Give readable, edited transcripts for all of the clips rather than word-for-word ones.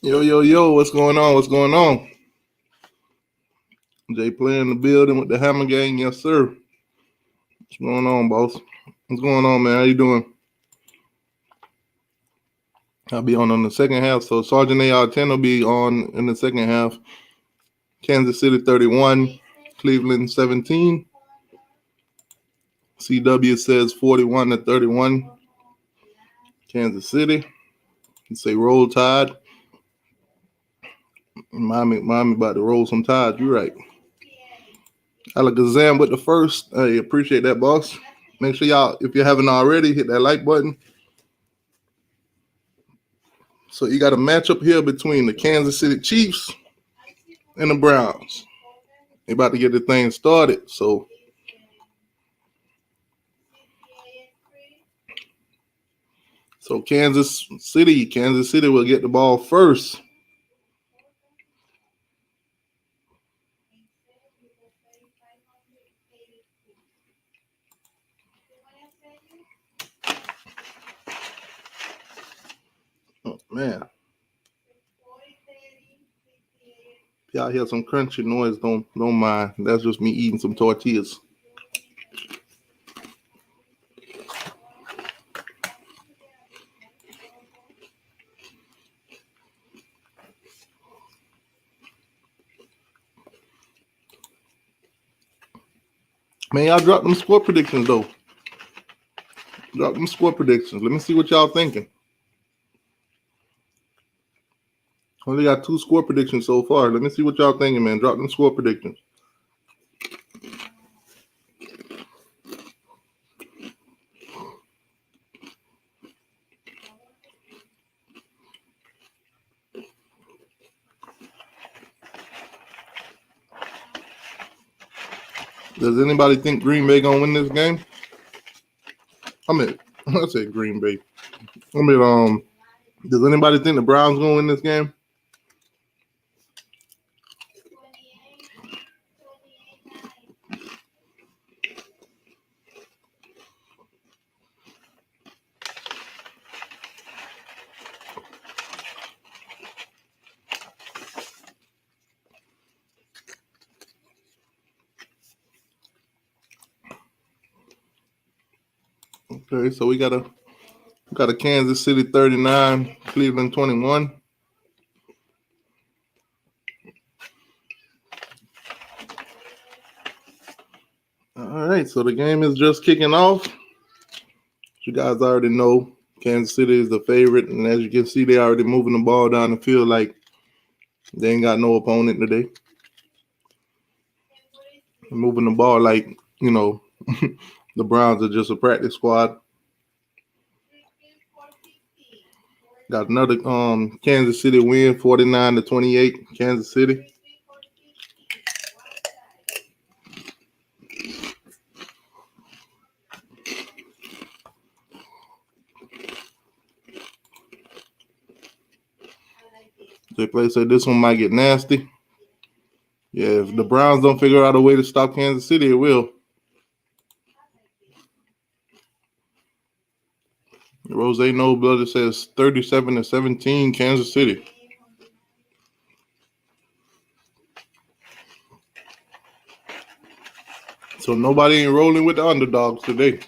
Yo, yo, yo, what's going on? What's going on? Jay Player in the building with the Hammer Gang, yes, sir. What's going on, boss? What's going on, man? How you doing? I'll be on the second half. So Sergeant AR-10 will be on in the second half. Kansas City 31, Cleveland 17. CW says 41-31. Kansas City. You say roll tide. Miami about to roll some tide. You're right. Alakazam with the first. Hey, appreciate that, boss. Make sure y'all, if you haven't already, hit that like button. So you got a matchup here between the Kansas City Chiefs and the Browns. They about to get the thing started. So Kansas City will get the ball first. Oh man. If y'all hear some crunchy noise, don't mind. That's just me eating some tortillas. Man, y'all drop them score predictions though. Drop them score predictions. Let me see what y'all thinking. Only got 2 score predictions so far. Let me see what y'all thinking, man. Drop them score predictions. Does anybody think Green Bay gonna win this game? I say Green Bay. Does anybody think the Browns gonna win this game? Okay, so we got a Kansas City 39, Cleveland 21. All right, so the game is just kicking off. You guys already know Kansas City is the favorite, and as you can see, they already moving the ball down the field like they ain't got no opponent today. They're moving the ball like, the Browns are just a practice squad. Got another Kansas City win, 49-28, Kansas City. They play said this one might get nasty. Yeah, if the Browns don't figure out a way to stop Kansas City, it will. Rose No Blood says 37-17, Kansas City. So nobody ain't rolling with the underdogs today.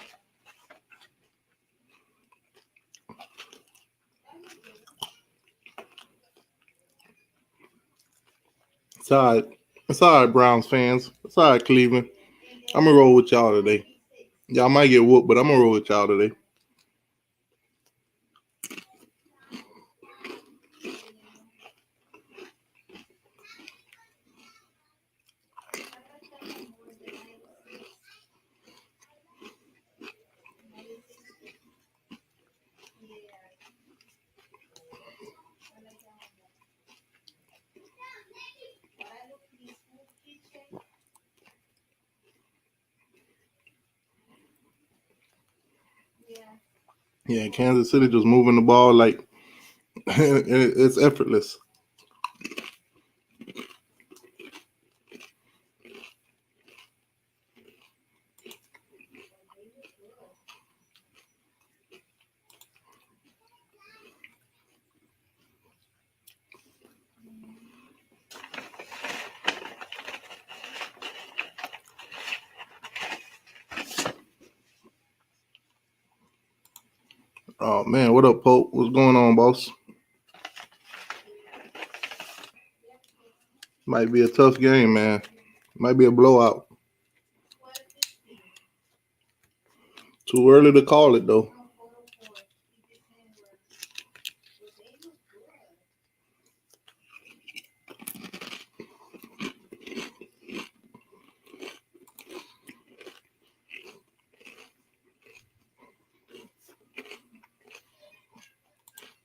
It's all right. It's all right, Browns fans. It's all right, Cleveland. I'm going to roll with y'all today. Y'all might get whooped, but I'm going to roll with y'all today. Yeah, Kansas City just moving the ball like it's effortless. Oh man, what up, Pope? What's going on, boss? Might be a tough game, man. Might be a blowout. Too early to call it, though.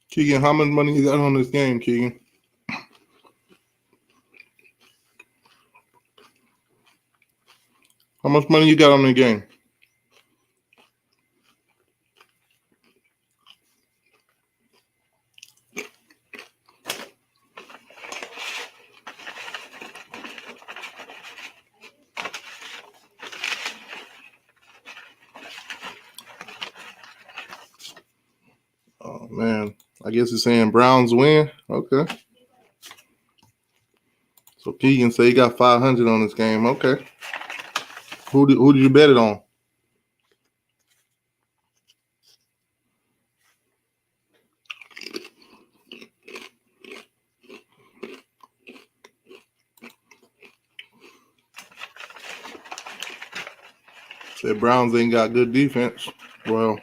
Keegan, how much money you got on this game, Keegan? How much money you got on the game? Oh man, I guess it's saying Browns win. Okay. So Keegan say he got 500 on this game. Okay. Who did you bet it on? Said Browns ain't got good defense. Well,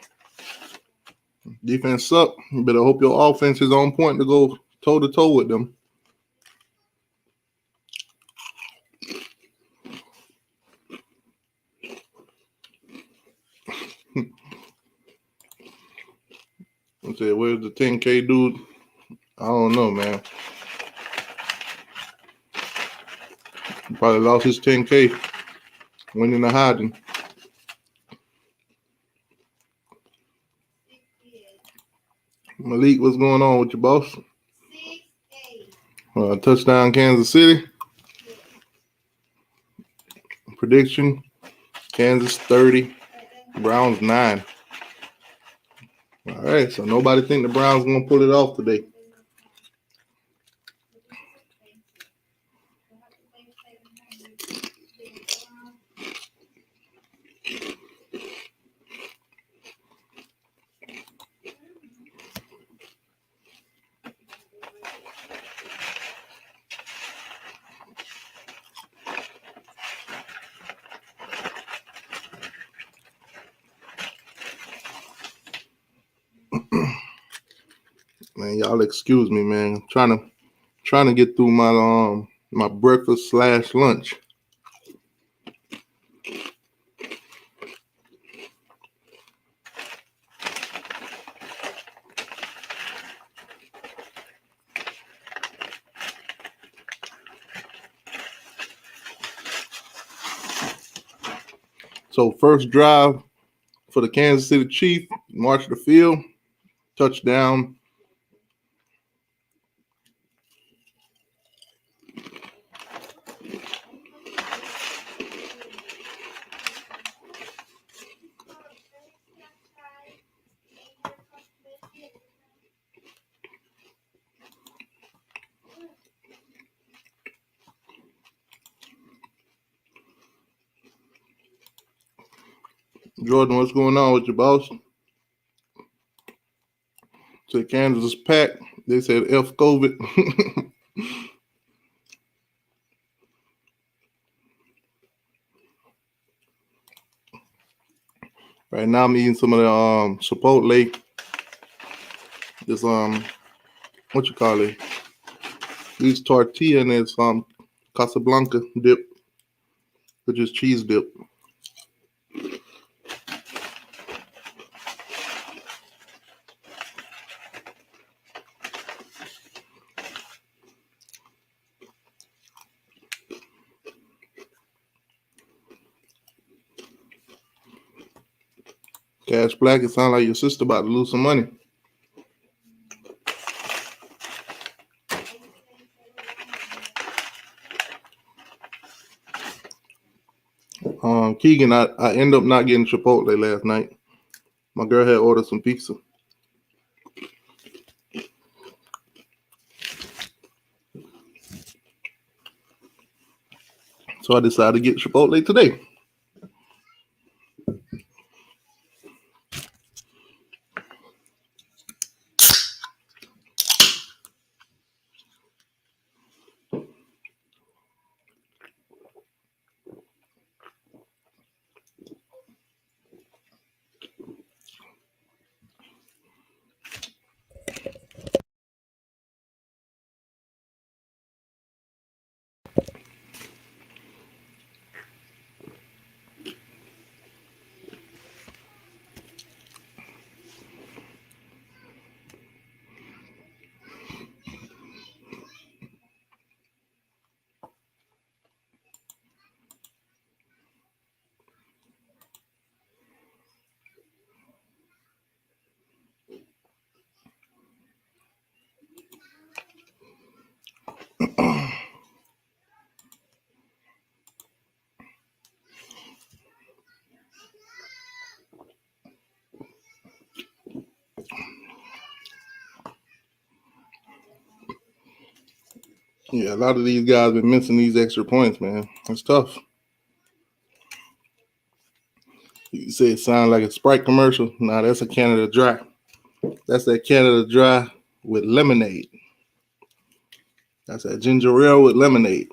defense suck. You better hope your offense is on point to go toe to toe with them. I said, where's the 10K dude? I don't know, man. He probably lost his 10K. Went into hiding. Malik, what's going on with your boss? Touchdown Kansas City. Prediction, Kansas 30, Browns 9. All right, so nobody think the Browns going to pull it off today. Man, y'all excuse me, man. I'm trying to get through my breakfast / lunch. So first drive for the Kansas City Chiefs, march the field, touchdown. Jordan, what's going on with your boss? Said Kansas is packed. They said F COVID. Right now I'm eating some of the Chipotle. This what you call it? These tortilla and this Casablanca dip, which is cheese dip. Cash Black, it sounds like your sister about to lose some money. Keegan, I ended up not getting Chipotle last night. My girl had ordered some pizza. So I decided to get Chipotle today. Yeah, a lot of these guys been missing these extra points, man. It's tough. You say it sounds like a Sprite commercial. Nah, that's a Canada Dry. That's that Canada Dry with lemonade. That's that ginger ale with lemonade.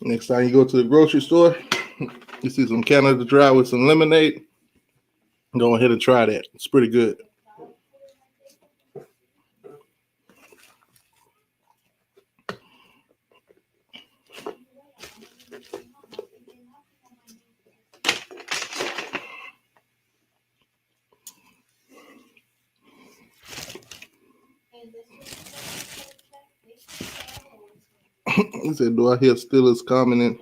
Next time you go to the grocery store, you see some Canada Dry with some lemonade, go ahead and try that. It's pretty good. He said, do I hear Steelers commenting?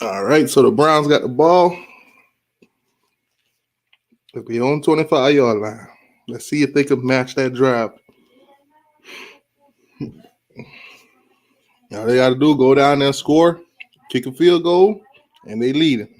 All right, so the Browns got the ball. They'll be on 25-yard line. Let's see if they can match that drive. All they got to do, go down there and score, kick a field goal, and they lead it.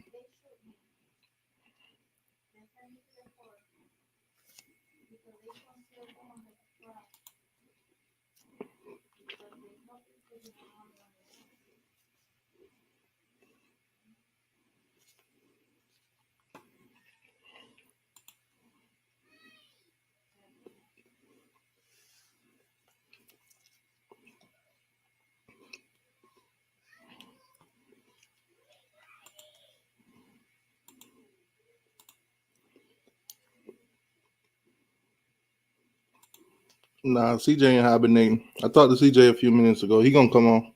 Nah, CJ ain't hibernating. I talked to CJ a few minutes ago. He gonna come on.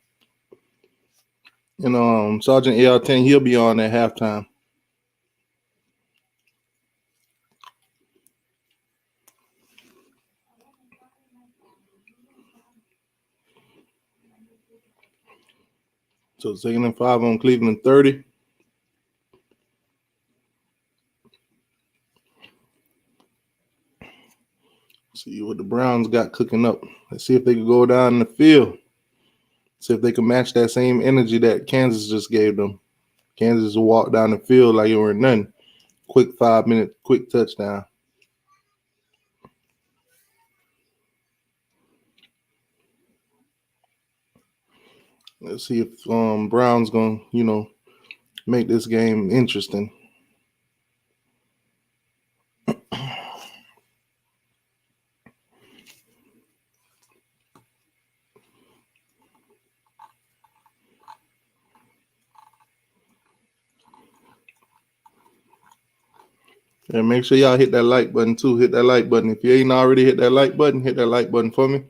And Sergeant AR-10, he'll be on at halftime. So 2nd and 5 on Cleveland 30. See what the Browns got cooking up. Let's see if they can go down the field. See if they can match that same energy that Kansas just gave them. Kansas will walk down the field like it were nothing. Quick 5-minute, quick touchdown. Let's see if Brown's gonna, make this game interesting. And make sure y'all hit that like button too. Hit that like button. If you ain't already hit that like button, hit that like button for me.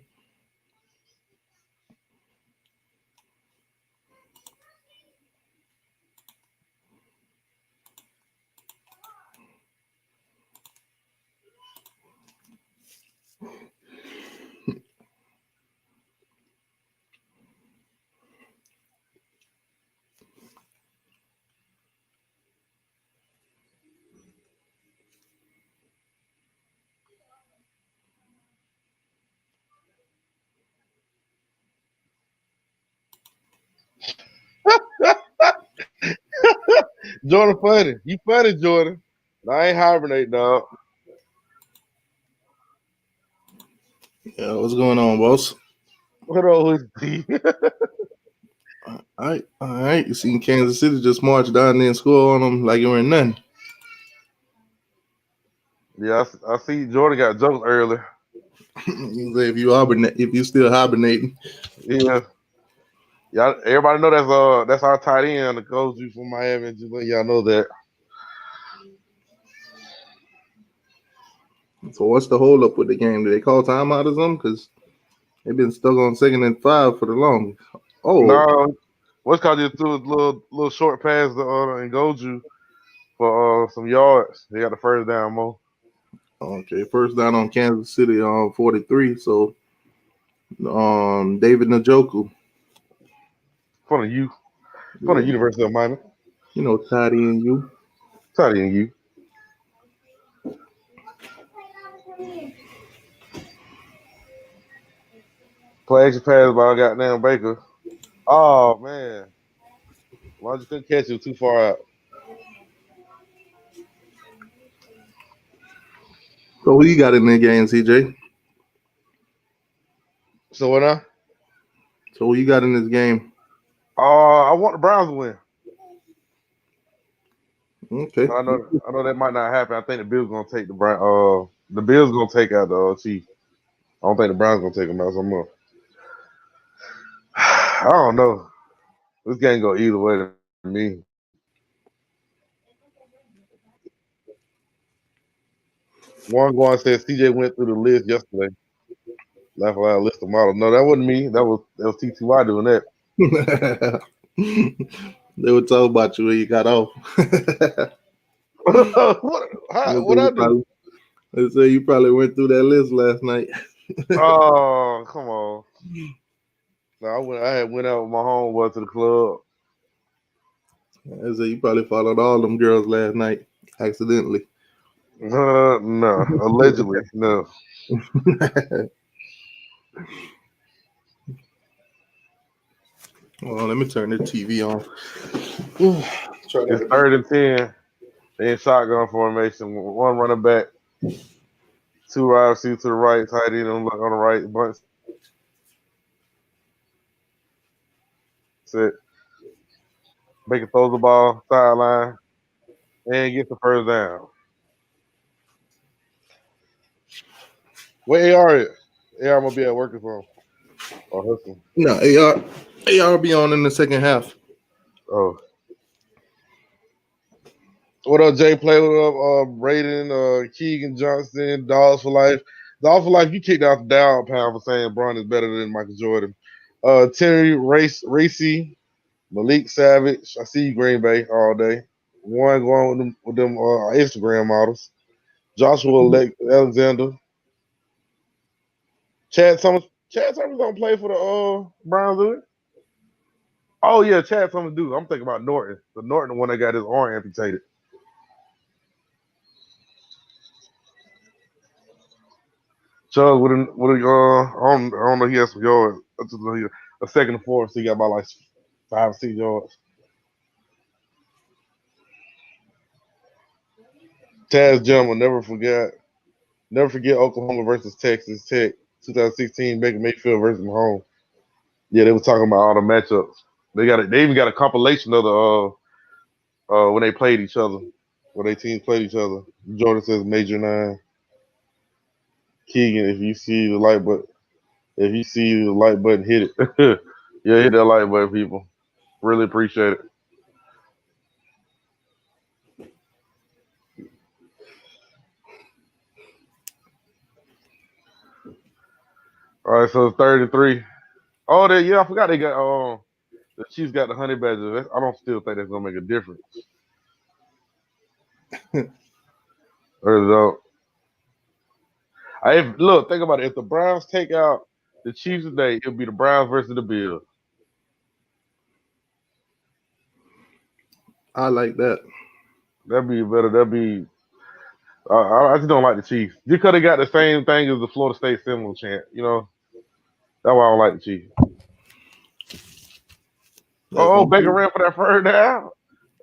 Jordan funny. You funny, Jordan. I ain't hibernate, dog. Yeah, what's going on, boss? What on, P? All right. You seen Kansas City just march down there and score on them like it were nothing. Yeah, I see Jordan got jokes earlier. You say if you still hibernating. Yeah. Y'all, everybody know that's our tight end, the coach from Miami. Just let y'all know that. So what's the hold up with the game? Do they call timeout or something? Because they've been stuck on 2nd and 5 for the longest. Oh, No, what's called just threw a little short pass to Ngoju for some yards. They got the first down, Mo. okay. First down on Kansas City on 43. So David Njoku. From the University of Miami. Tight end you. Tight end you. Play action pass by goddamn Baker. Oh man, why you couldn't catch it too far out? So who you got in that game, CJ? So what now? So who you got in this game? I want the Browns to win. Okay. I know that might not happen. I think the Bills gonna take the Bills gonna take out the Chiefs. I don't think the Browns gonna take them out so much. I don't know. This game go either way to me. Warren Guan said CJ went through the list yesterday. Laugh aloud list of models. No, that wasn't me. That was t2y doing that. They would talk about you when you got off. what I do? They say you probably went through that list last night. Oh, come on. No, I had went out with my homeboy to the club. They say you probably followed all them girls last night accidentally. No, allegedly, no. Well, let me turn the TV on. It's 3rd and 10. They in shotgun formation. One running back, 2 wide receivers to the right, tight end on the right, bunch set. Baker throws the ball, sideline, and gets the first down. Where AR is? AR gonna be at work for him. Or hustling. No, AR be on in the second half. Oh. What up, Jay? Play with Raiden, Keegan Johnson, Dogs for Life. Dogs for Life, you kicked out the down pound for saying Braun is better than Michael Jordan. Terry Racy, Malik Savage. I see you, Green Bay, all day. One going with them Instagram models. Joshua Alexander. Chad Summers gonna play for the Browns, do it? Oh yeah, Chad Summers do. I'm thinking about Norton. The Norton one that got his arm amputated. Chubb with I don't know, he has some yards. I just know he a second and 4, so he got about like 5 or 6 yards. Taz Jim will never forget Oklahoma versus Texas Tech, 2016 Baker Mayfield versus Mahomes. Yeah, they were talking about all the matchups. They even got a compilation of the when they played each other, when their teams played each other. Jordan says Major 9. Keegan, if you see the light button, hit it. Yeah, hit that like button, people. Really appreciate it. All right, so it's 3rd and 3. Oh, I forgot they got the Chiefs got the honey badger. I don't still think that's gonna make a difference. Look, think about it. If the Browns take out the Chiefs today, it'll be the Browns versus the Bills. I like that. That'd be better. I just don't like the Chiefs. You could have got the same thing as the Florida State Seminole chant. You know, that's why I don't like the Chiefs. Baker ran for that 3rd down.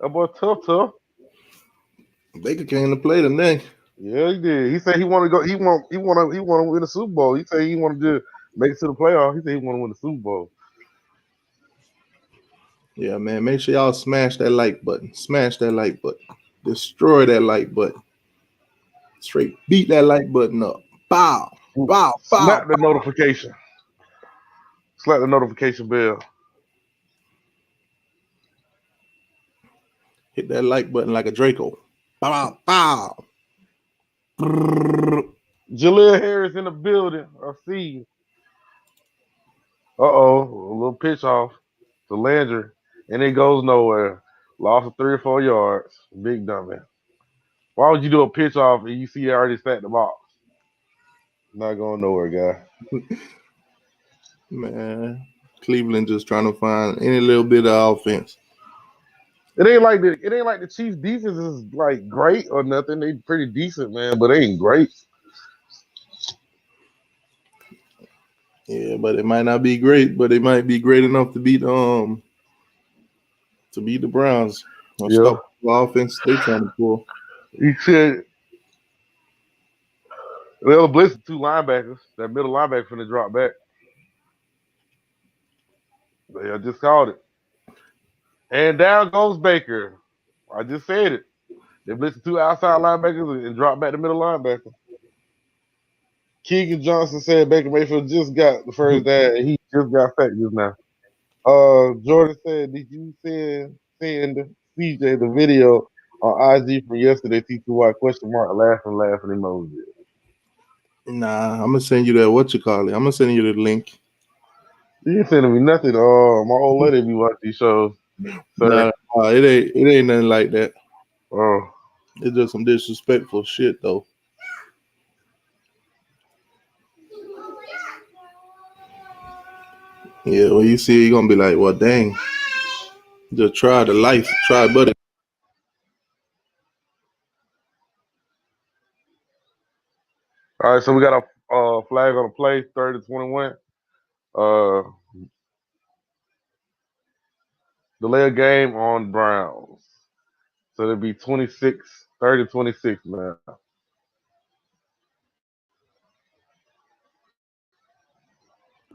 That boy tough. Baker came to play today. Yeah, he did. He said he want to go. He want to win the Super Bowl. He said he wanted to make it to the playoffs. He said he want to win the Super Bowl. Yeah, man. Make sure y'all smash that like button. Smash that like button. Destroy that like button. Straight beat that like button up. Bow. Bow. Slap the bow. notification. Slap the notification bell. Hit that like button like a Draco. Bow. Bow. Jaleel Harris in the building. I see you. A little pitch off to Landry, and it goes nowhere. Lost of 3 or 4 yards. Big dummy. Why would you do a pitch off and you see already stacked the box? Not going nowhere, guy. Man, Cleveland just trying to find any little bit of offense. It ain't like the Chiefs defense is like great or nothing. They pretty decent, man, but they ain't great. Yeah, but it might not be great, but it might be great enough to beat the Browns or Yeah. stop the offense they trying to pull. You said they'll blitz the two linebackers. That middle linebacker finna drop back. I just called it. And down goes Baker. I just said it. They blitz the two outside linebackers and drop back the middle linebacker. Keegan Johnson said Baker Mayfield just got the first down and he just got sacked just now. Jordan said, did you send CJ the video on IG from yesterday? T2y question mark laughing emoji. Nah, I'm gonna send you that. What you call it? I'm gonna send you the link. You ain't sending me nothing. My old lady be watching these shows, sir. Nah, it ain't nothing like that. Oh, It's just some disrespectful shit though. Yeah, when you see it, you're gonna be like, well, dang. Just try the life, try buddy. all right. So we got a flag on the play, 30-21. Uh, delay a game on Browns. So it'll be 30-26 now.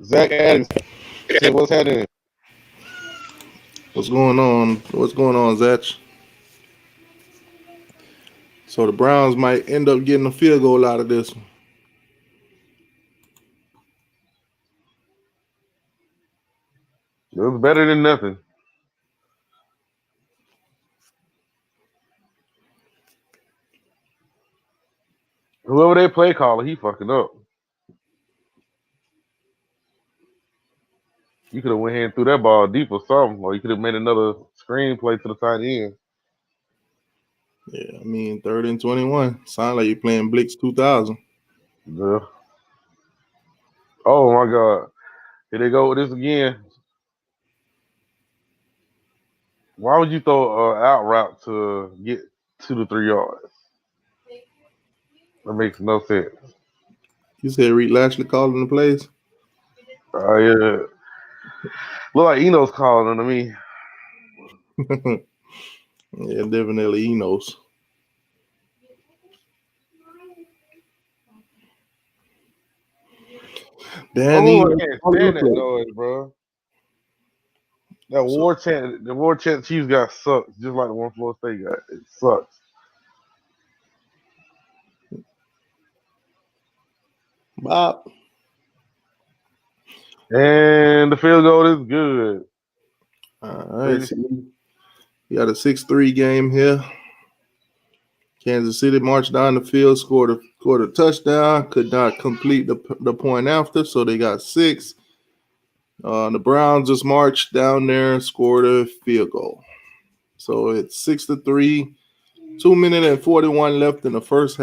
Zach Adams said, "What's happening?" What's going on? What's going on, Zach? So the Browns might end up getting a field goal out of this one. It was better than nothing. Whoever they play caller, he fucking up. You could have went ahead and threw that ball deep or something, or you could have made another screen play to the tight end. Yeah, I mean 30-21. Sound like you're playing Blitz 2000. Yeah. Oh my God. Here they go with this again. Why would you throw an out route to get 2 to 3 yards? That makes no sense. You said Reed Lashley calling the plays? Yeah. Look like Eno's calling to me. Yeah, definitely he knows. Danny, Oh, I can't stand that noise, bro. That so, war chant, the war chant Chiefs got sucks, just like the one Florida State got. It sucks. Bob. And the field goal is good. All right, so you got a 6-3 game here. Kansas City marched down the field, scored a touchdown, could not complete the point after, so they got 6. The Browns just marched down there, scored a field goal. So it's 6-3. 2 minutes and 41 left in the first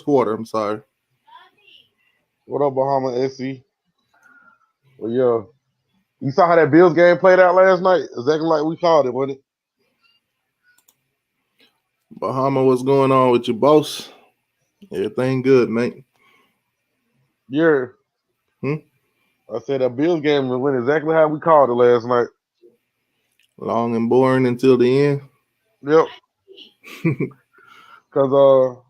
quarter. I'm sorry. What up, Bahama SC? Well, yeah. You saw how that Bills game played out last night? Exactly like we called it, wasn't it? Bahama, what's going on with your boss? Everything good, mate. Yeah. I said that Bills game went exactly how we called it last night. Long and boring until the end. Yep. Because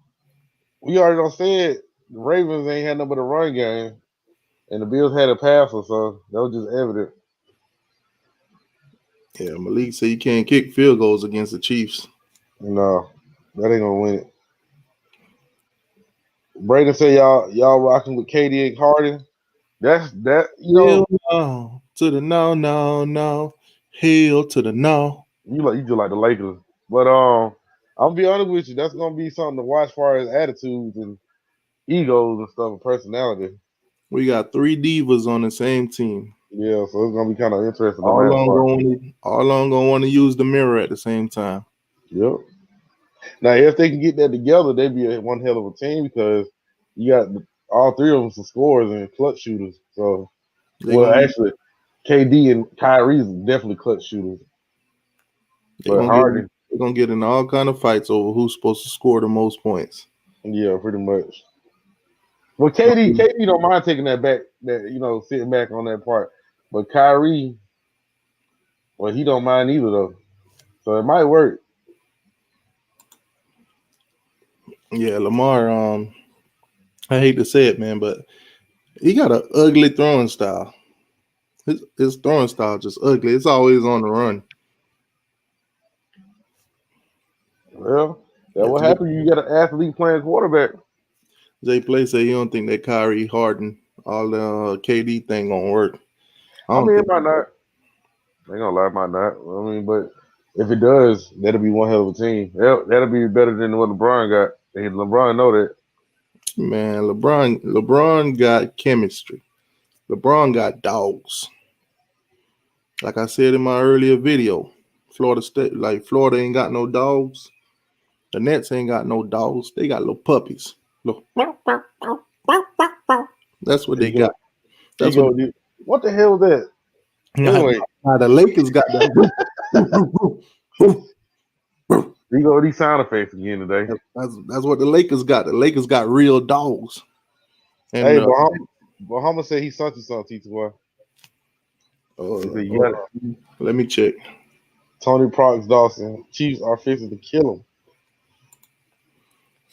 we already done said the Ravens ain't had nothing but a run game, and the Bills had a passer, so that was just evident. Yeah, Malik said you can't kick field goals against the Chiefs. No, that ain't gonna win it. Braden said y'all rocking with KD and Harden. That's that Hell no to the no. Hell to the no. You just like the Lakers. But I'll be honest with you, that's gonna be something to watch as far as attitudes and egos and stuff and personality. We got 3 divas on the same team. Yeah, so it's gonna be kind of interesting on All that part. along gonna want to use the mirror at the same time. Yep. Now, if they can get that together, they'd be one hell of a team because you got all 3 of them some scorers and clutch shooters. So, actually, KD and Kyrie definitely clutch shooters. But Harden, they're gonna get in all kind of fights over who's supposed to score the most points. yeah, pretty much. Well, KD don't mind taking that back, that sitting back on that part. But Kyrie, well, he don't mind either though. So it might work. Yeah, Lamar. I hate to say it, man, but he got an ugly throwing style. His throwing style just ugly. It's always on the run. Well, that Yeah, what happened. You got an athlete playing quarterback. Jay Play said he don't think that Kyrie Harden all the KD thing gonna work. I I don't mean, think. it might not. I ain't gonna lie, it might not. I mean, but if it does, that'll be one hell of a team. That'll be better than what LeBron got. And LeBron know that. Man, LeBron got chemistry. LeBron got dogs. Like I said in my earlier video, Florida State, like Florida ain't got no dogs. The Nets ain't got no dogs. They got little puppies. Look, that's what There they you go. got. There you That's what. go, dude. What the hell was that? Anyway, Now the Lakers got that. there you go with these sound effects again today. That's what the Lakers got. The Lakers got real dogs. And Hey, Bahama said he sent you something, T2Y. He said, hold yeah, on. Let me check. Tony Prox Dawson. Chiefs are fixing to kill him.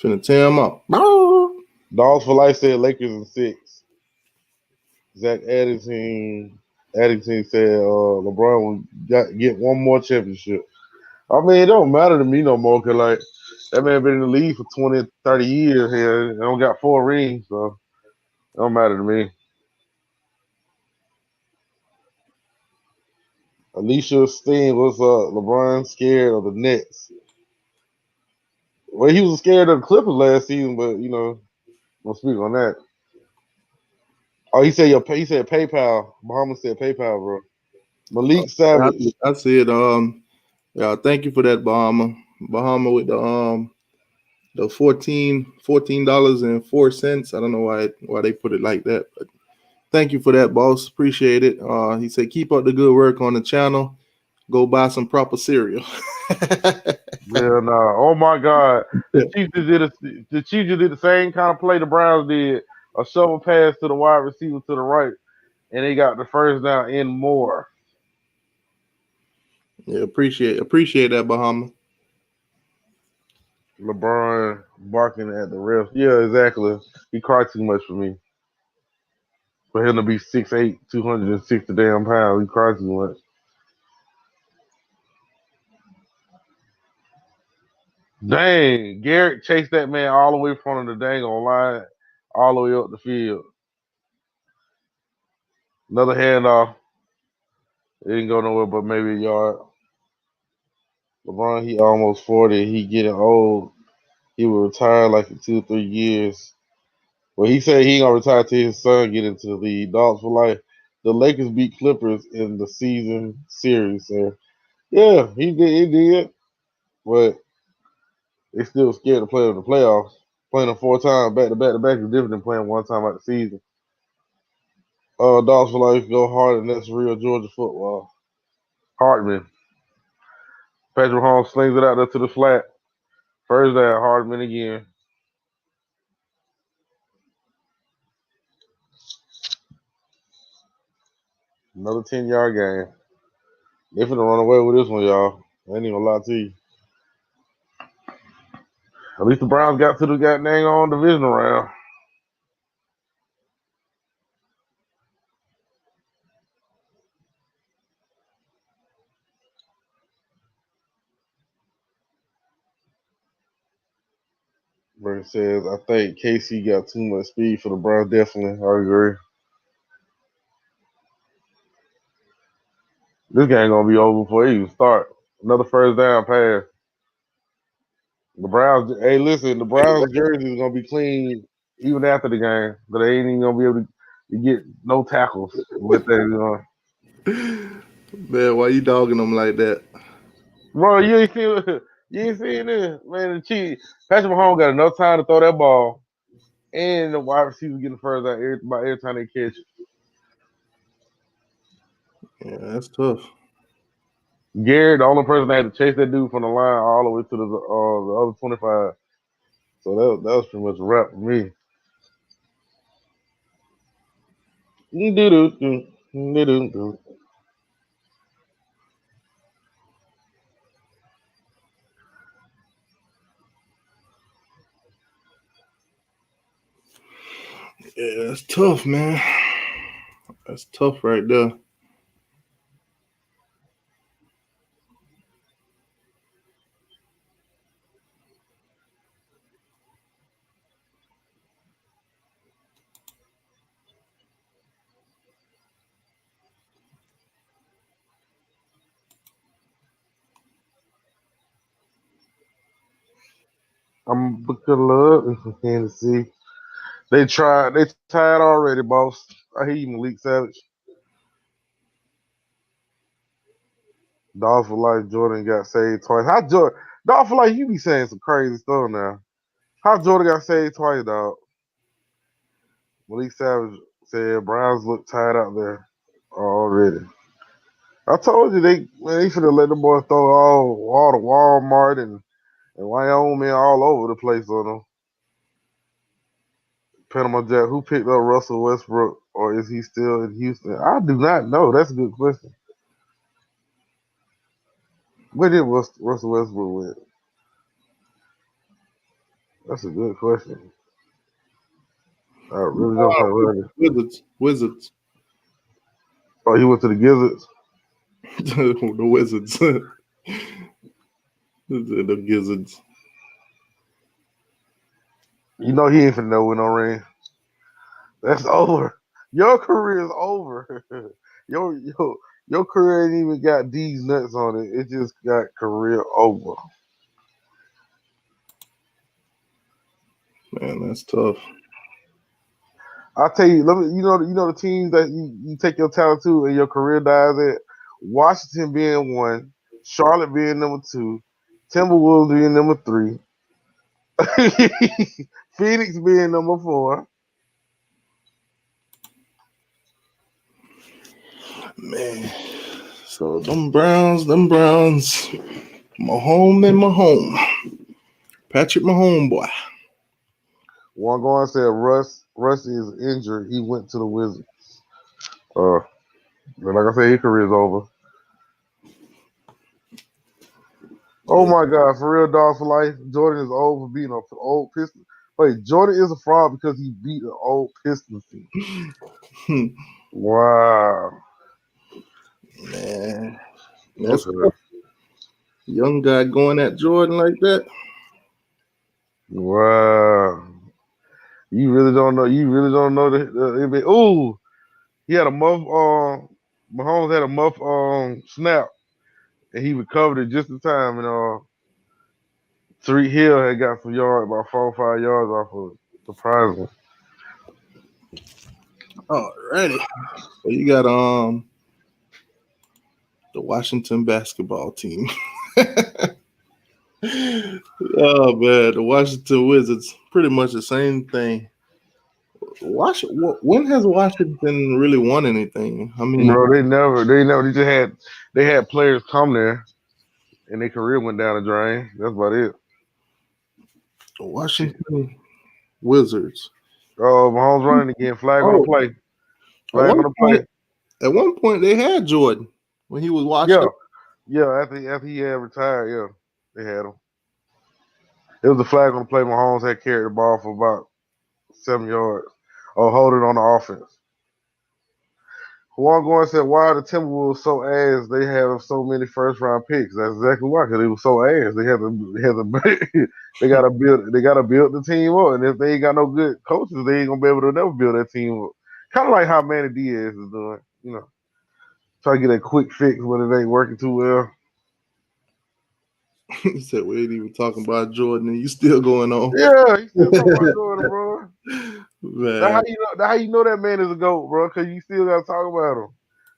Finna tear him up. Dogs for Life said Lakers in 6. Zach Addington said LeBron will get one more championship. I mean, it don't matter to me no more because, like, that man been in the league for 20, 30 years here and don't got 4 rings, so it don't matter to me. Alicia Steen, what's up? LeBron scared of the Nets. Well, he was scared of the Clippers last season, but, we'll speak on that. Oh, he said PayPal. Muhammad said PayPal, bro. Malik Savage. I said, yeah, thank you for that, Bahama. Bahama with the $14.04. I don't know why they put it like that, but thank you for that, boss. Appreciate it. He said, keep up the good work on the channel. Go buy some proper cereal. Yeah, no. Oh my God. The Chiefs just did the same kind of play the Browns did. A shovel pass to the wide receiver to the right, and they got the first down and more. Yeah, appreciate that, Bahama. LeBron barking at the refs. Yeah, exactly. He cried too much for me. For him to be 6'8", 260 damn pounds, he cried too much. Dang, Garrett chased that man all the way in front of the dang on line, all the way up the field. Another handoff. It didn't go nowhere but maybe a yard. LeBron, he almost 40. He getting old. He will retire like in 2 or 3 years. Well, he said he ain't gonna retire till his son get into the league. Dogs for life. The Lakers beat Clippers in the season series. So yeah, he did. But they still scared to play in the playoffs. Playing them 4 times back to back to back is different than playing one time out the season. Dogs for life go hard, and that's real Georgia football. Hartman. Patrick Mahomes slings it out there to the flat. First down, Hartman again. Another 10-yard game. They finna run away with this one, y'all. I ain't even gonna lie to you. At least the Browns got to the goddamn on divisional round. Brent says, I think KC got too much speed for the Browns. Definitely, I agree. This game gonna be over before it even start. Another first down pass. The Browns, hey, listen, the Browns jersey is gonna be clean even after the game, but they ain't even gonna be able to get no tackles with that. Man, why you dogging them like that? Bro, you ain't seen this, man. The Chiefs, Patrick Mahomes got enough time to throw that ball, and the wide receiver getting first down every time they catch it. Yeah, that's tough. Garrett, the only person that had to chase that dude from the line all the way to the other 25. So that was pretty much a wrap for me. Yeah, that's tough, man. That's tough right there. I'm looking up from Kansas City. They tied already, boss. I hear you, Malik Savage. Dolph for life, Jordan got saved twice. How Jordan? Dolph for life, you be saying some crazy stuff now. How Jordan got saved twice, dog? Malik Savage said Browns look tied out there already. I told you they should have let the boy throw all the Walmart and Wyoming all over the place on them. Panama Jack, who picked up Russell Westbrook, or is he still in Houston? I do not know. That's a good question. Where did Russell Westbrook went? That's a good question. I really don't have it. Wizards. Oh, he went to the Gizzards. The Wizards. The Gizzards. You know he ain't finna know with no ring. That's over. Your career is over. Your career ain't even got these nuts on it. It just got career over. Man, that's tough. I'll tell you, you know the teams that you take your talent to and your career dies at. Washington being one, Charlotte being number two, Timberwolves being number three, Phoenix being number four. Man. So them Browns. Mahomes. Patrick Mahomes, boy. One going said Russ is injured. He went to the Wizards. Like I said, his career is over. Oh Yeah. my God, for real, dog for life. Jordan is old for beating an old Pistons. Wait, Jordan is a fraud because he beat an old Pistons team. Wow. Man. That's Okay. young guy going at Jordan like that. Wow. You really don't know. You really don't know the ooh, he had a muff. Mahomes had a muff. Snap, and he recovered it just in time. And Three Hill had got some yards, about 4 or 5 yards off of it. Surprising. Alrighty. So you got the Washington basketball team. Oh man, the Washington Wizards, pretty much the same thing. When has Washington really won anything? I mean, Bro, they had players come there, and their career went down the drain. That's about it. the Washington Wizards. Oh, Mahomes running again. Flag on the Oh, play. at Flag on one the point, play. at one point they had Jordan when he was washed Yeah, up. yeah. After he had retired, yeah, they had him. It was a flag on the play. Mahomes had carried the ball for about 7 yards, or hold it on the offense. Juan Goin said, "Why are the Timberwolves so ass? They have so many first round picks. That's exactly why. Because they were so ass. They gotta build. They gotta build the team up. And if they ain't got no good coaches, they ain't gonna be able to never build that team up. Kind of like how Manny Diaz is doing. Try to get a quick fix when it ain't working too well. He said we ain't even talking about Jordan, and you still going on. Yeah, he still talking about Jordan, bro. That's Man, how you know. That's how you know that man is a goat, bro. Because you still gotta talk about him.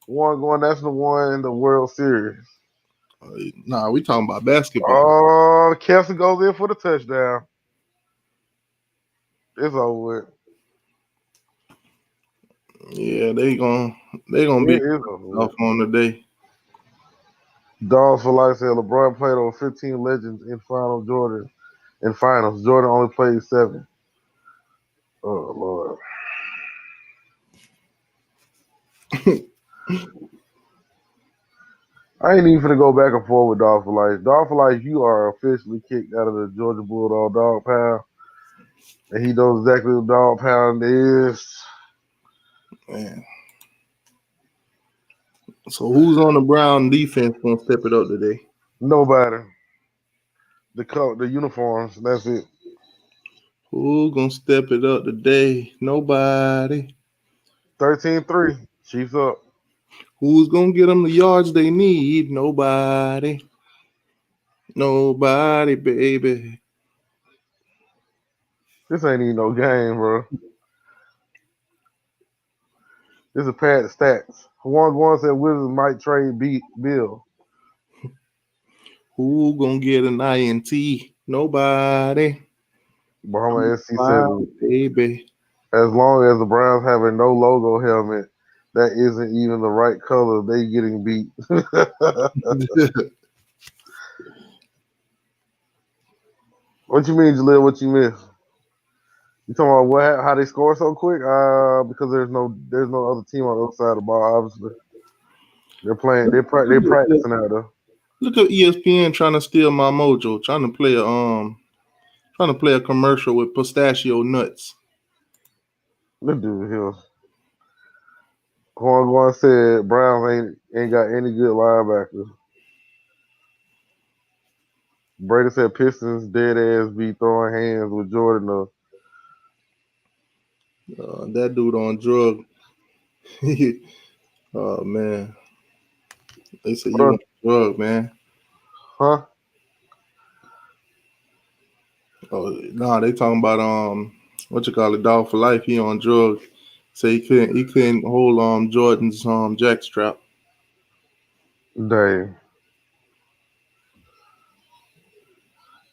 One going. That's the one in the World Series. nah, we talking about basketball. Oh, Kelsey goes in for the touchdown. It's over with. Yeah, they gonna It be is over off with. on the day. Dogs for life said LeBron played over 15 legends in finals. Jordan only played 7. Oh Lord. I ain't even finna go back and forth with Dog for Life. Dog for Life, you are officially kicked out of the Georgia Bulldog Dog Pound. And he knows exactly what Dog Pound is. Man. So who's on the Brown defense gonna step it up today? Nobody. The uniforms, that's it. Who gonna step it up today? Nobody. 13-3. Chiefs up. Who's gonna get them the yards they need? Nobody. Nobody, baby. This ain't even no game, bro. This is pad stats. One said Wizards might trade Bill. Who gonna get an INT? Nobody. Bahama SC said, Nobody, baby. as long as the Browns have a no logo helmet, that isn't even the right color, they getting beat. What you mean, Jaleel? What you miss? You talking about how they score so quick? Because there's no other team on the other side of the ball. Obviously, they're playing. They're practicing out there. Look at ESPN trying to steal my mojo, trying to play a commercial with pistachio nuts. This dude here. Guan said Browns ain't got any good linebackers. Brady said Pistons dead ass be throwing hands with Jordan. That dude on drug. Oh man, they say you on drug, man. Huh? Oh no, they talking about what you call it, dog for life. He on drugs. Say he couldn't hold Jordan's jackstrap. Dang.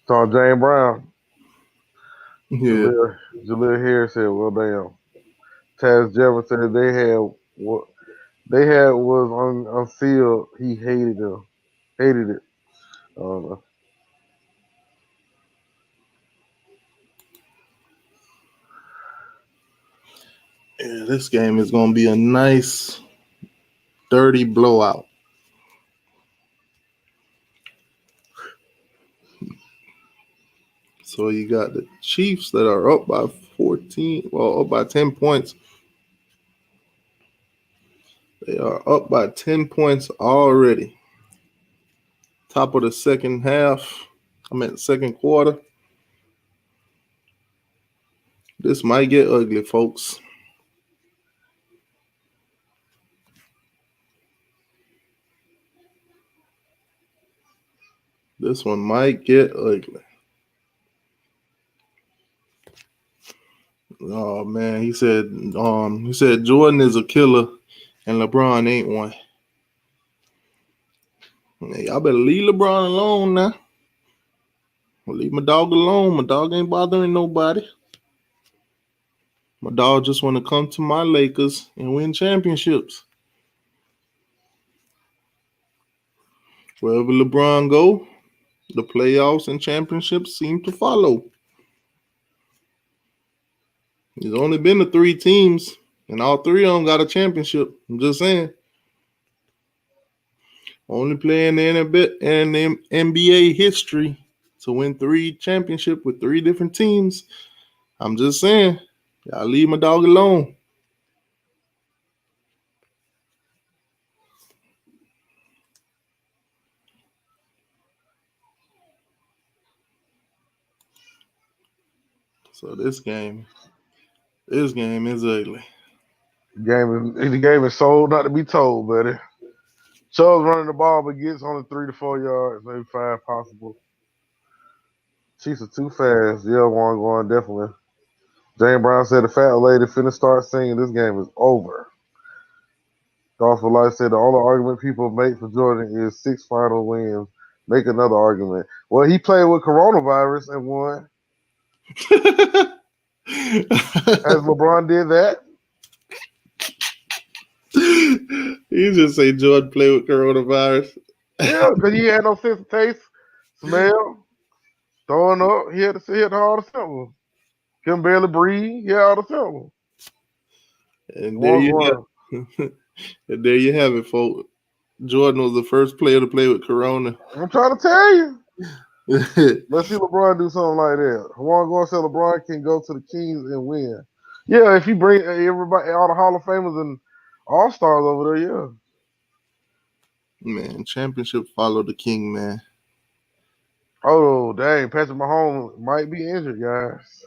Saw James Brown. Yeah. Jaleel Harris said, "Well, damn." Taz Jefferson said what they had was unsealed. He hated them. Hated it. I don't know. Yeah, this game is gonna be a nice, dirty blowout. So you got the Chiefs that are up by 14, well, up by 10 points. They are up by 10 points already. Top of the second half. Second quarter. This might get ugly, folks. This one might get ugly. Oh man, he said Jordan is a killer and LeBron ain't one. Hey, y'all better leave LeBron alone now. Leave my dog alone. My dog ain't bothering nobody. My dog just want to come to my Lakers and win championships. Wherever LeBron go, the playoffs and championships seem to follow. There's only been the 3 teams, and all 3 of them got a championship. I'm just saying. Only player in the NBA history to win 3 championships with 3 different teams. I'm just saying. Y'all leave my dog alone. So this game is ugly. The game is sold, not to be told, buddy. Chubb's running the ball, but gets only 3 to 4 yards, maybe 5 possible. Chiefs are too fast. Yeah, one definitely. James Brown said the fat lady finna start singing. This game is over. Golf for Life said the only argument people make for Jordan is 6 final wins. Make another argument. Well, he played with coronavirus and won. As LeBron did that. You just say Jordan play with coronavirus. Yeah, because he had no sense of taste, smell, throwing up. He had all the symptoms. Couldn't barely breathe. He had all the symptoms. And there One, you one. go. And there you have it, folks. Jordan was the first player to play with Corona. I'm trying to tell you. Let's see LeBron do something like that. Juan Gore said LeBron can go to the Kings and win. Yeah, if he bring everybody, all the Hall of Famers and All Stars over there, yeah. Man, championship follow the king, man. Oh, dang. Patrick Mahomes might be injured, guys.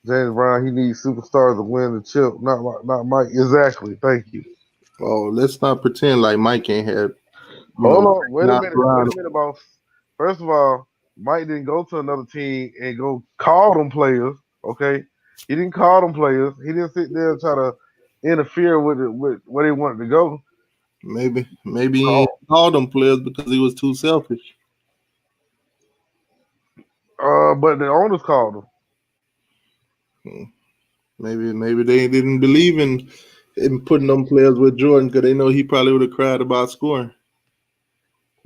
James Brown, he needs superstars to win the chip, not Mike. Exactly. Thank you. Oh, let's not pretend like Mike ain't had, Hold on. Wait a not minute. Wait Brown. a minute, boss. First of all, Mike didn't go to another team and go call them players, okay? He didn't call them players. He didn't sit there and try to interfere with where they wanted to go. Maybe he ain't Oh, called them players because he was too selfish. but the owners called them. Hmm. Maybe they didn't believe in putting them players with Jordan because they know he probably would have cried about scoring.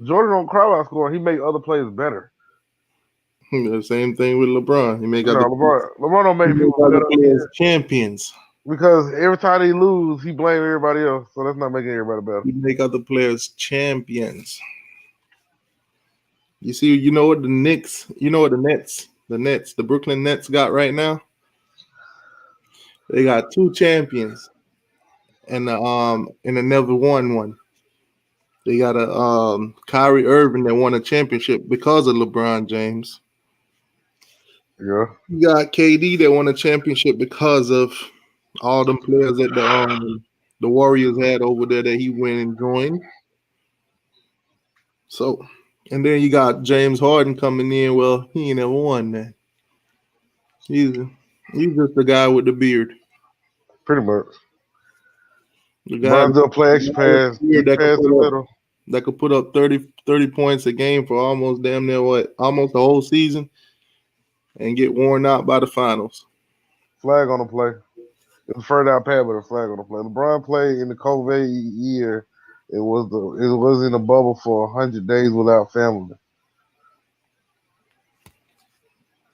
Jordan don't cry about scoring. He make other players better. The same thing with LeBron. No, LeBron don't he make make people other better players champions. because every time they lose, he blame everybody else. So that's not making everybody better. He make other players champions. You see, you know what the Knicks, the Brooklyn Nets got right now? They got two champions and they never won one. They got a Kyrie Irving that won a championship because of LeBron James. Yeah. You got KD that won a championship because of all them players that the Warriors had over there that he went and joined. So, and then you got James Harden coming in. Well, he ain't never won that. He's just the guy with the beard. Pretty much. The guy, Bronzo play extra pass, beard deep pass to the middle. that could put up 30 points a game for almost damn near almost the whole season and get worn out by the finals. Flag on the play. It was further down pad, but a flag on the play. LeBron played in the COVID year. It was in a bubble for 100 days without family.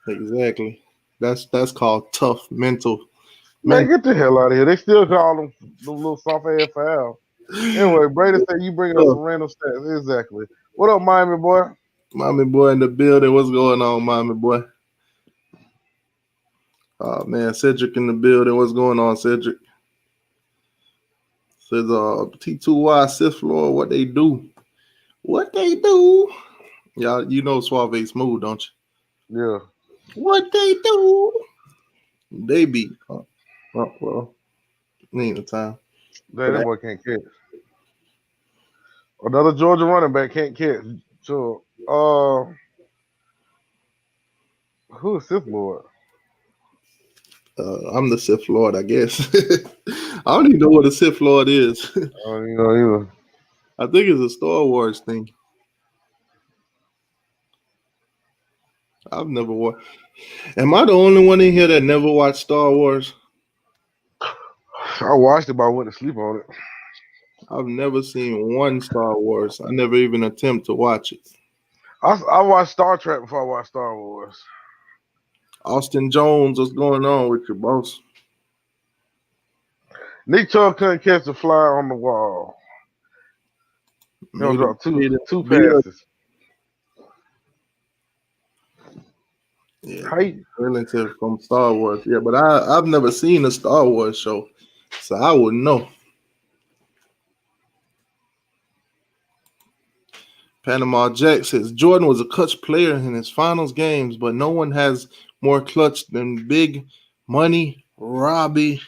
Exactly. That's called tough mental. Man, get the hell out of here. They still call them the little soft ass foul. Anyway, Brady said you bringing up some random stats. Exactly. What up, Miami boy? Miami boy in the building. What's going on, Miami boy? Oh man, Cedric in the building. What's going on, Cedric? Says T2Y Sith Lord, what they do? What they do? Y'all, you know Suave Smooth, don't you? Yeah. What they do? They beat. Well, ain't the time. Dang, that boy can't catch. Another Georgia running back can't catch. Sure. Who is Sith Lord? I'm the Sith Lord, I guess. I don't even know what a Sith Lord is. I don't even know either. I think it's a Star Wars thing. I've never watched. Am I the only one in here that never watched Star Wars? I watched it, but I went to sleep on it. I've never seen one Star Wars. I never even attempt to watch it. I watched Star Trek before I watched Star Wars. Austin Jones, what's going on with your boss? Nick Chubb couldn't catch a fly on the wall. He dropped two passes. Yeah, relative from Star Wars. Yeah, but I've never seen a Star Wars show, so I wouldn't know. Panama Jack says Jordan was a clutch player in his finals games, but no one has more clutch than Big Money Robert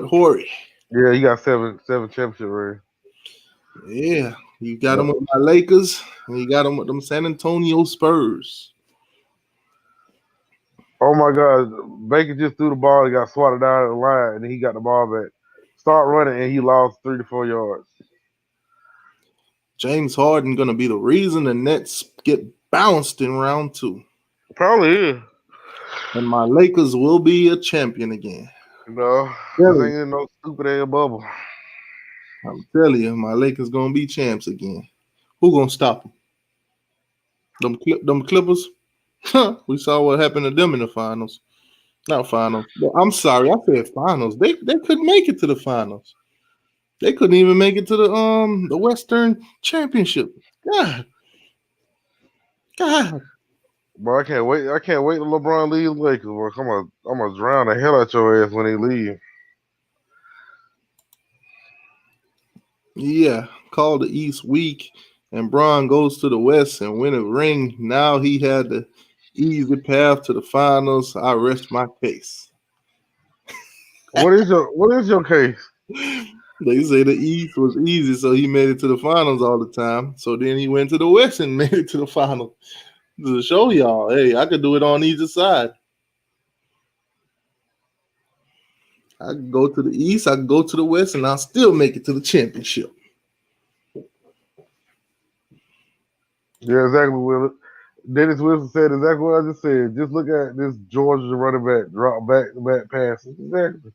Horry. Yeah, he got seven championship rings. Yeah, you got him with my Lakers, and you got him with them San Antonio Spurs. Oh my God, Baker just threw the ball. He got swatted out of the line, and then he got the ball back. Start running, and he lost 3 to 4 yards. James Harden gonna be the reason the Nets get bounced in round 2. Probably is. And my Lakers will be a champion again. No, this ain't in no stupid ass bubble. I'm telling you, my Lakers gonna be champs again. Who gonna stop them? Them Clippers? We saw what happened to them in the finals. Not finals. I'm sorry, I said finals. They couldn't make it to the finals. They couldn't even make it to the Western Championship. God, God. Bro, I can't wait. I can't wait till LeBron leaves Lakers. Bro. I'm gonna drown the hell out your ass when he leave. Yeah, called the East weak, and Braun goes to the West and win a ring. Now he had the easy path to the finals. I rest my case. What is your case? They say the East was easy, so he made it to the finals all the time. So then he went to the West and made it to the finals to show y'all, hey, I could do it on either side. I could go to the East, I could go to the West, and I'll still make it to the championship. Yeah, exactly. Will Dennis Wilson said exactly what I just said. Just look at this Georgia running back drop back to back passes. Exactly.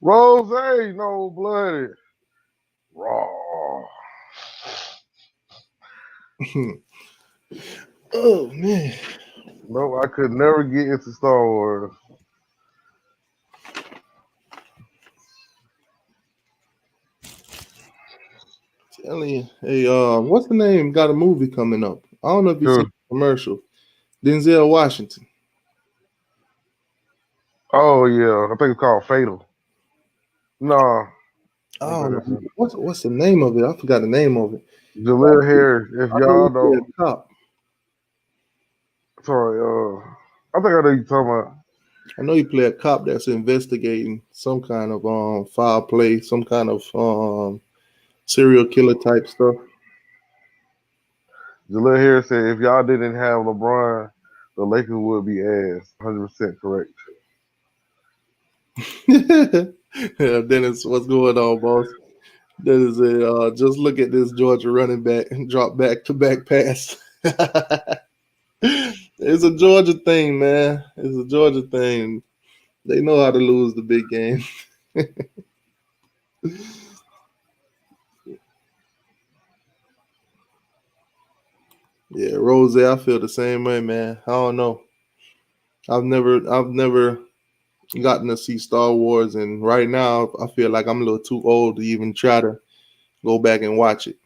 Rose, no blooded. Raw. Oh man. No, I could never get into Star Wars. Telling you, hey, what's the name? Got a movie coming up. I don't know if you seen Sure. the commercial. Denzel Washington. Oh yeah, I think it's called Fatal. No, I I don't don't think that's know it. what's the name of it. I forgot the name of it. Jaleel Harris. If I know he y'all played don't, a cop. sorry. I think I know you talking about. I know he played a cop that's investigating some kind of foul play, some kind of serial killer type stuff. Jaleel Harris said if y'all didn't have LeBron, the Lakers would be ass. 100% correct. Yeah, Dennis, what's going on, boss? That is a just look at this Georgia running back and drop back to back pass. It's a Georgia thing, man. It's a Georgia thing. They know how to lose the big game. Yeah, Rose, I feel the same way, man. I don't know. I've never gotten to see Star Wars, and right now I feel like I'm a little too old to even try to go back and watch it.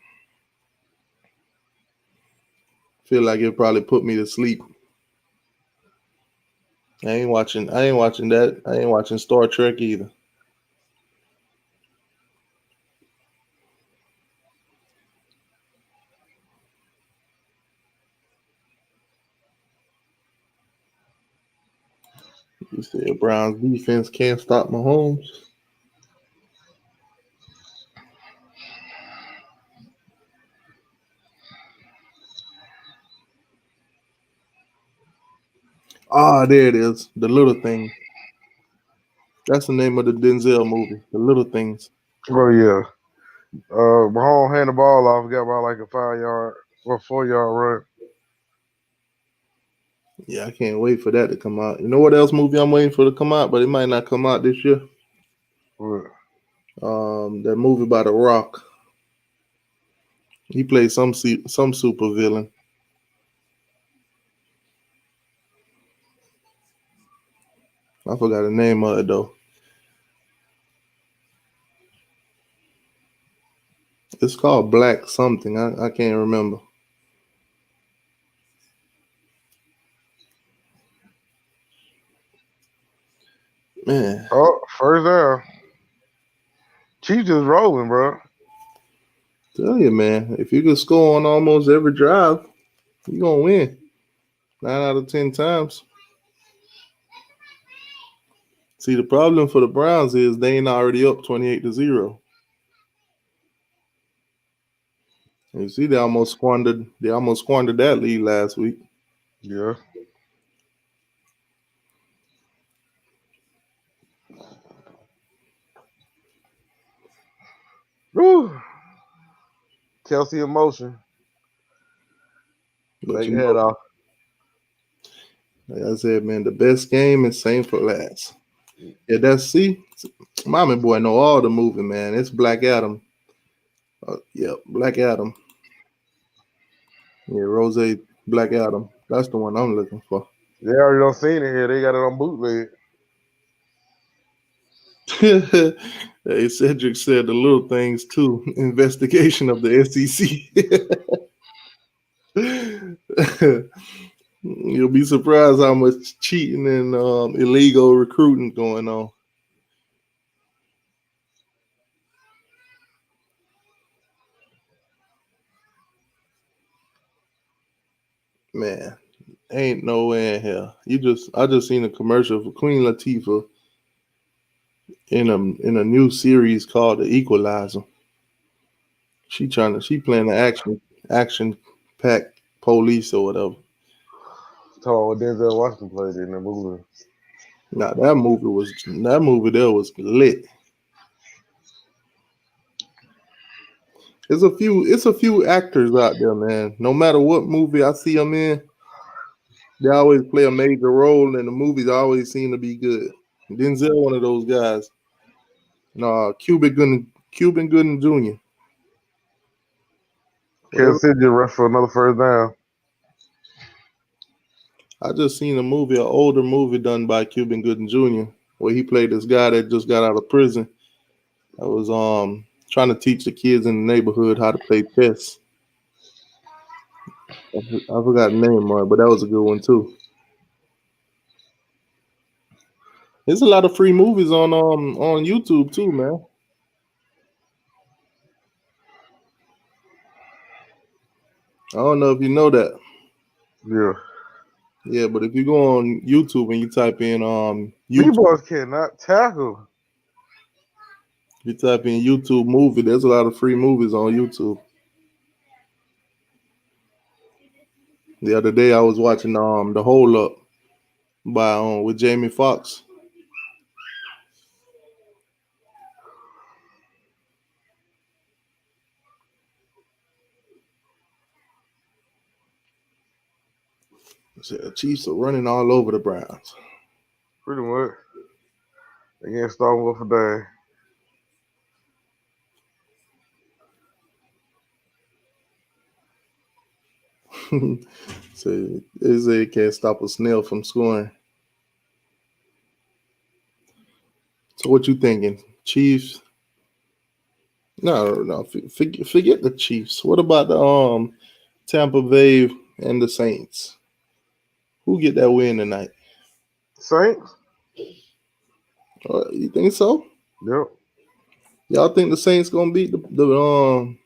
Feel like it probably put me to sleep. I ain't watching. I ain't watching that. I ain't watching Star Trek either. You said Browns defense can't stop Mahomes. Ah, there it is. The Little Thing. That's the name of the Denzel movie. The Little Things. Oh yeah. Mahomes hand the ball off, got about like a 5 yard or 4 yard run. Yeah, I can't wait for that to come out. You know what else movie I'm waiting for to come out, but it might not come out this year. But, That movie by The Rock. He played some super villain. I forgot the name of it though. It's called Black something. I can't remember. Man, oh, first down. Chiefs just rolling, bro. tell you, man, if you can score on almost every drive, you're gonna win. 9 out of 10 times. See, the problem for the Browns is they ain't already up 28-0. And you see, they almost squandered that lead last week. Yeah. Woo. Kelsey in motion. But Take you head know, off. like I said, man, the best game is same for last. Yeah, Mommy boy know all the movie, man. It's Black Adam. Yeah, Black Adam. Yeah, Rose Black Adam. That's the one I'm looking for. They already done seen it here. They got it on bootleg. Hey, Cedric said the little things too. Investigation of the SEC. You'll be surprised how much cheating and illegal recruiting going on. Man, ain't no way in hell. I just seen a commercial for Queen Latifah in a new series called The Equalizer. She playing the action packed police or whatever. Talking about what Denzel Washington played in the movie. Now that movie there was lit. It's a few actors out there, man. No matter what movie I see them in, they always play a major role, and the movies always seem to be good. Denzel, one of those guys. No, Cuban Gooden Jr. Whatever. Kansas City just rushed for another first down. I just seen a movie, an older movie done by Cuban Gooden Jr., where he played this guy that just got out of prison. I was trying to teach the kids in the neighborhood how to play chess. I forgot the name of it, but that was a good one too. There's a lot of free movies on YouTube too, man. I don't know if you know that. Yeah. Yeah, but if you go on YouTube and you type in These boys cannot tackle. you type in YouTube movie, there's a lot of free movies on YouTube. The other day I was watching The Hold Up by with Jamie Foxx. The Chiefs are running all over the Browns. Pretty much. They can't stop them for day. So they can't stop a snail from scoring. So what you thinking? Chiefs? No. Forget the Chiefs. What about the Tampa Bay and the Saints? Who get that win tonight? Saints? You think so? Yep. Y'all think the Saints gonna beat the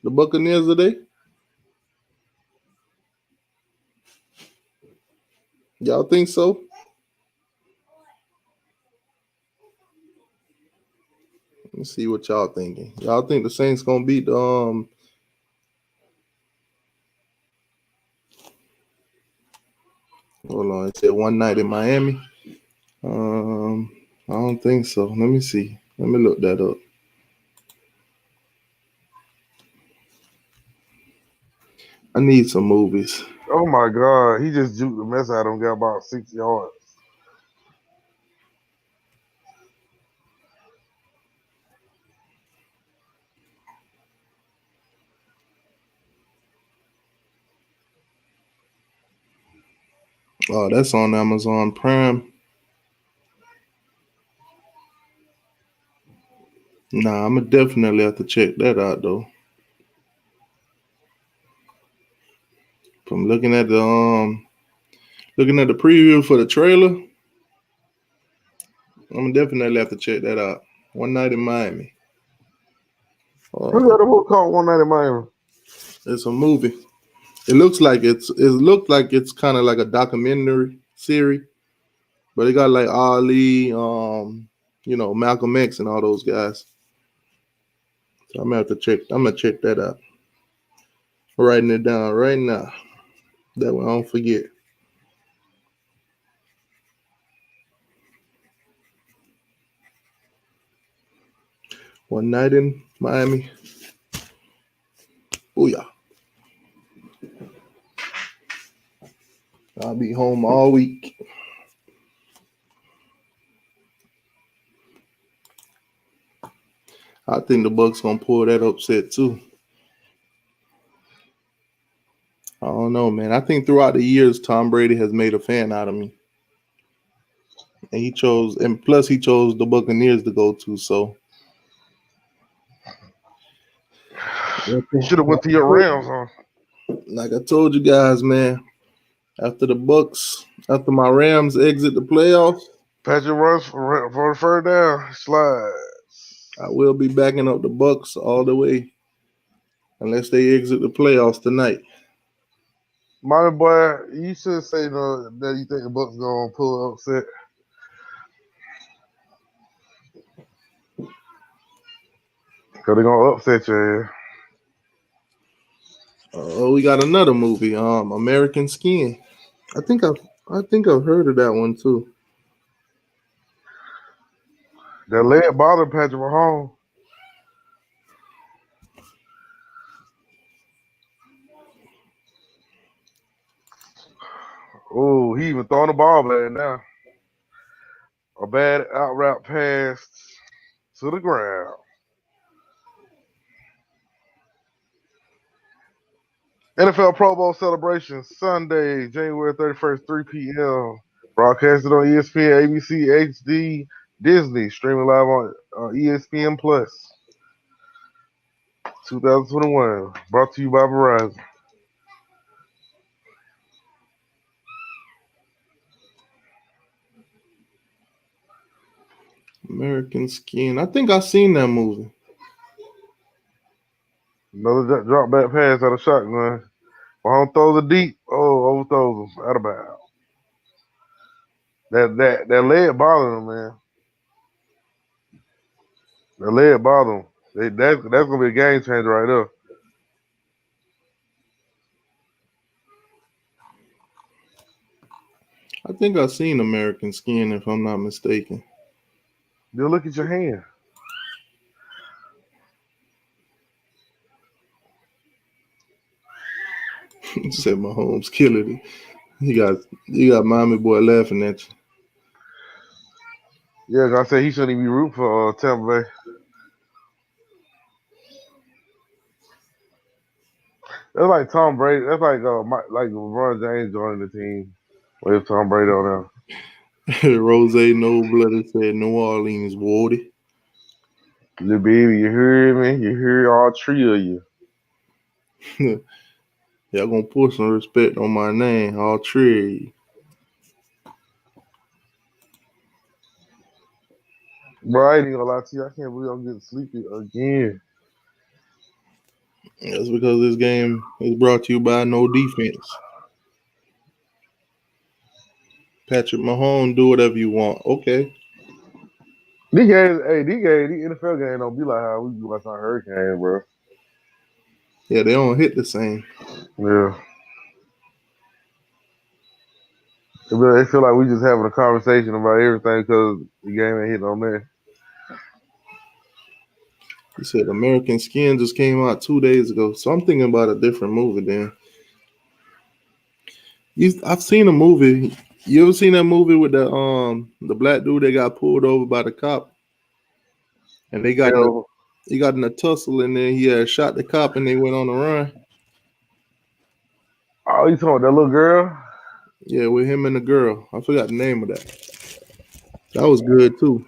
Buccaneers today? Y'all think so? Let's see what y'all thinking. Y'all think the Saints gonna beat the Hold on, it said one night in Miami. I don't think so. Let me see. Let me look that up. I need some movies. Oh my God. He just juked the mess out of him, got about 6 yards. Oh, that's on Amazon Prime. Nah, I'ma definitely have to check that out though. From looking at the preview for the trailer, I'm definitely have to check that out. One night in Miami. Who got a book called One Night in Miami? It's a movie. It looked like it's kind of like a documentary series, but it got like Ali, Malcolm X and all those guys. So I'm gonna have to check. I'm gonna check that out. Writing it down right now. That way I don't forget. One night in Miami. Oh yeah. I'll be home all week. I think the Bucks gonna pull that upset too. I don't know, man. I think throughout the years, Tom Brady has made a fan out of me. and he chose, and plus he chose the Buccaneers to go to. So You should have went to your Rams, huh? like I told you guys, man, after my Rams exit the playoffs, Patrick runs for the third down. Slide. I will be backing up the Bucks all the way, unless they exit the playoffs tonight. My boy, you should say no, that you think the Bucks gonna pull an upset. Cause they're gonna upset you. Oh, we got another movie, American Skin. I think I've heard of that one too. That leg bothered Patrick Mahomes. Oh, he even throwing the ball back now. A bad out route pass to the ground. NFL Pro Bowl celebration Sunday, January 31st, 3 p.m. Broadcasted on ESPN, ABC, HD, Disney, streaming live on ESPN Plus. 2021, brought to you by Verizon. American Skin. I think I've seen that movie. Another drop back pass out of shotgun. Mahomes throws it deep. Oh, overthrows him. Out of bounds. That leg bothering him, man. That leg bothering him. That's gonna be a game changer right there. I think I've seen American Skin, if I'm not mistaken. Then look at your hand. Said Mahomes killing it. You got Miami boy laughing at you. Yeah, I said he shouldn't even be rooting for Tampa Bay. That's like Tom Brady. That's like like LeBron James joining the team with Tom Brady on Rose No Blooded said New Orleans Woody. there. Little baby, you hear me? You hear all three of you. Y'all gonna put some respect on my name, all three. Bro, I ain't even gonna lie to you. I can't believe I'm getting sleepy again. That's because this game is brought to you by no defense. Patrick Mahomes, do whatever you want. Okay. These NFL games don't be like how we do last night Hurricane, bro. Yeah, they don't hit the same. Yeah. They feel like we just having a conversation about everything because the game ain't hitting on there. He said American Skin just came out 2 days ago. So I'm thinking about a different movie then. I've seen a movie. You ever seen that movie with the black dude that got pulled over by the cop? And he got in a tussle and then he had shot the cop and they went on the run. Oh, you talking about that little girl? Yeah, with him and the girl. I forgot the name of that. That was good too.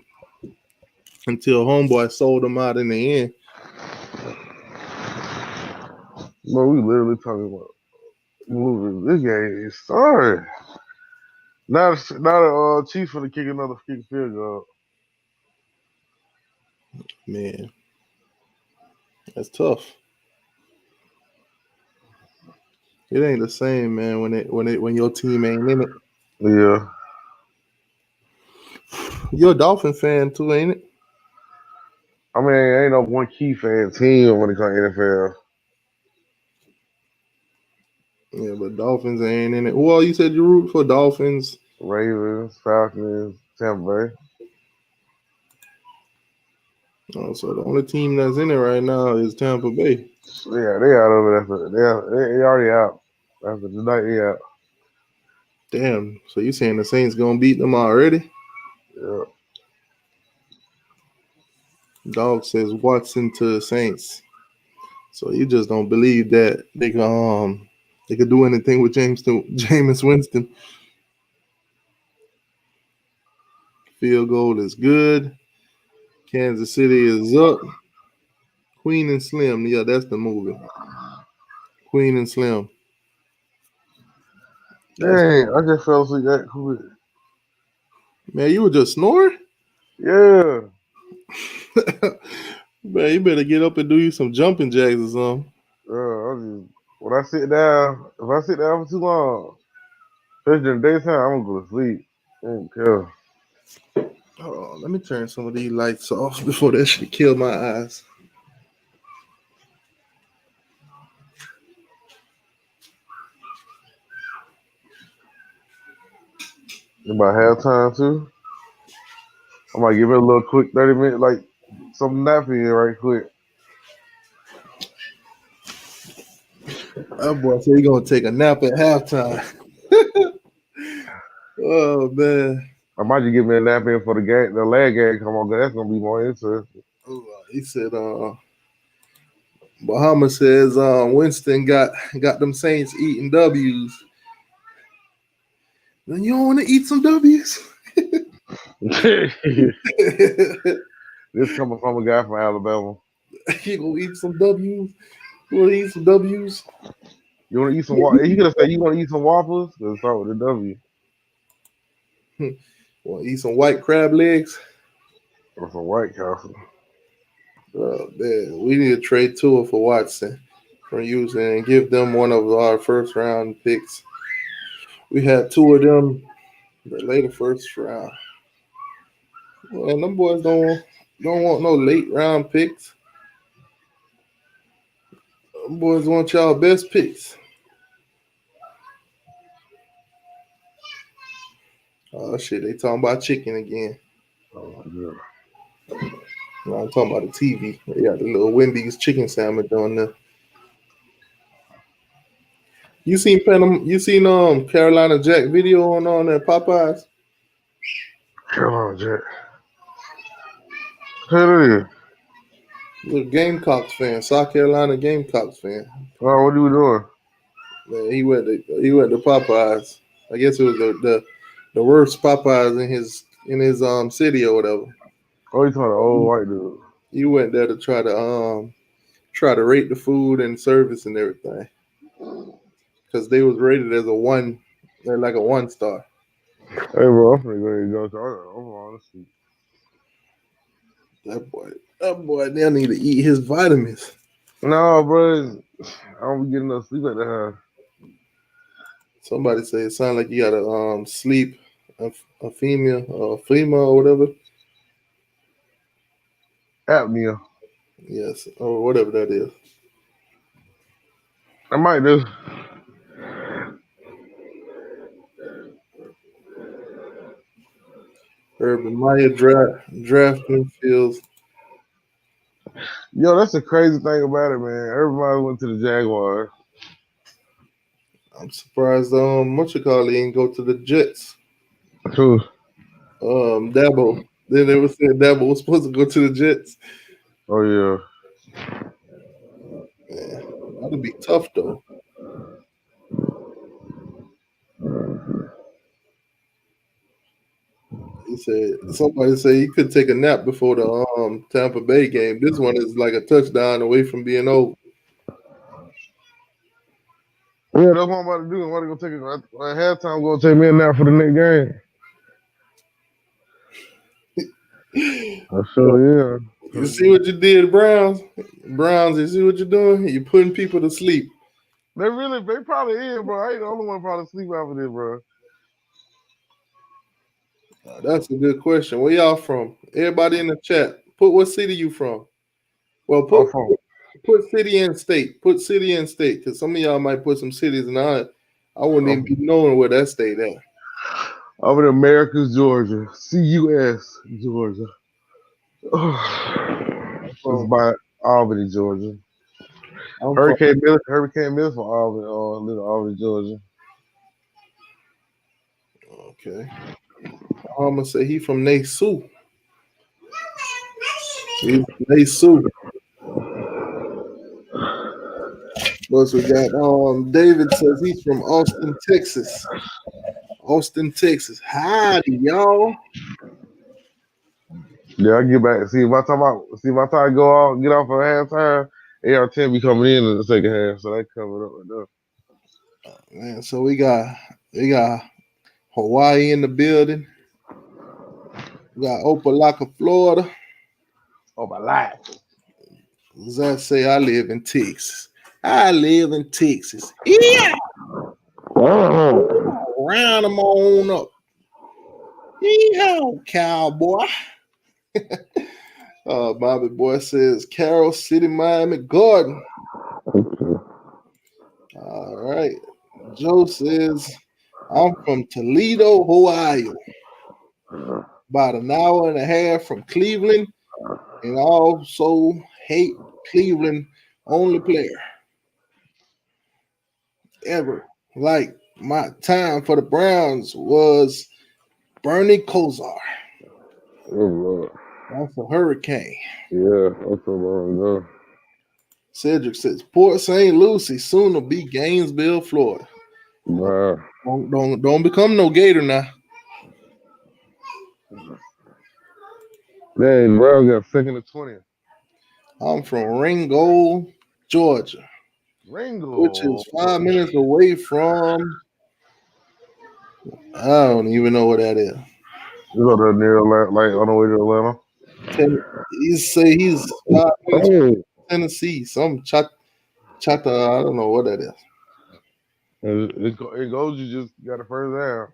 Until Homeboy sold him out in the end. Bro, we literally talking about movies. This game is sorry. Not a Chiefs for the kick another field goal. Man, that's tough. It ain't the same, man, when your team ain't in it. Yeah. You're a Dolphin fan too, ain't it? I mean, ain't no one key fan team when it comes to NFL. Yeah, but Dolphins ain't in it. Well, you said you root for Dolphins. Ravens, Falcons, Tampa Bay. Oh, so the only team that's in it right now is Tampa Bay. Yeah, they out of it. They already out. After tonight, they out. Damn. So you saying the Saints gonna beat them already? Yeah. Dog says Watson to the Saints. So you just don't believe that they could do anything with Jameis Winston. Field goal is good. Kansas City is up. Queen and Slim. Yeah, that's the movie. Queen and Slim. That's, Dang, I just fell asleep that quick. man, you were just snoring? Yeah. Man, you better get up and do you some jumping jacks or something. When I sit down, if I sit down for too long, especially in the daytime, I'm gonna go to sleep. I don't care. Hold on, let me turn some of these lights off before that shit kill my eyes. About halftime too. I might give it a little quick 30 minutes, like some napping right quick. That boy said he gonna take a nap at halftime. Oh man. I might just give me a nap in for the game, the leg game come on. 'Cause that's gonna be more interesting. He said Bahama says Winston got them Saints eating W's. Then you don't want to eat some W's? This coming from a guy from Alabama. You gonna eat some W's? You wanna eat some W's? You want to eat some waffles? He could have said you want to eat some waffles. Let's start with the W. Want to eat some white crab legs? Or some White Castle. Oh man, we need to trade Tua for Watson from using and give them one of our first round picks. We had two of them the later first round. And them boys don't want no late round picks. Them boys want y'all best picks. Oh shit, they talking about chicken again. Oh my god. No, I'm talking about the TV. They got the little Wendy's chicken sandwich on there. You seen Carolina Jack video on that Popeyes? Carolina Jack. Hell yeah. Little Gamecocks fan, South Carolina Gamecocks fan. Oh, what are we doing? Man, he went to Popeyes. I guess it was the worst Popeyes in his city or whatever. Oh, you talking about the old white dude? He went there to try to rate the food and service and everything because they was rated as a one. They're like a 1 star. Hey, bro, I'm finna go ahead and go. I'm honestly. That boy, they need to eat his vitamins. No, bro, I don't be getting enough sleep at the house. Somebody say it sounds like you got to sleep a female or whatever. Apnea. Yes, or whatever that is. I might do. Urban Meyer drafting fields. Yo, that's the crazy thing about it, man. Everybody went to the Jaguars. I'm surprised what you call it didn't go to the Jets. True. Dabo. They never said Dabo was supposed to go to the Jets. Oh yeah. Yeah, that'd be tough though. He said somebody said he could take a nap before the Tampa Bay game. This one is like a touchdown away from being over. Yeah, that's what I'm about to do. I'm about to go take at halftime. I'm gonna take me a nap for the next game. I sure, yeah. You see what you did, Browns? Browns, you see what you're doing? You're putting people to sleep. They probably is, bro. I ain't the only one probably sleep after this, bro. That's a good question. Where y'all from? Everybody in the chat, put what city you from. Well, I'm from put city and state. Put city and state, because some of y'all might put some cities, and I wouldn't even be knowing where that state at. I'm in Americus, Georgia. CUS, Georgia. It's by Albany, Georgia. Hurricane Mills from Albany, little Albany, Georgia. Okay. I'm gonna say he from Nassau. He's from Nassau. Plus we got David says he's from Austin, Texas. Austin, Texas. Howdy, y'all. Yeah, I get back. See, by the time I go off, get off at halftime, AR-10 be coming in the second half, so they cover it up right there. Man, so we got Hawaii in the building. We got Opelika, Florida. Oh, my life. Zach say I live in Texas. I live in Texas. Yeah, round them on up. Yeehaw, cowboy. Bobby Boy says Carroll City, Miami Garden. All right. Joe says I'm from Toledo, Ohio. About an hour and a half from Cleveland, and I also hate Cleveland only player ever. Like my time for the Browns was Bernie Kosar. Oh, Lord. That's a hurricane. Yeah, that's so long ago. Cedric says Port St. Lucie soon to be Gainesville, Florida. Wow. Don't become no Gator now. Dang, Brown got second to 20th. I'm from Ringgold, Georgia, which Ringo. is 5 minutes away from. I don't even know what that is. You know that near Atlanta, like on the way to Atlanta. He say he's 5 minutes Oh, from Tennessee. Some chata. I don't know what that is. it goes. You just got it first down.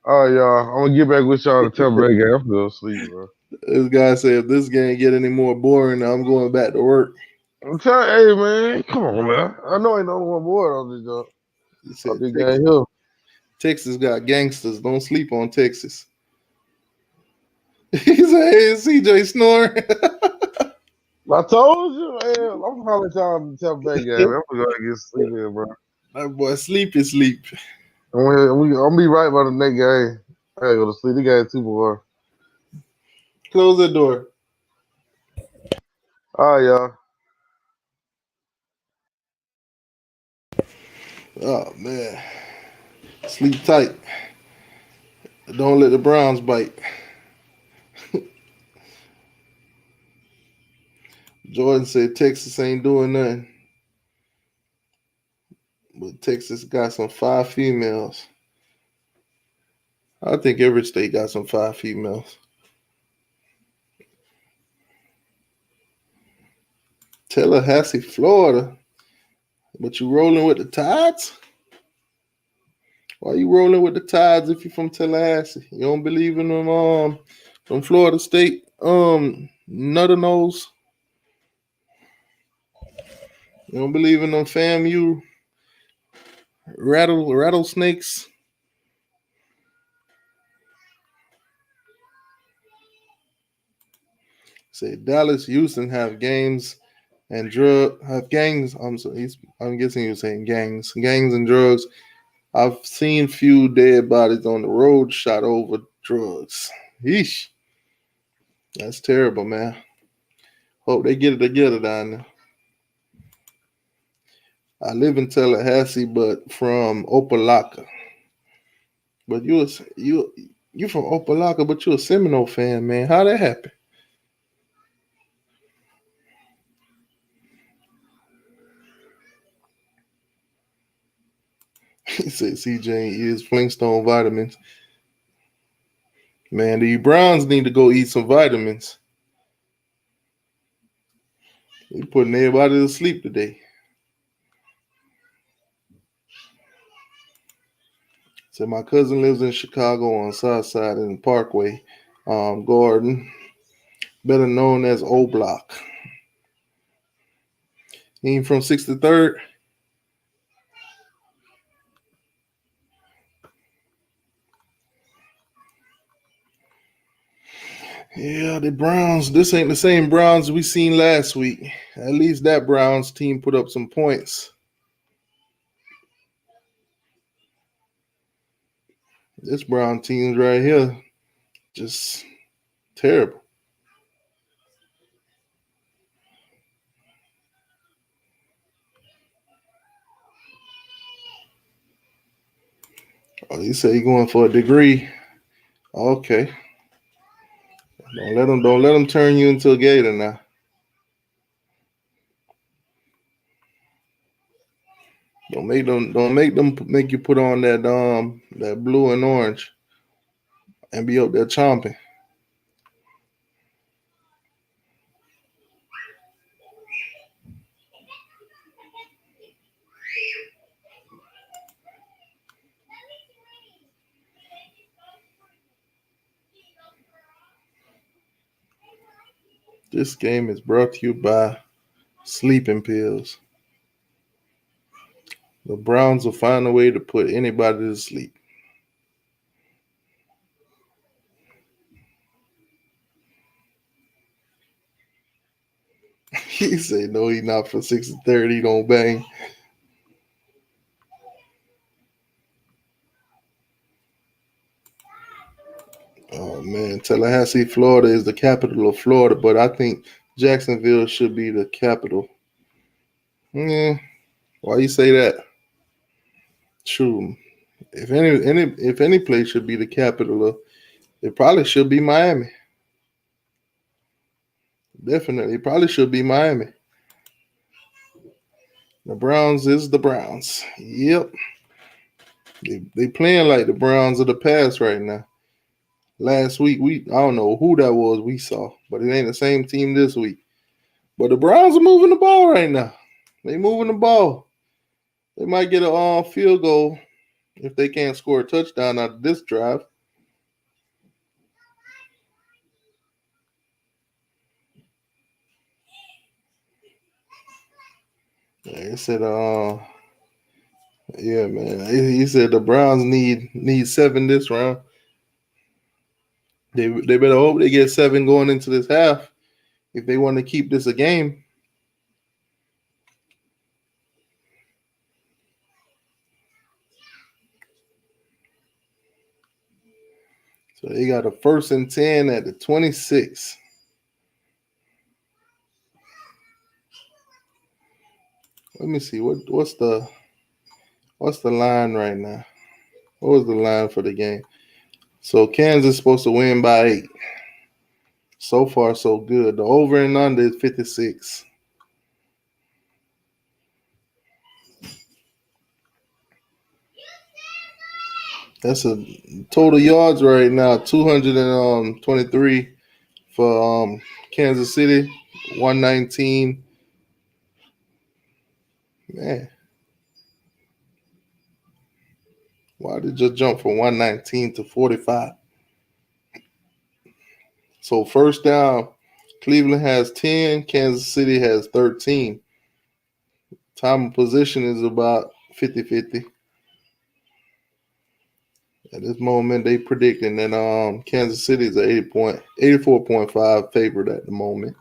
All right, y'all. I'm gonna get back with y'all to tell me game. I'm still asleep, bro. This guy said if this game get any more boring, I'm going back to work. I'm telling, hey man, come on, man. I know ain't no one board on this He on said this game here. Texas got gangsters. Don't sleep on Texas. He said, hey, CJ snoring. I told you, man. I'm calling y'all to tell me game. I'm gonna get sleep here, bro. That boy sleepy sleep. I'm gonna be right by the next game. I gotta go to sleep. The game too, boy. Close the door. All right, y'all. Oh man. Sleep tight. Don't let the Browns bite. Jordan said Texas ain't doing nothing. But Texas got some 5 females. I think every state got some 5 females. Tallahassee, Florida. But you rolling with the Tides? Why you rolling with the Tides if you from Tallahassee? You don't believe in them from Florida State nutter nose? You don't believe in them FAMU rattlesnakes? Say Dallas, Houston have games and have gangs. I'm guessing you're saying gangs and drugs. I've seen few dead bodies on the road shot over drugs. Yeesh, that's terrible, man. Hope they get it together down there. I live in Tallahassee, but from Opelika. But you from Opelika, but you a Seminole fan, man. How that happen? He said CJ is Flintstone vitamins. Man, the Browns need to go eat some vitamins. They putting everybody to sleep today. So my cousin lives in Chicago on South Side in Parkway, Garden, better known as O Block. He ain't from 63rd. Yeah, the Browns. This ain't the same Browns we seen last week. At least that Browns team put up some points. This Brown team's right here, just terrible. Oh, you say you going for a degree? Okay. Don't let them turn you into a gator now. Don't make them make you put on that blue and orange and be up there chomping. This game is brought to you by sleeping pills. The Browns will find a way to put anybody to sleep. He said, no, he not for 6-30. He don't bang. Oh, man. Tallahassee, Florida is the capital of Florida, but I think Jacksonville should be the capital. Yeah. Why you say that? True. If any place should be the capital of, it probably should be Miami. Definitely. It probably should be Miami. The Browns is the Browns. Yep. They playing like the Browns of the past right now. Last week, I don't know who that was we saw, but it ain't the same team this week. But the Browns are moving the ball right now. They moving the ball. They might get a field goal if they can't score a touchdown out of this drive. He said, yeah, man. He said the Browns need 7 this round. They better hope they get 7 going into this half if they want to keep this a game. So they got a 1st and 10 at the 26. Let me see what's the line right now. What was the line for the game? So Kansas is supposed to win by 8. So far, so good. The over and under is 56. That's a total yards right now, 223 for Kansas City, 119. Man, why did it just jump from 119 to 45? So first down, Cleveland has 10, Kansas City has 13. Time of position is about 50-50. At this moment, they predicting that Kansas City is an 84.5 favorite at the moment.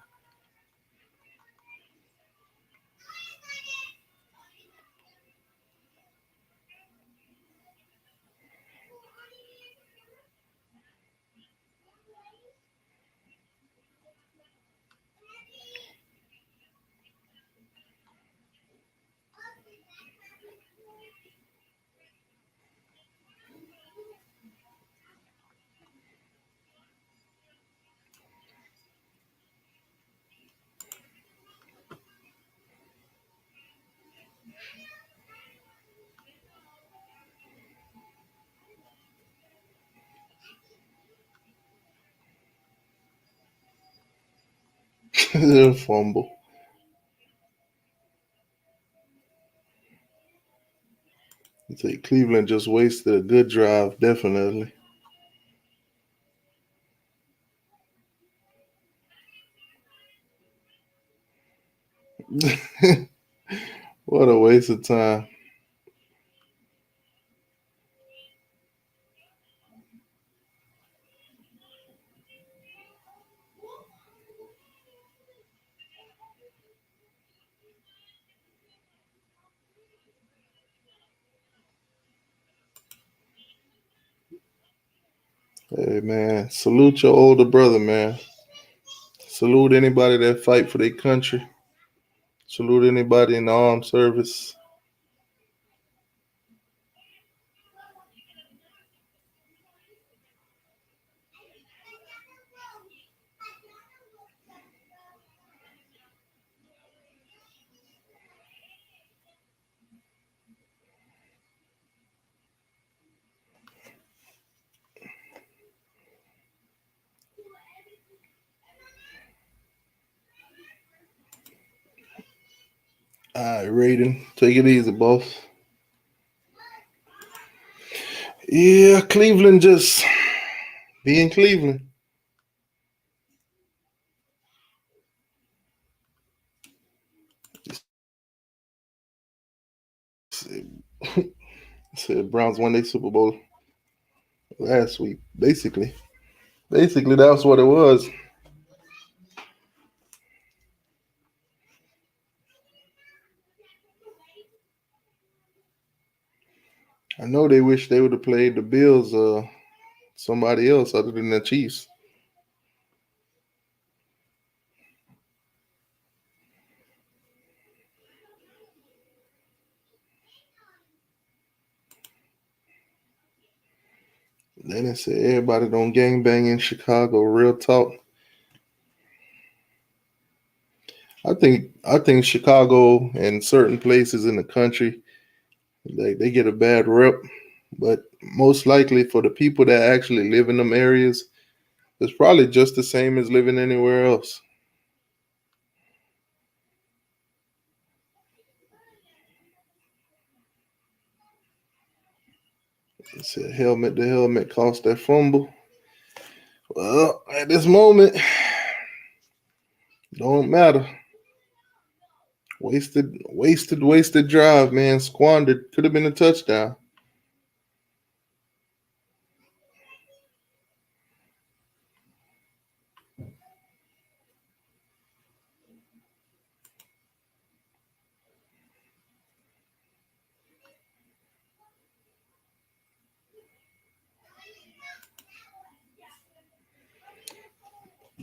Fumble. I say Cleveland just wasted a good drive, definitely. What a waste of time. Hey man, salute your older brother, man. Salute anybody that fight for their country. Salute anybody in the armed service. All right, Raiden, take it easy, boss. Yeah, Cleveland just being Cleveland. Said Browns won their Super Bowl last week. Basically, that's what it was. I know they wish they would have played the Bills, somebody else other than the Chiefs. Then they said everybody don't gang bang in Chicago. Real talk. I think Chicago and certain places in the country they get a bad rep, but most likely for the people that actually live in them areas, it's probably just the same as living anywhere else. It said helmet to helmet cost that fumble. Well, at this moment, don't matter. Wasted drive, man. Squandered. Could have been a touchdown.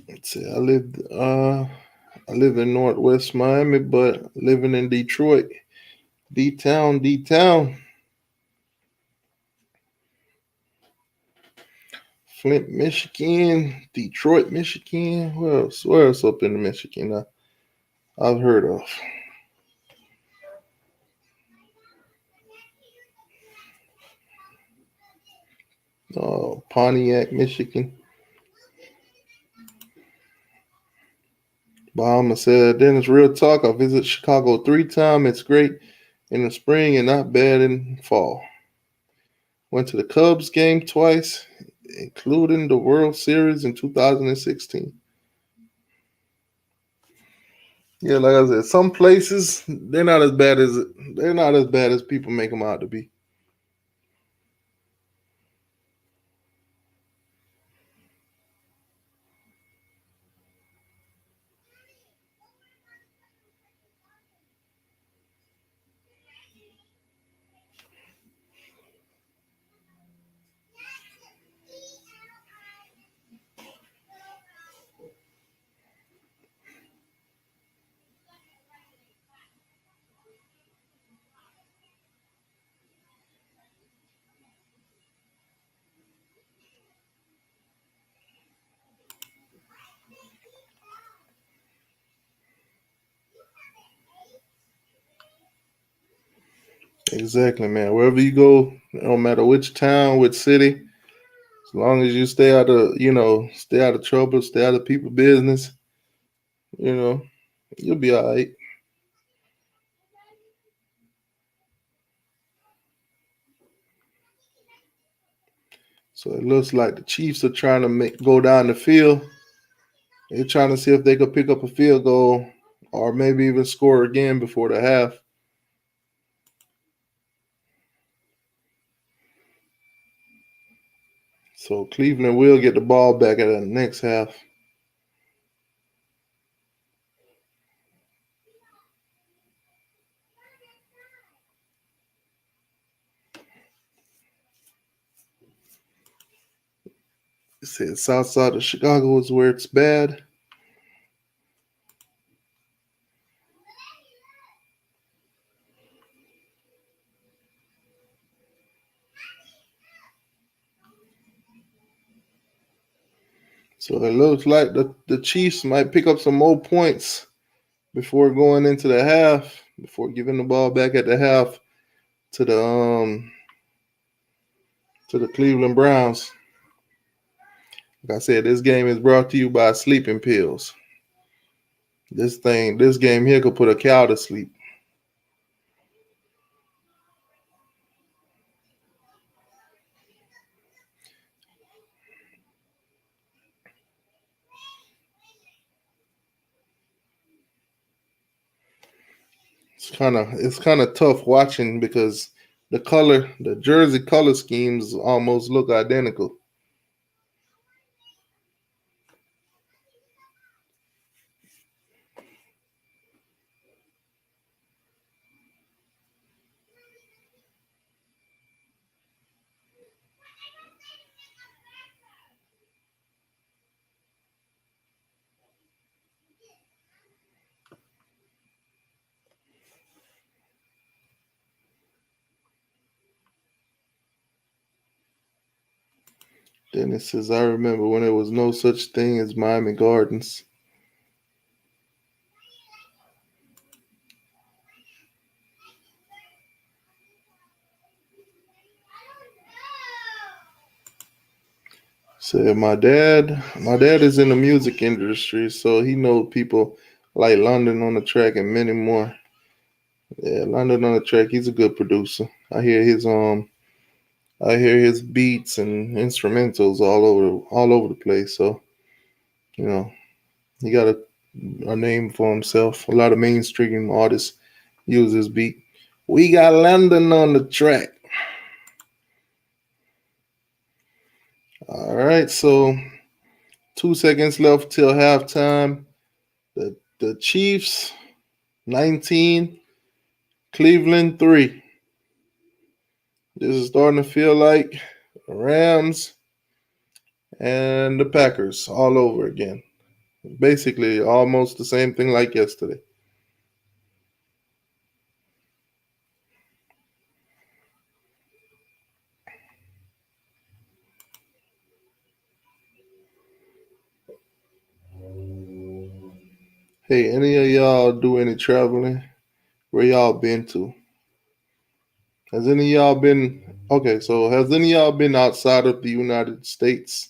Let's see. I live in Northwest Miami, but living in Detroit. D-Town, D-Town. Flint, Michigan. Detroit, Michigan. Where else up in Michigan I've heard of? Pontiac, Michigan. Bahama said, Dennis, real talk. I visit Chicago 3 times. It's great in the spring and not bad in fall. Went to the Cubs game twice, including the World Series in 2016. Yeah, like I said, some places they're not as bad as people make them out to be. Exactly, man. Wherever you go, no matter which town, which city, as long as you stay out of trouble, stay out of people business, you know, you'll be all right. So it looks like the Chiefs are trying to go down the field. They're trying to see if they could pick up a field goal or maybe even score again before the half. So Cleveland will get the ball back at the next half. It says south side of Chicago is where it's bad. So it looks like the Chiefs might pick up some more points before going into the half, before giving the ball back at the half to the Cleveland Browns. Like I said, this game is brought to you by sleeping pills. This game here could put a cow to sleep. it's kind of tough watching because the jersey color schemes almost look identical. Then it says, I remember when there was no such thing as Miami Gardens. Said my dad is in the music industry, so he knows people like London on the track and many more. Yeah, London on the track, he's a good producer. I hear his beats and instrumentals all over the place. So, you know, he got a name for himself. A lot of mainstream artists use his beat. We got London on the track. All right, so 2 seconds left till halftime. The Chiefs 19, Cleveland 3. This is starting to feel like Rams and the Packers all over again. Basically, almost the same thing like yesterday. Hey, any of y'all do any traveling? Where y'all been to? Has any of y'all been okay? So has any of y'all been outside of the United States?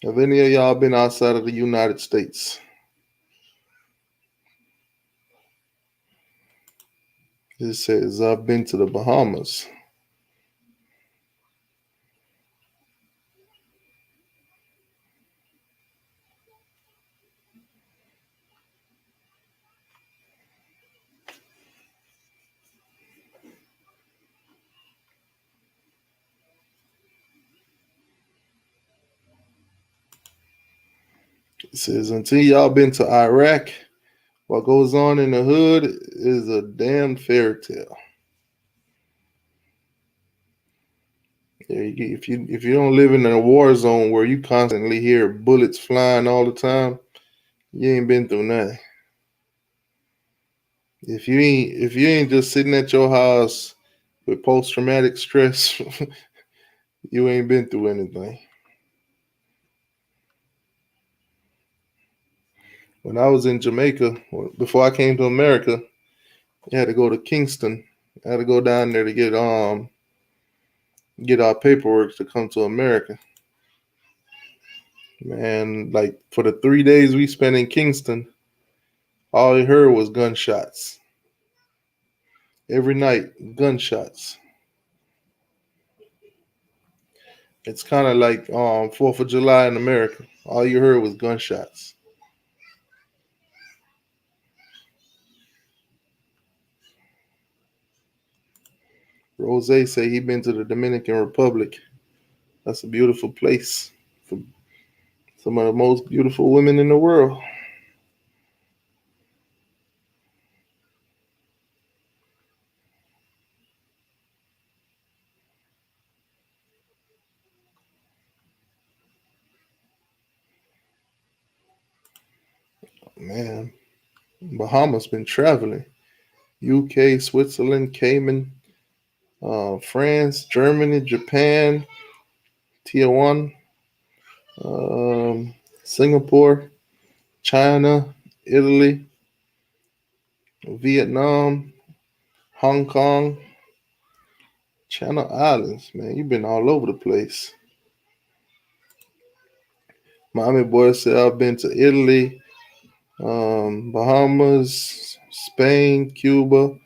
Have any of y'all been outside of the United States? It says I've been to the Bahamas. It says until y'all been to Iraq, what goes on in the hood is a damn fairy tale. Yeah, if you don't live in a war zone where you constantly hear bullets flying all the time, you ain't been through nothing. If you ain't just sitting at your house with post traumatic stress, you ain't been through anything. When I was in Jamaica, before I came to America, I had to go to Kingston. I had to go down there to get our paperwork to come to America. Man, like for the 3 days we spent in Kingston, all I heard was gunshots. Every night, gunshots. It's kind of like 4th of July in America. All you heard was gunshots. Rose say he been to the Dominican Republic. That's a beautiful place for some of the most beautiful women in the world. Man, Bahamas been traveling. UK, Switzerland, Cayman, France, Germany, Japan, Taiwan, Singapore, China, Italy, Vietnam, Hong Kong, Channel Islands. Man, you've been all over the place. Miami boy said I've been to Italy, Bahamas, Spain, Cuba,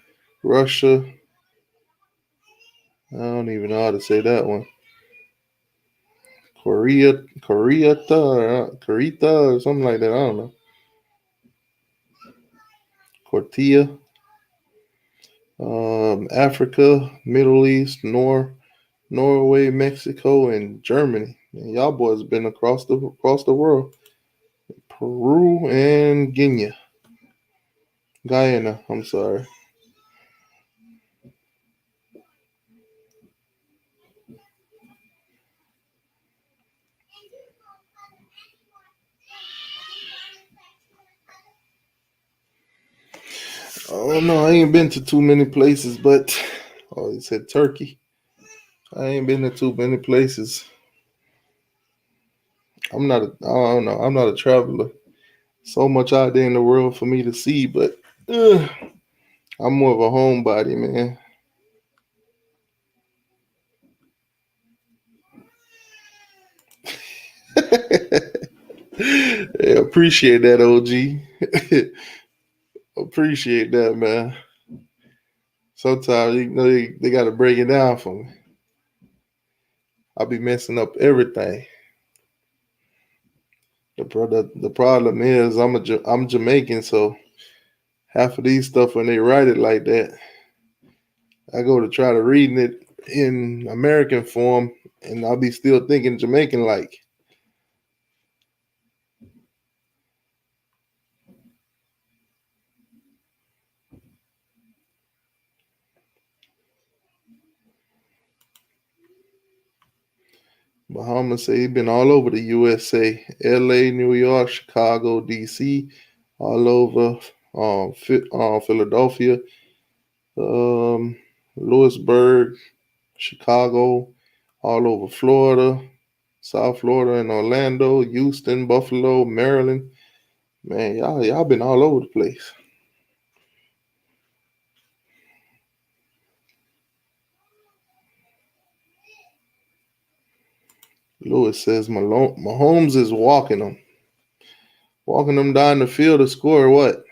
Russia. I don't even know how to say that one. Korea or something like that. I don't know. Portilla, Africa, Middle East, Norway, Mexico, and Germany. And y'all boys have been across the world. Peru and Guyana. I'm sorry. Oh no, I ain't been to too many places, but oh, he said Turkey. I ain't been to too many places. I don't know. I'm not a traveler. So much out there in the world for me to see, but uh, I'm more of a homebody, man. Yeah, appreciate that, OG. Appreciate that, man. Sometimes they got to break it down for me. I'll be messing up everything. The problem is I'm Jamaican, so half of these stuff when they write it like that, I go to try to reading it in American form, and I'll be still thinking Jamaican like. Bahamas say he been all over the USA, LA, New York, Chicago, DC, all over Philadelphia, um, Lewisburg, Chicago, all over Florida, South Florida and Orlando, Houston, Buffalo, Maryland. Man, y'all been all over the place. Lewis says Mahomes is walking them down the field to score what?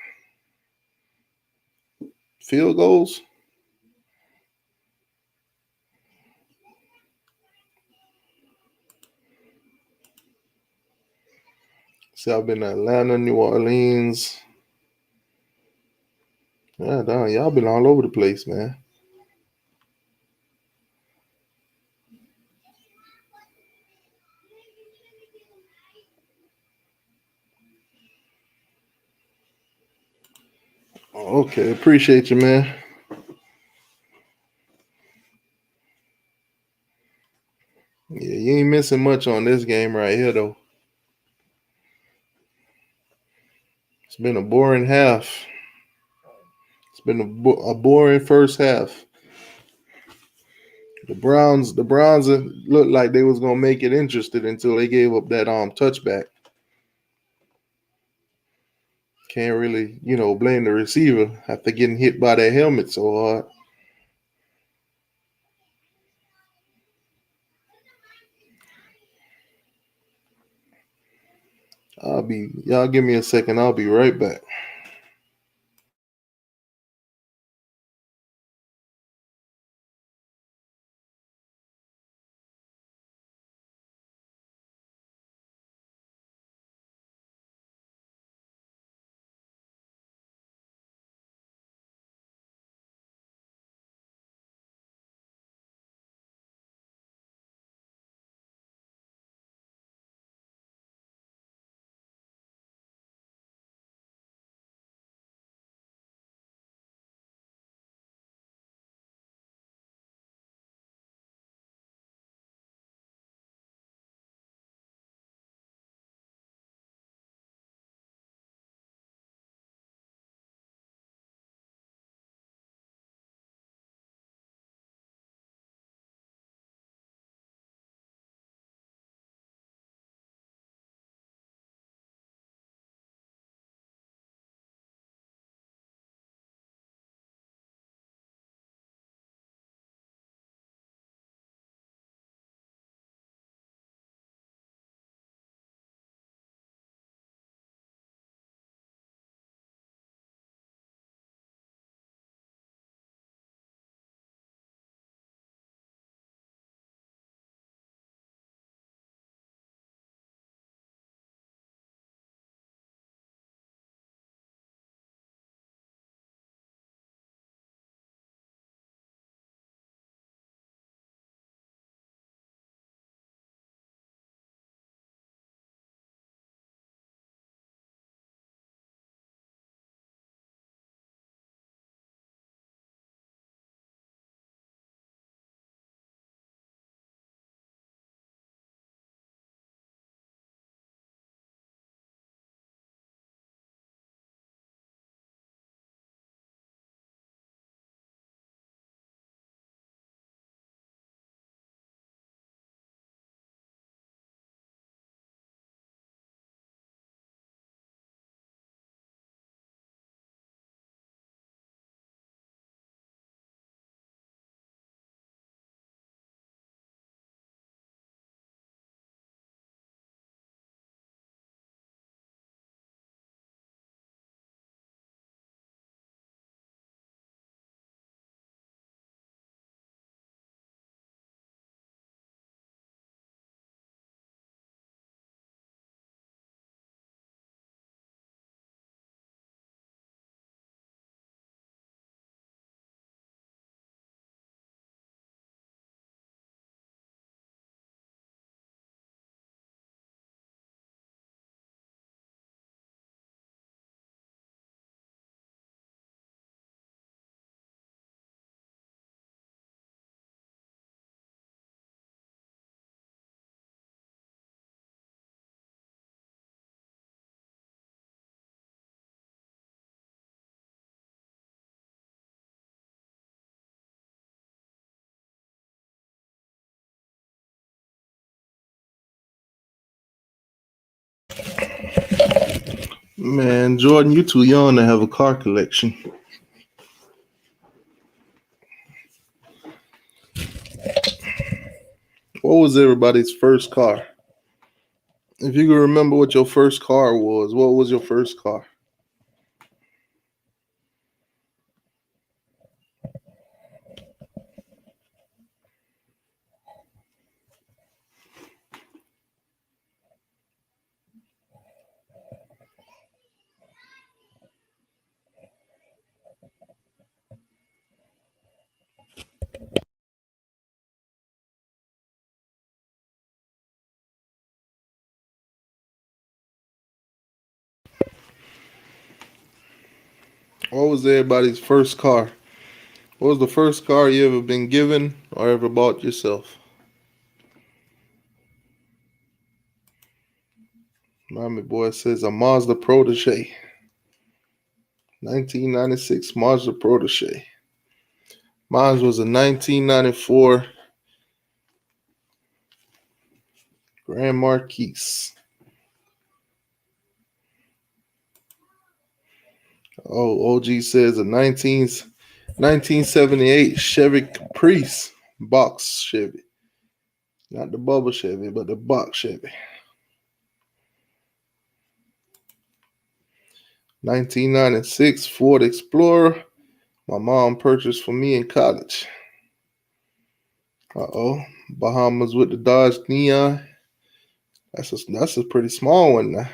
Field goals? See, I've been to Atlanta, New Orleans. Yeah, damn, y'all been all over the place, man. Okay, appreciate you, man. Yeah, you ain't missing much on this game right here, though. It's been a boring half. It's been a boring first half. The Browns looked like they was gonna make it interested until they gave up that touchback. Can't really, blame the receiver after getting hit by that helmet so hard. Y'all give me a second. I'll be right back. Man, Jordan, you too young to have a car collection. What was everybody's first car? If you can remember what your first car was, what was your first car? What was everybody's first car? What was the first car you ever been given or ever bought yourself? Mommy boy says a Mazda Protege. 1996 Mazda Protege. Mine was a 1994 Grand Marquis. Oh, OG says a 1978 Chevy Caprice. Box Chevy. Not the bubble Chevy, but the box Chevy. 1996 Ford Explorer. My mom purchased for me in college. Bahamas with the Dodge Neon. That's a pretty small one now.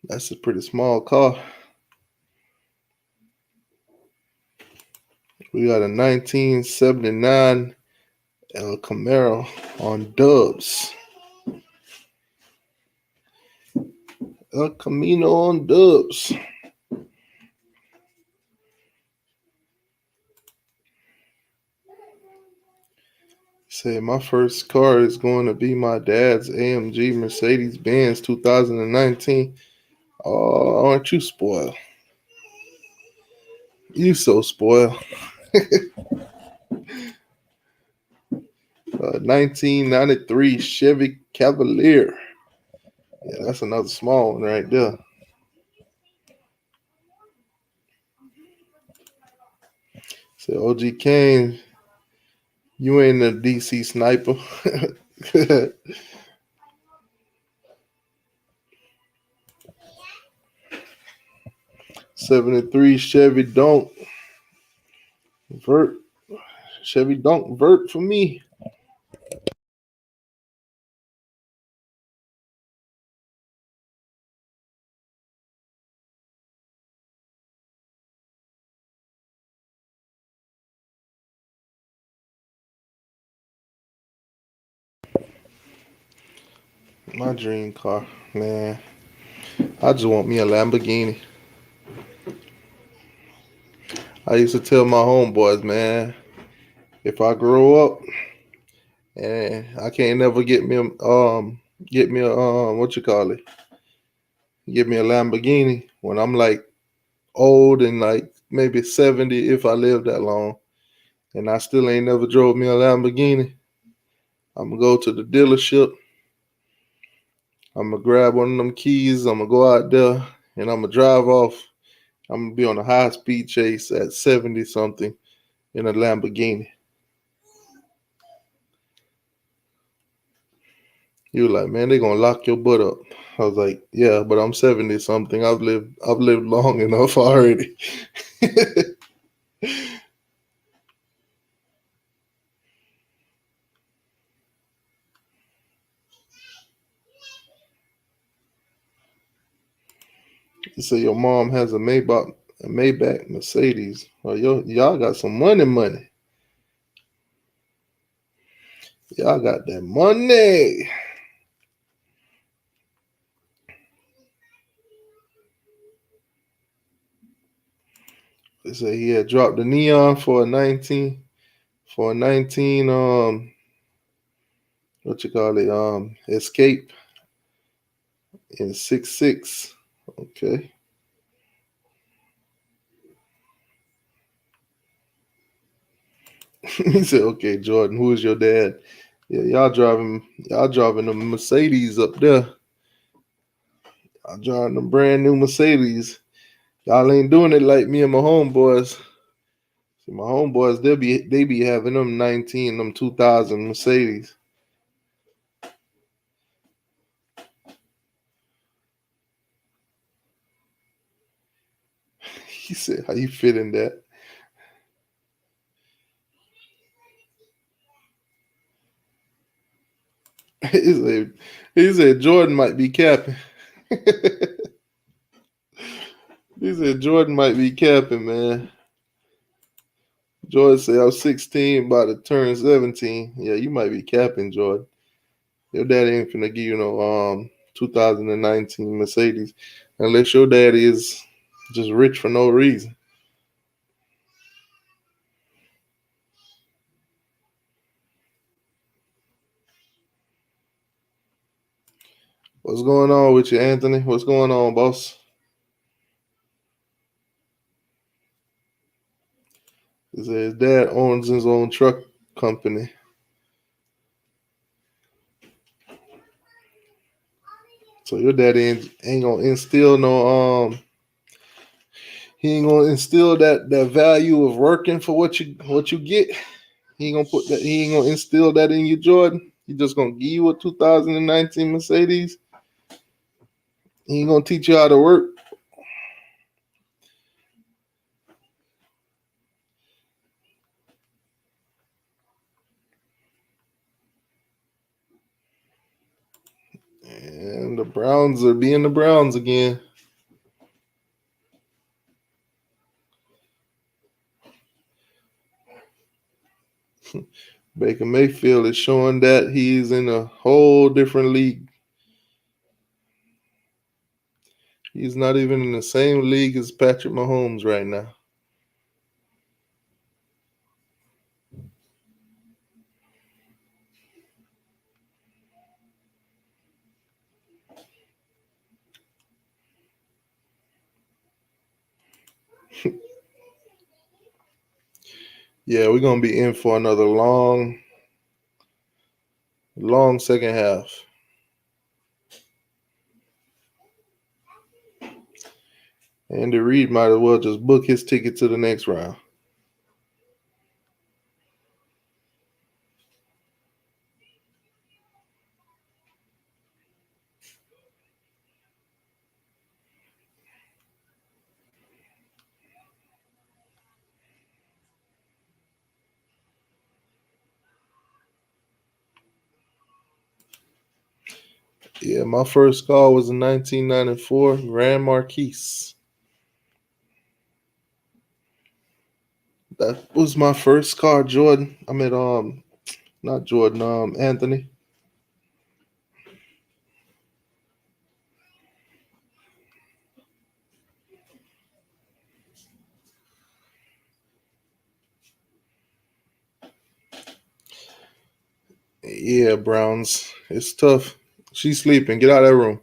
That's a pretty small car. We got a 1979 El Camaro on dubs. El Camino on dubs. Say my first car is going to be my dad's AMG Mercedes-Benz 2019. Oh, aren't you spoiled? You so spoiled. 1993 Chevy Cavalier. Yeah, that's another small one right there. Say OG Kane, you ain't a DC sniper. 73 Chevy Don't Vert. Chevy Don't Vert for me. My dream car, man. I just want me a Lamborghini. I used to tell my homeboys, man, if I grow up and I can't never get me a what you call it? Get me a Lamborghini when I'm like old and like maybe 70 if I live that long and I still ain't never drove me a Lamborghini. I'm gonna go to the dealership. I'm gonna grab one of them keys. I'm gonna go out there and I'm gonna drive off. I'm gonna be on a high speed chase at 70 something in a Lamborghini. You were like, man, they gonna lock your butt up. I was like, yeah, but I'm 70 something. I've lived long enough already. So your mom has a Maybach Mercedes. Well, y'all got some money. Y'all got that money. They say he had dropped the neon for a 19 what you call it Escape in 66. Okay. He said, okay, Jordan, who is your dad? Yeah, y'all driving a Mercedes up there. I'm driving a brand new Mercedes. Y'all ain't doing it like me and my homeboys. See, my homeboys, they be having them 19, them 2000 Mercedes. He said, "How you fit in that?" He said Jordan might be capping. He said Jordan might be capping, man. Jordan said I was 16, about to turn 17. Yeah, you might be capping, Jordan. Your daddy ain't finna give you no 2019 Mercedes unless your daddy is just rich for no reason. What's going on with you, Anthony? What's going on, boss? He said his dad owns his own truck company. So your daddy ain't gonna instill no he ain't gonna instill that value of working for what you get. He ain't gonna put that. He ain't gonna instill that in you, Jordan. He just gonna give you a 2019 Mercedes. He ain't gonna teach you how to work. And the Browns are being the Browns again. Baker Mayfield is showing that he's in a whole different league. He's not even in the same league as Patrick Mahomes right now. Yeah, we're gonna be in for another long second half. Andy Reid might as well just book his ticket to the next round. Yeah, my first car was in 1994 Grand Marquis. That was my first car, Jordan. I mean, not Jordan, Anthony. Yeah, Browns. It's tough. She's sleeping. Get out of that room.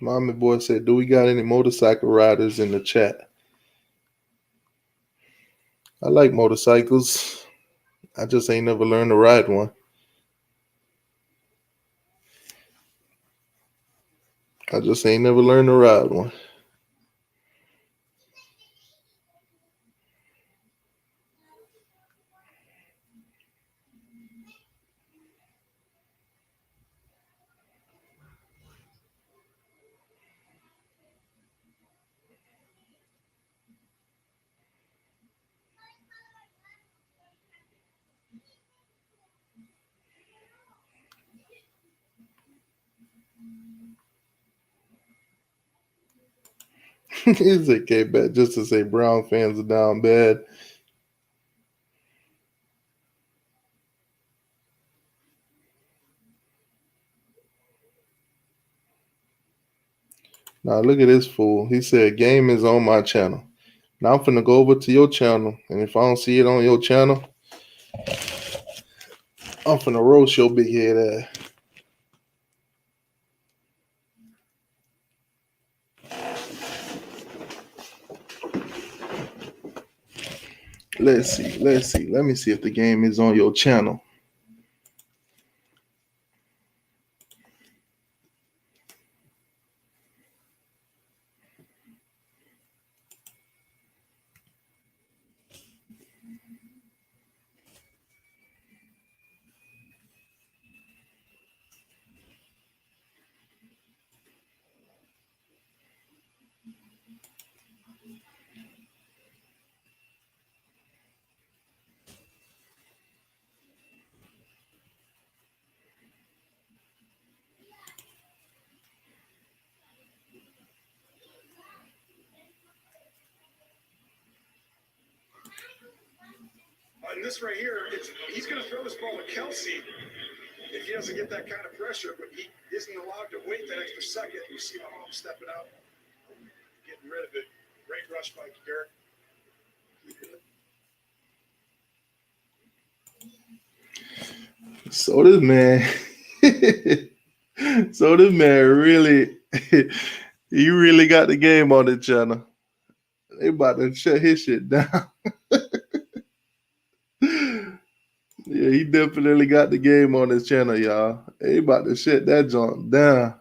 Mommy boy said, "Do we got any motorcycle riders in the chat?" I like motorcycles. I just ain't never learned to ride one. I just ain't never learned to ride one. He said came back just to say Brown fans are down bad. Now look at this fool. He said game is on my channel. Now I'm finna go over to your channel, and if I don't see it on your channel, I'm finna roast your big head ass. Let's see. Let me see if the game is on your channel. And this right here, he's going to throw this ball to Kelsey if he doesn't get that kind of pressure, but he isn't allowed to wait that extra second. You see Mahomes stepping out, getting rid of it. Great rush by Garrett. So this man really, he really got the game on the channel. They about to shut his shit down. Yeah, he definitely got the game on his channel, y'all. They about to shut that junk down.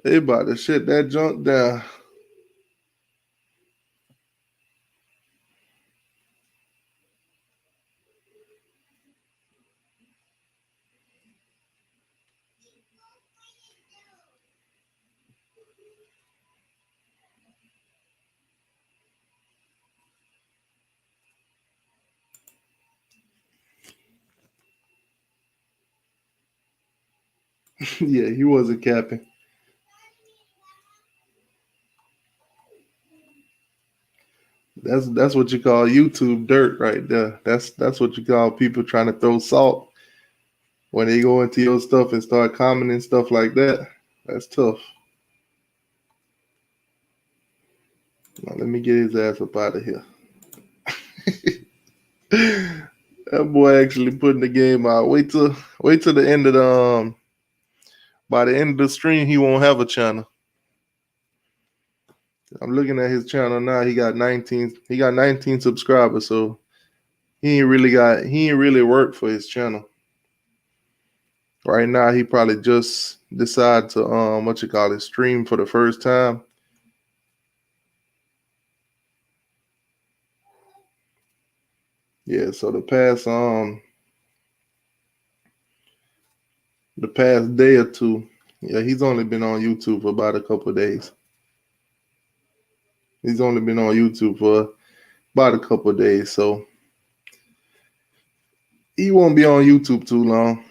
They about to shut that junk down. Yeah, he wasn't capping. That's what you call YouTube dirt right there. That's what you call people trying to throw salt when they go into your stuff and start commenting stuff like that. That's tough. Now, let me get his ass up out of here. That boy actually putting the game out. Wait till the end of the by the end of the stream he won't have a channel. I'm looking at his channel now. He got 19 subscribers, so he ain't really worked for his channel. Right now he probably just decided to stream for the first time. Yeah, so the past day or two, yeah, he's only been on YouTube for about a couple of days. He's only been on YouTube for about a couple of days, so he won't be on YouTube too long.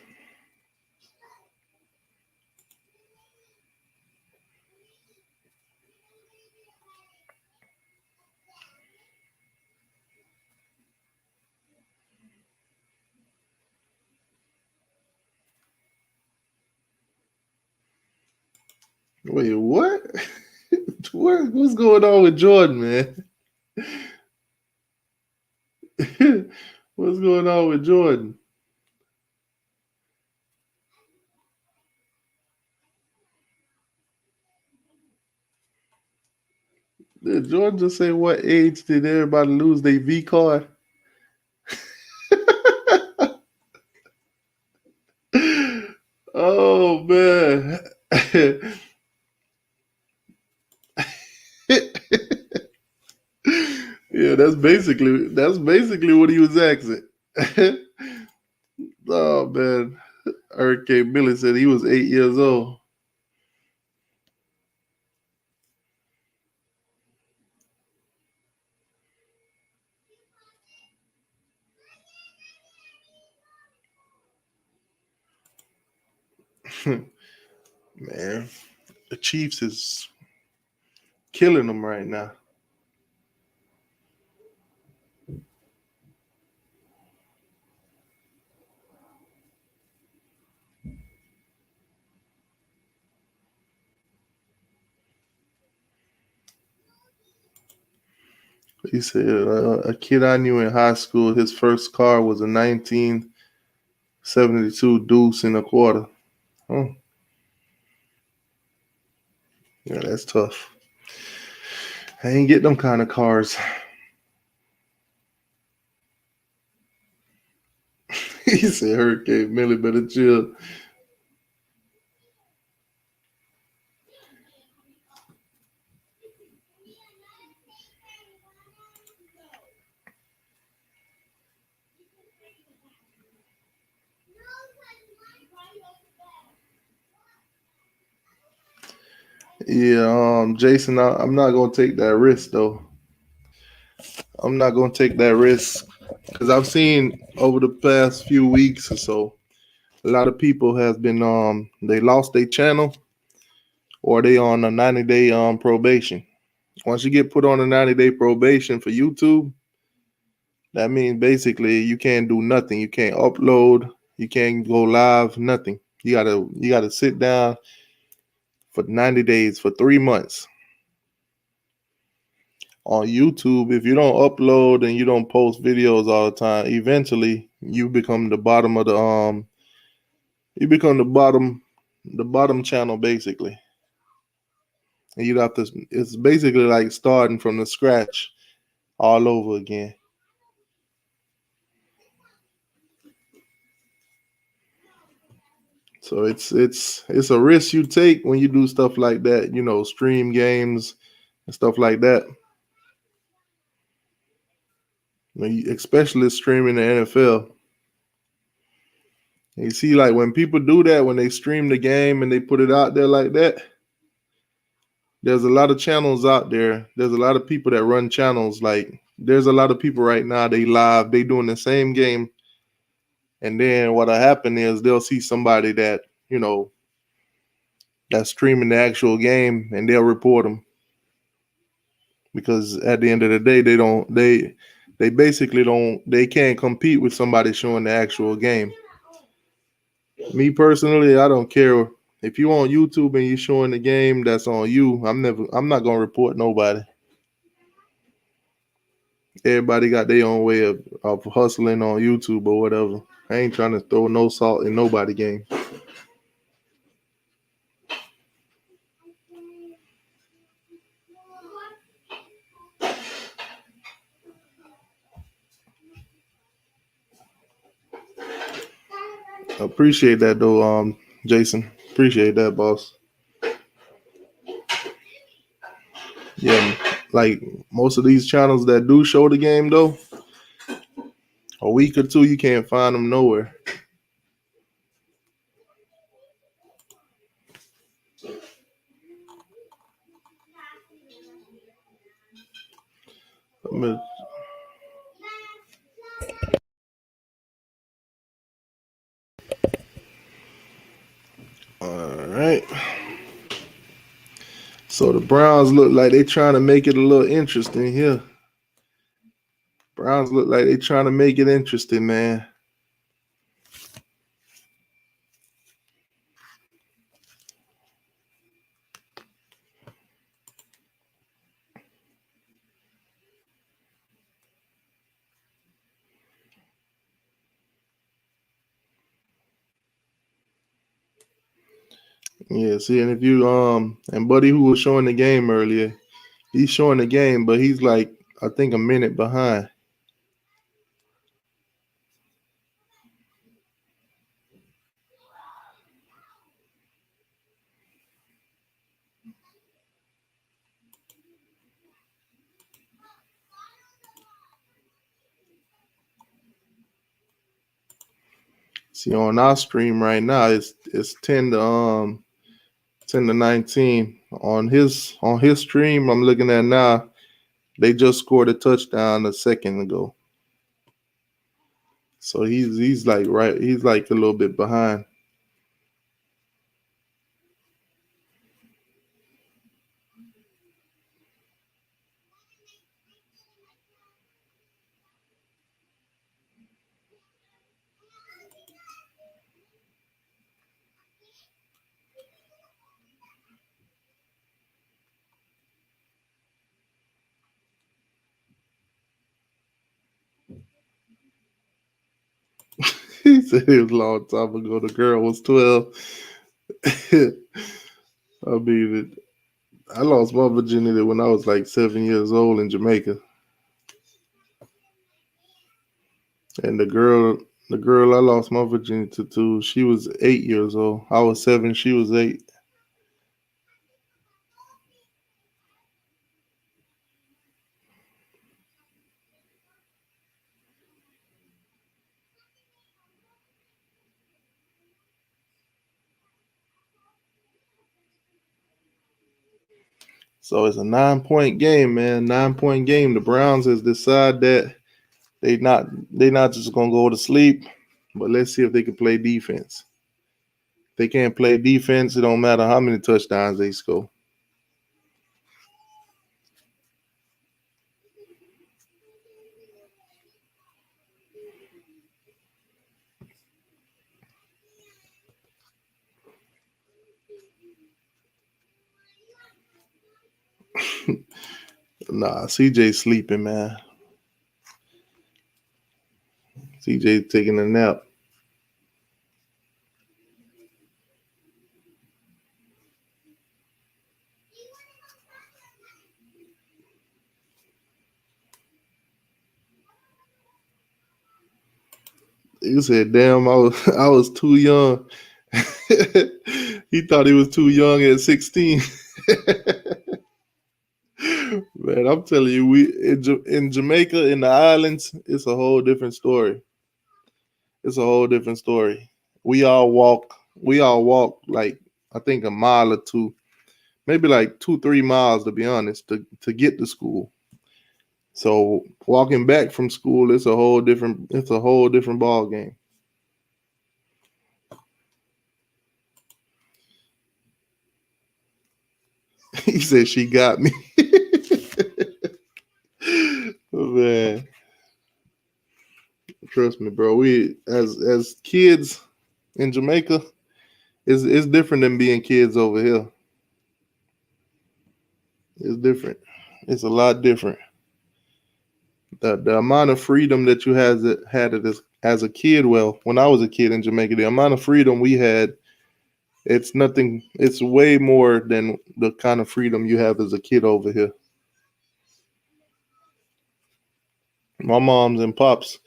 Wait, what? What's going on with Jordan, man? What's going on with Jordan? Did Jordan just say what age did everybody lose their V card? Oh man. Yeah, that's basically what he was asking. Oh man. Hurricane Billy said he was 8 years old. Man. the Chiefs is killing them right now. He said a kid I knew in high school, his first car was a 1972 Deuce in a quarter. Oh, yeah, that's tough. I ain't get them kind of cars. He said Hurricane Millie better chill. Yeah, Jason, I'm not gonna take that risk though. I'm not gonna take that risk because I've seen over the past few weeks or so, a lot of people has been they lost their channel or they on a 90-day probation. Once you get put on a 90-day probation for YouTube, that means basically you can't do nothing. You can't upload, you can't go live, nothing. You gotta sit down for 90 days for 3 months. On YouTube, if you don't upload and you don't post videos all the time, eventually you become the bottom of the bottom channel basically. And you'd have to it's basically like starting from the scratch all over again. So it's a risk you take when you do stuff like that, stream games and stuff like that. Especially streaming the NFL. And you see, like when people do that, when they stream the game and they put it out there like that, there's a lot of channels out there. There's a lot of people that run channels. Like there's a lot of people right now, they live, they doing the same game. And then what'll happen is they'll see somebody that, that's streaming the actual game and they'll report them. Because at the end of the day, they basically they can't compete with somebody showing the actual game. Me personally, I don't care if you on YouTube and you showing the game, that's on you. I'm not gonna report nobody. Everybody got their own way of hustling on YouTube or whatever. I ain't trying to throw no salt in nobody game. Appreciate that though, Jason. Appreciate that, boss. Yeah, like most of these channels that do show the game though, a week or two you can't find them nowhere. All right. So the Browns look like they're trying to make it a little interesting here. Browns look like they're trying to make it interesting, man. Yeah, see, and if you and Buddy who was showing the game earlier, he's showing the game, but he's like I think a minute behind. See, on our stream right now, it's 10 to 19. On his stream, I'm looking at now, they just scored a touchdown a second ago. So he's like he's like a little bit behind. He said it was a long time ago. The girl was 12. I mean, I lost my virginity when I was like 7 years old in Jamaica, and the girl I lost my virginity to, she was 8 years old. I was 7, she was 8. So it's a 9 point game, man. 9 point game. The Browns has decided that they not just gonna go to sleep, but let's see if they can play defense. If they can't play defense, it don't matter how many touchdowns they score. Nah, CJ sleeping, man. CJ taking a nap. He said, "Damn, I was too young." He thought he was too young at 16. Man, I'm telling you, in Jamaica, in the islands, it's a whole different story. It's a whole different story. We all walk. We all walk like I think a mile or two, maybe like 2, 3 miles to be honest, to get to school. So walking back from school, it's a whole different. It's a whole different ball game. He said she got me. Man, trust me, bro. We as kids in Jamaica, it's different than being kids over here. It's different. It's a lot different. The amount of freedom that you had as a kid. Well, when I was a kid in Jamaica, the amount of freedom we had, it's nothing. It's way more than the kind of freedom you have as a kid over here. My moms and pops,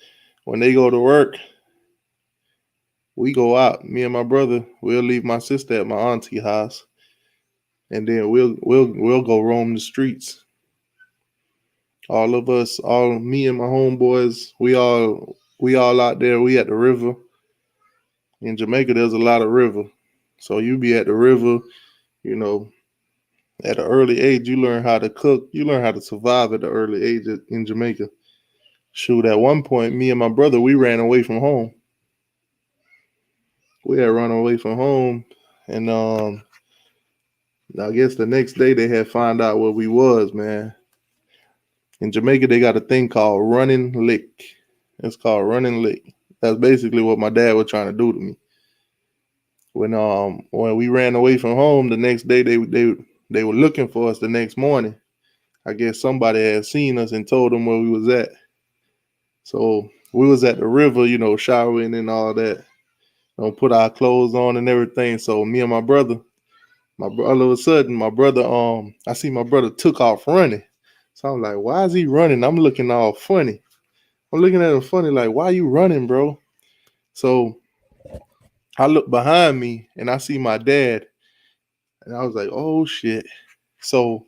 when they go to work, we go out. Me and my brother, we'll leave my sister at my auntie house, and then we'll go roam the streets. All of us, all me and my homeboys, we all out there. We at the river in Jamaica. There's a lot of river, so you be at the river. You know, at an early age, you learn how to cook. You learn how to survive at the early age in Jamaica. Shoot, at one point, me and my brother, we ran away from home. We had run away from home, and I guess the next day they had found out where we was, man. In Jamaica, they got a thing called running lick. It's called running lick. That's basically what my dad was trying to do to me. When we ran away from home, the next day they were looking for us the next morning. I guess somebody had seen us and told them where we was at. So we was at the river, showering and all that. Put our clothes on and everything. So me and my brother, all of a sudden, I see my brother took off running. So I'm like, why is he running? I'm looking all funny. I'm looking at him funny, like, why you running, bro? So I look behind me and I see my dad, and I was like, oh shit. So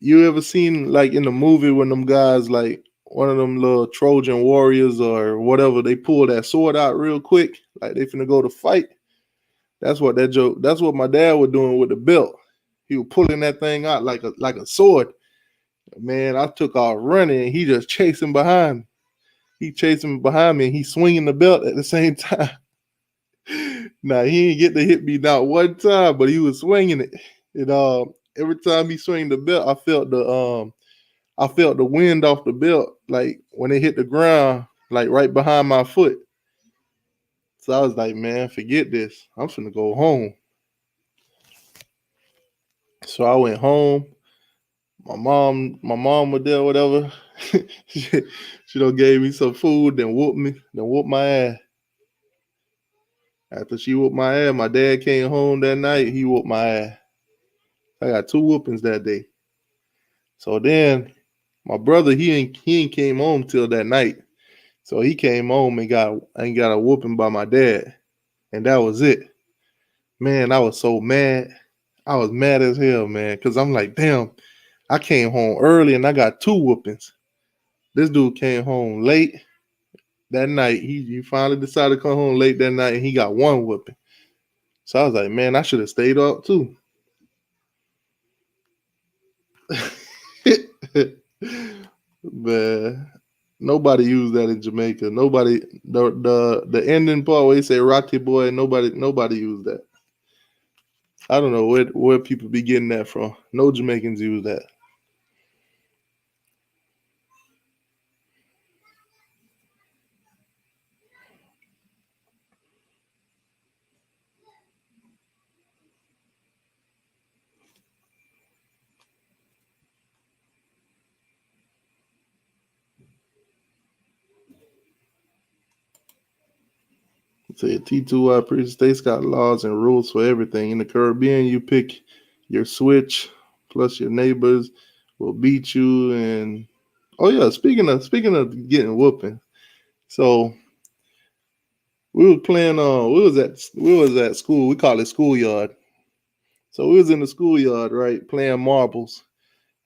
you ever seen like in the movie when them guys like one of them little Trojan warriors or whatever, they pull that sword out real quick, like they finna go to fight? That's what my dad was doing with the belt. He was pulling that thing out like a sword. Man, I took off running and he just chasing behind me. He chasing behind me and he swinging the belt at the same time. Now, he didn't get to hit me not one time, but he was swinging it. And every time he swung the belt, I felt the wind off the belt, like when it hit the ground, like right behind my foot. So I was like, man, forget this. I'm finna go home. So I went home. My mom was there, whatever. she done gave me some food, then whooped my ass. After she whooped my ass, my dad came home that night. He whooped my ass. I got 2 whoopings that day. So then my brother, he ain't came home till that night. So he came home and got a whooping by my dad. And that was it. Man, I was so mad. I was mad as hell, man. Cause I'm like, damn, I came home early and I got 2 whoopings. This dude came home late that night. He finally decided to come home late that night and he got 1 whooping. So I was like, man, I should have stayed up too. Man, nobody used that in Jamaica. Nobody the ending part where they say Rocky Boy, nobody used that. I don't know where people be getting that from. No Jamaicans use that. Say T2Y prison states got laws and rules for everything. In the Caribbean, you pick your switch, plus your neighbors will beat you. And oh yeah, speaking of getting whooping, so we were playing. We was at school. We call it schoolyard. So we was in the schoolyard, right, playing marbles.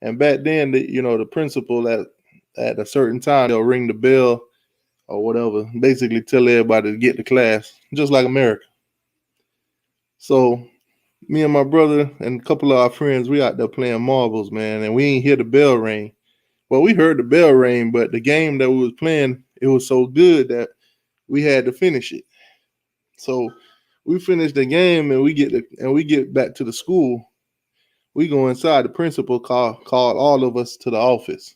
And back then, the principal at a certain time they'll ring the bell or whatever, basically tell everybody to get to class, just like America. So me and my brother and a couple of our friends, we out there playing marbles, man, and we ain't hear the bell ring. Well, we heard the bell ring, but the game that we was playing, it was so good that we had to finish it. So we finished the game and we get back to the school. We go inside. The principal called all of us to the office.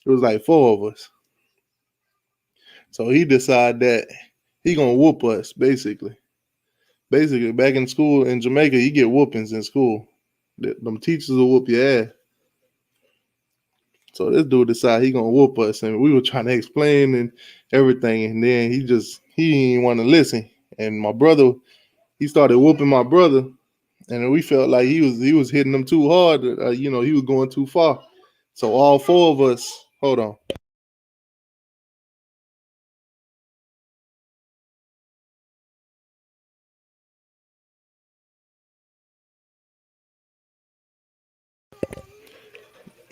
It was like 4 of us. So he decided that he gonna whoop us, basically. Basically, back in school in Jamaica, you get whoopings in school. Them teachers will whoop your ass. So this dude decided he gonna whoop us, and we were trying to explain and everything, and then he didn't want to listen. And my brother, he started whooping my brother, and we felt like he was hitting him too hard. He was going too far. So all 4 of us, hold on.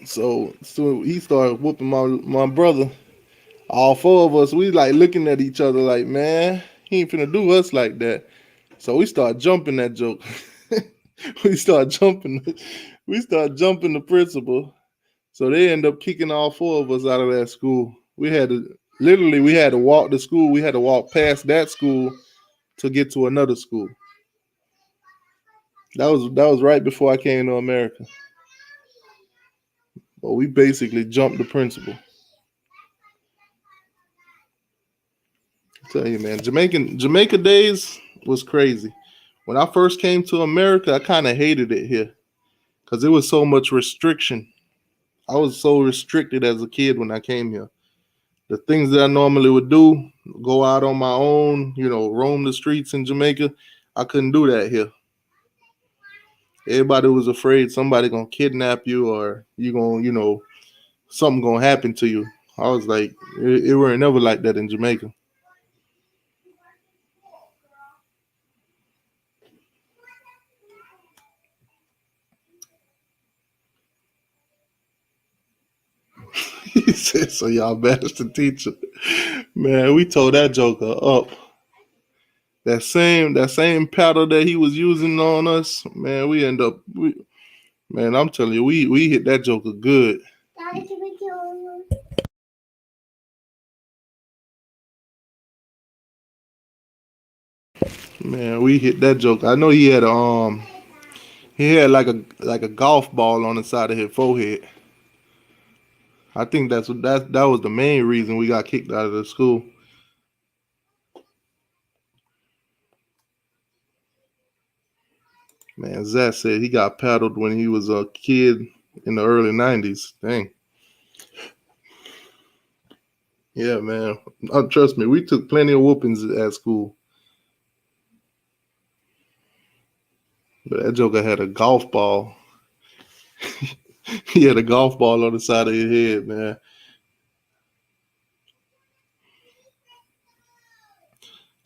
So he started whooping my brother. All 4 of us, we like looking at each other like, man, he ain't finna do us like that. So we start jumping that joke. we start jumping. We start jumping the principal. So they end up kicking all 4 of us out of that school. We had to walk to school. We had to walk past that school to get to another school. That was right before I came to America. But we basically jumped the principal. I tell you, man, Jamaica days was crazy. When I first came to America, I kind of hated it here because there was so much restriction. I was so restricted as a kid when I came here. The things that I normally would do, go out on my own, roam the streets in Jamaica, I couldn't do that here. Everybody was afraid somebody gonna kidnap you or you gonna, something gonna happen to you. I was like, it were never like that in Jamaica. He said, so y'all bashed the teacher. Man, we told that joker up. That same paddle that he was using on us, man, man, I'm telling you, we hit that joker good. Man, we hit that joke. I know he had like a golf ball on the side of his forehead. I think that was the main reason we got kicked out of the school. Man, Zach said he got paddled when he was a kid in the early '90s. Dang. Yeah, man. Trust me, we took plenty of whoopings at school. But that joker had a golf ball. He had a golf ball on the side of his head, man.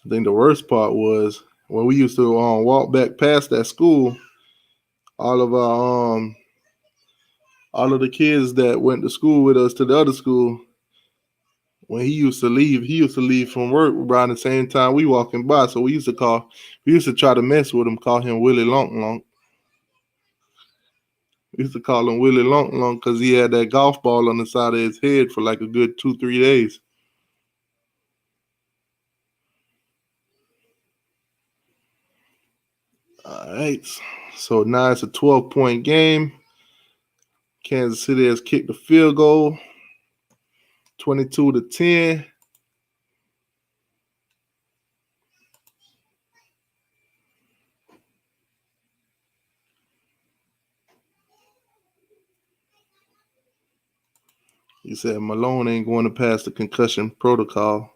I think the worst part was when we used to walk back past that school. All of all of the kids that went to school with us to the other school. When he used to leave from work around the same time we walking by. So we used to try to mess with him, call him Willie Long Long. We used to call him Willie Long Long because he had that golf ball on the side of his head for like a good 2-3 days. All right. So now it's a 12-point game. Kansas City has kicked the field goal, 22-10. He said Malone ain't going to pass the concussion protocol.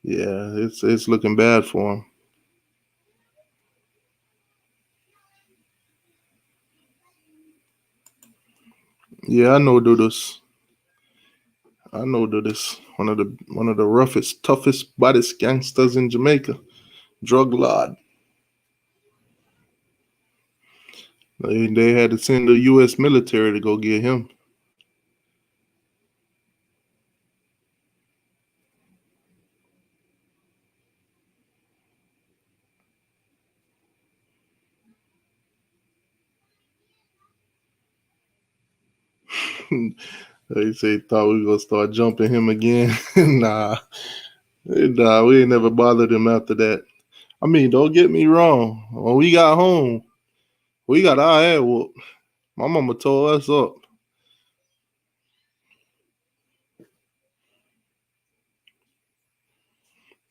Yeah, it's looking bad for him. Yeah, I know Dudus. One of the roughest, toughest, baddest gangsters in Jamaica. Drug lord. They had to send the U.S. military to go get him. They say thought we were gonna start jumping him again. Nah, we ain't never bothered him after that. I mean, don't get me wrong. When we got home, we got our head whooped. My mama tore us up.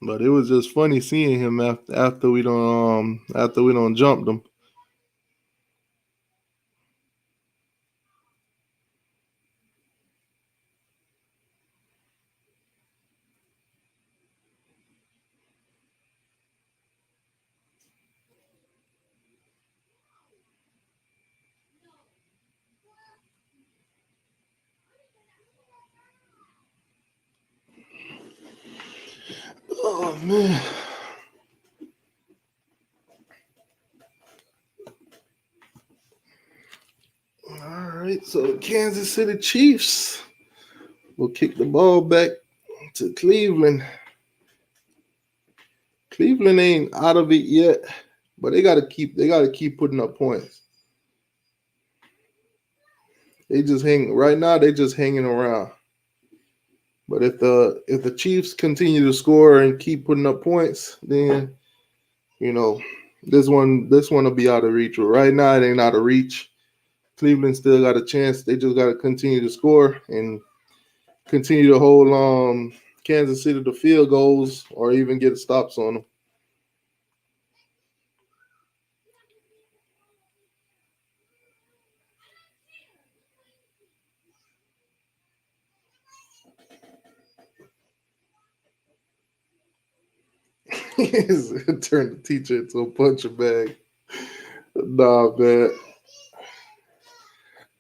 But it was just funny seeing him after we don't jumped him. Oh man. All right, so the Kansas City Chiefs will kick the ball back to Cleveland. Cleveland ain't out of it yet, but they gotta keep putting up points. They just hanging around. But if the Chiefs continue to score and keep putting up points, then this one will be out of reach. But right now it ain't out of reach. Cleveland still got a chance. They just got to continue to score and continue to hold Kansas City to field goals or even get stops on them. Turn the teacher into a puncher bag. Nah, man.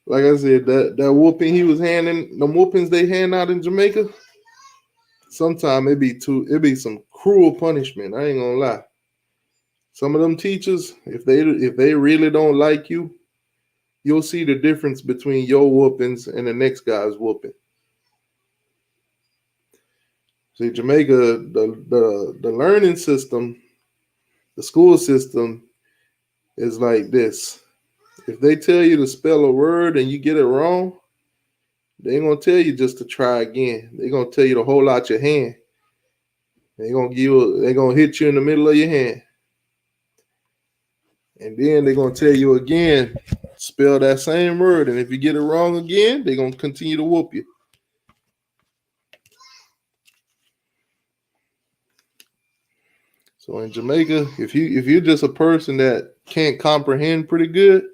Like I said, that whooping he was handing, the whoopings they hand out in Jamaica, sometimes it be some cruel punishment. I ain't gonna lie. Some of them teachers, if they really don't like you, you'll see the difference between your whoopings and the next guy's whooping. See, Jamaica, the learning system, the school system is like this. If they tell you to spell a word and you get it wrong, they ain't gonna tell you just to try again. They're gonna tell you to hold out your hand. They're gonna hit you in the middle of your hand. And then they're gonna tell you again, spell that same word. And if you get it wrong again, they're gonna continue to whoop you. So in Jamaica, if you're just a person that can't comprehend pretty good,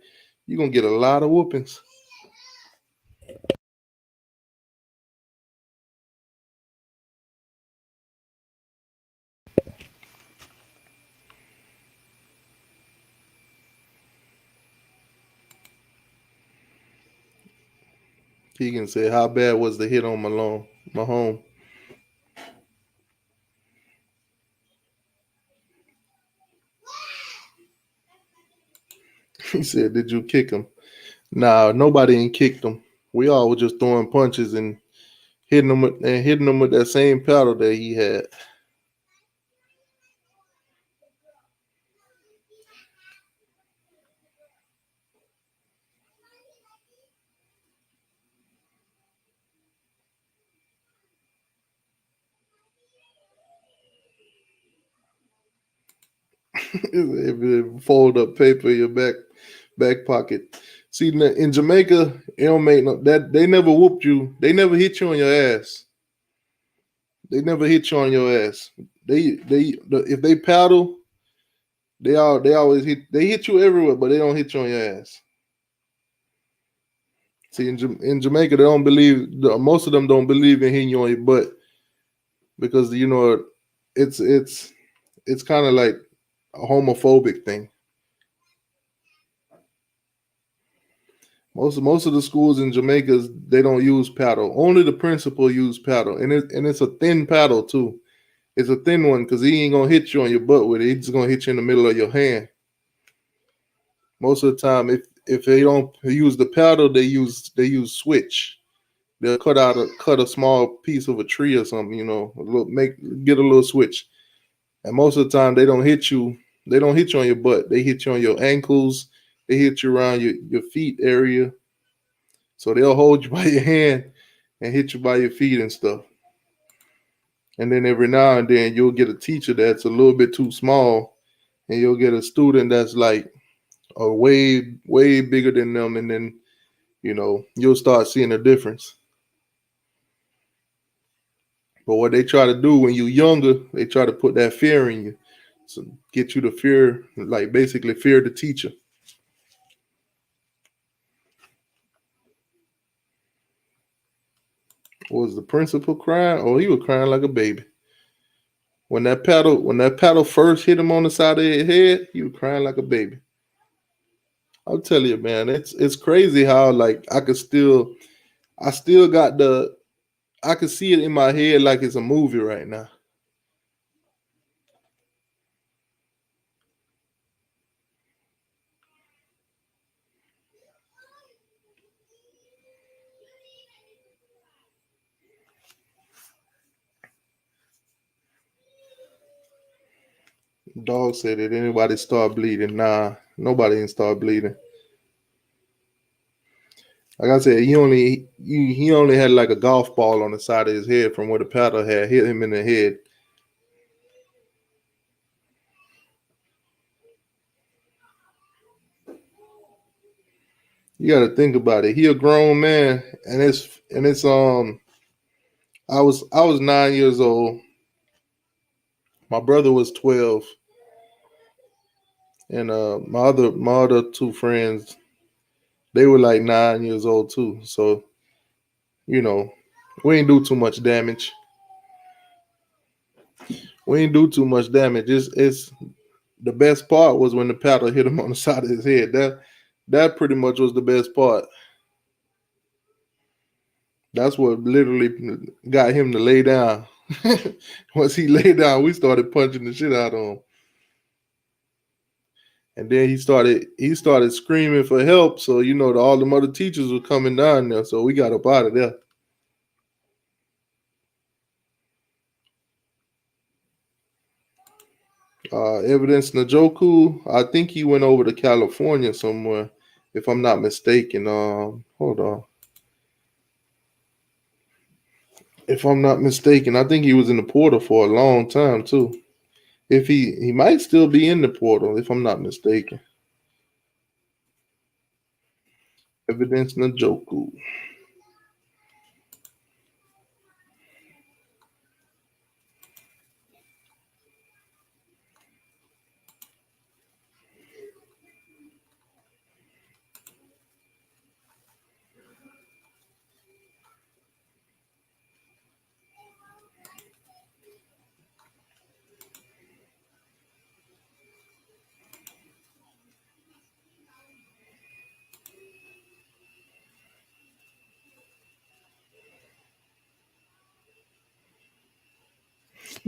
you're gonna get a lot of whoopings. Keegan said, "How bad was the hit on Malone, Mahone?" He said, "Did you kick him?" Nah, nobody ain't kicked him. We all were just throwing punches and hitting him with that same paddle that he had. If you fold up paper in your back pocket. See, in Jamaica, it don't make no that they never whooped you. They never hit you on your ass. They never hit you on your ass. If they paddle, they always hit you everywhere, but they don't hit you on your ass. See, in Jamaica, they don't believe. Most of them don't believe in hitting you on your butt because it's kind of like a homophobic thing. Most of the schools in Jamaica, they don't use paddle. Only the principal use paddle, and it's a thin paddle too. It's a thin one because he ain't gonna hit you on your butt with it. He's just gonna hit you in the middle of your hand. Most of the time, if they don't use the paddle, they use switch. They'll cut a small piece of a tree or something, get a little switch. And most of the time they don't hit you. They don't hit you on your butt. They hit you on your ankles. They hit you around your feet area. So they'll hold you by your hand and hit you by your feet and stuff. And then every now and then you'll get a teacher that's a little bit too small, and you'll get a student that's like a way bigger than them, and then you'll start seeing a difference. But what they try to do when you're younger, they try to put that fear in you. So get you to fear, like basically fear the teacher. Was the principal crying? Oh, he was crying like a baby. When that paddle first hit him on the side of his head, he was crying like a baby. I'll tell you, man, it's crazy how like I still got I can see it in my head like it's a movie right now. Dog said, "Did anybody start bleeding?" Nah, nobody didn't start bleeding. Like I said, he only had like a golf ball on the side of his head from where the paddle had hit him in the head. You got to think about it. He a grown man, and it's I was 9 years old. My brother was 12, and my other two friends, they were like 9 years old too. So you know, we ain't do too much damage. We ain't do too much damage. It's the best part was when the paddle hit him on the side of his head. That pretty much was the best part. That's what literally got him to lay down. Once he lay down, we started punching the shit out of him. And then he started screaming for help. So all the other teachers were coming down there. So we got up out of there. Evidence Najoku, I think he went over to California somewhere, if I'm not mistaken. Hold on. If I'm not mistaken, I think he was in the portal for a long time too. If he might still be in the portal, if I'm not mistaken. Evidence Najoku.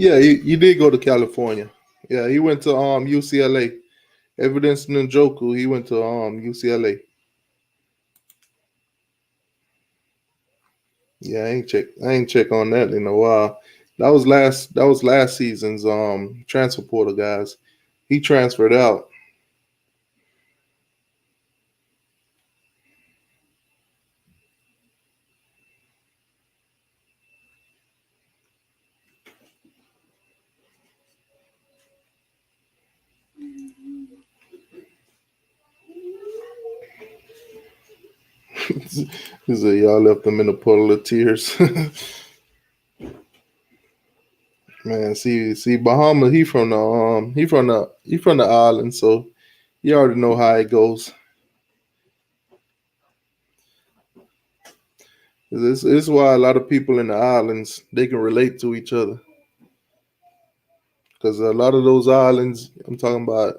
Yeah, he did go to California. Yeah, he went to UCLA. Evidence Njoku, he went to UCLA. Yeah, I ain't check on that in a while. That was last season's transfer portal guys. He transferred out. He said y'all left him in a puddle of tears. Man, see, Bahama, he from the island, so you already know how it goes. This is why a lot of people in the islands they can relate to each other because a lot of those islands I'm talking about,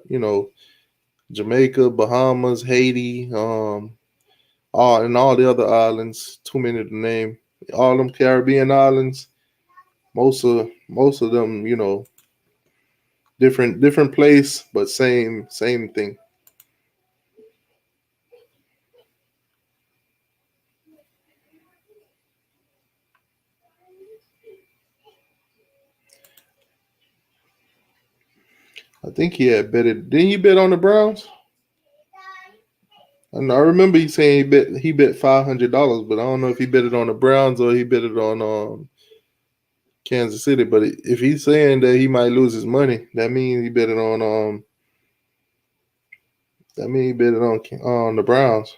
Jamaica, Bahamas, Haiti, and all the other islands. Too many to name. All them Caribbean islands. Most of them, different place, but same thing. I think he had betted. Didn't he bet on the Browns? And I remember he saying he bet $500, but I don't know if he bet it on the Browns or he bet it on Kansas City. But if he's saying that he might lose his money, that means he bet it on on the Browns.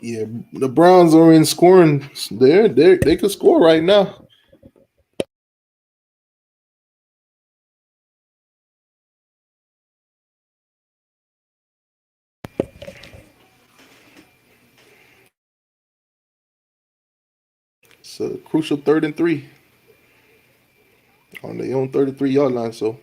Yeah, the Browns are in scoring. They could score right now. It's a crucial 3rd and 3 on their own 33-yard line. So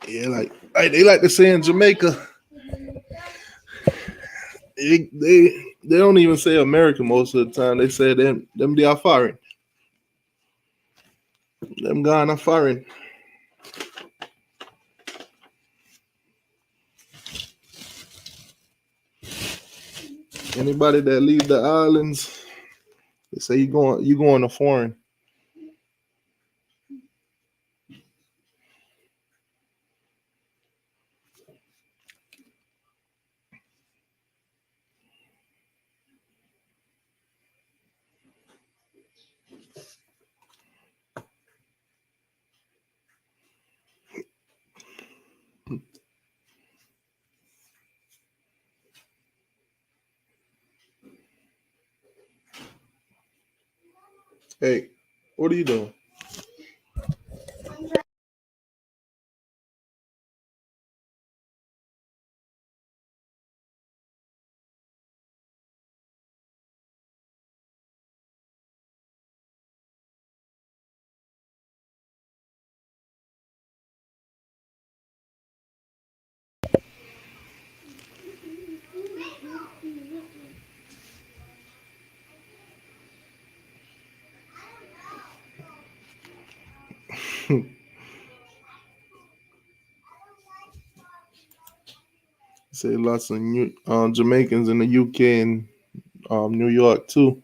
yeah, like they like to say in Jamaica, they don't even say America most of the time. They say them they are foreign. Them Ghana foreign. Anybody that leave the islands, they say you going to foreign. Hey, what are you doing? Say lots of Jamaicans in the UK and New York too.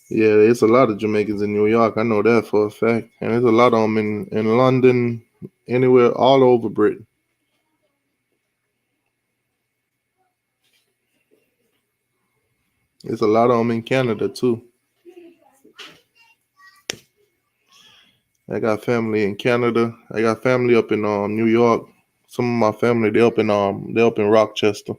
Yeah, there's a lot of Jamaicans in New York. I know that for a fact. And there's a lot of them in London, anywhere, all over Britain. There's a lot of them in Canada too. I got family in Canada. I got family up in New York. Some of my family they up in Rochester.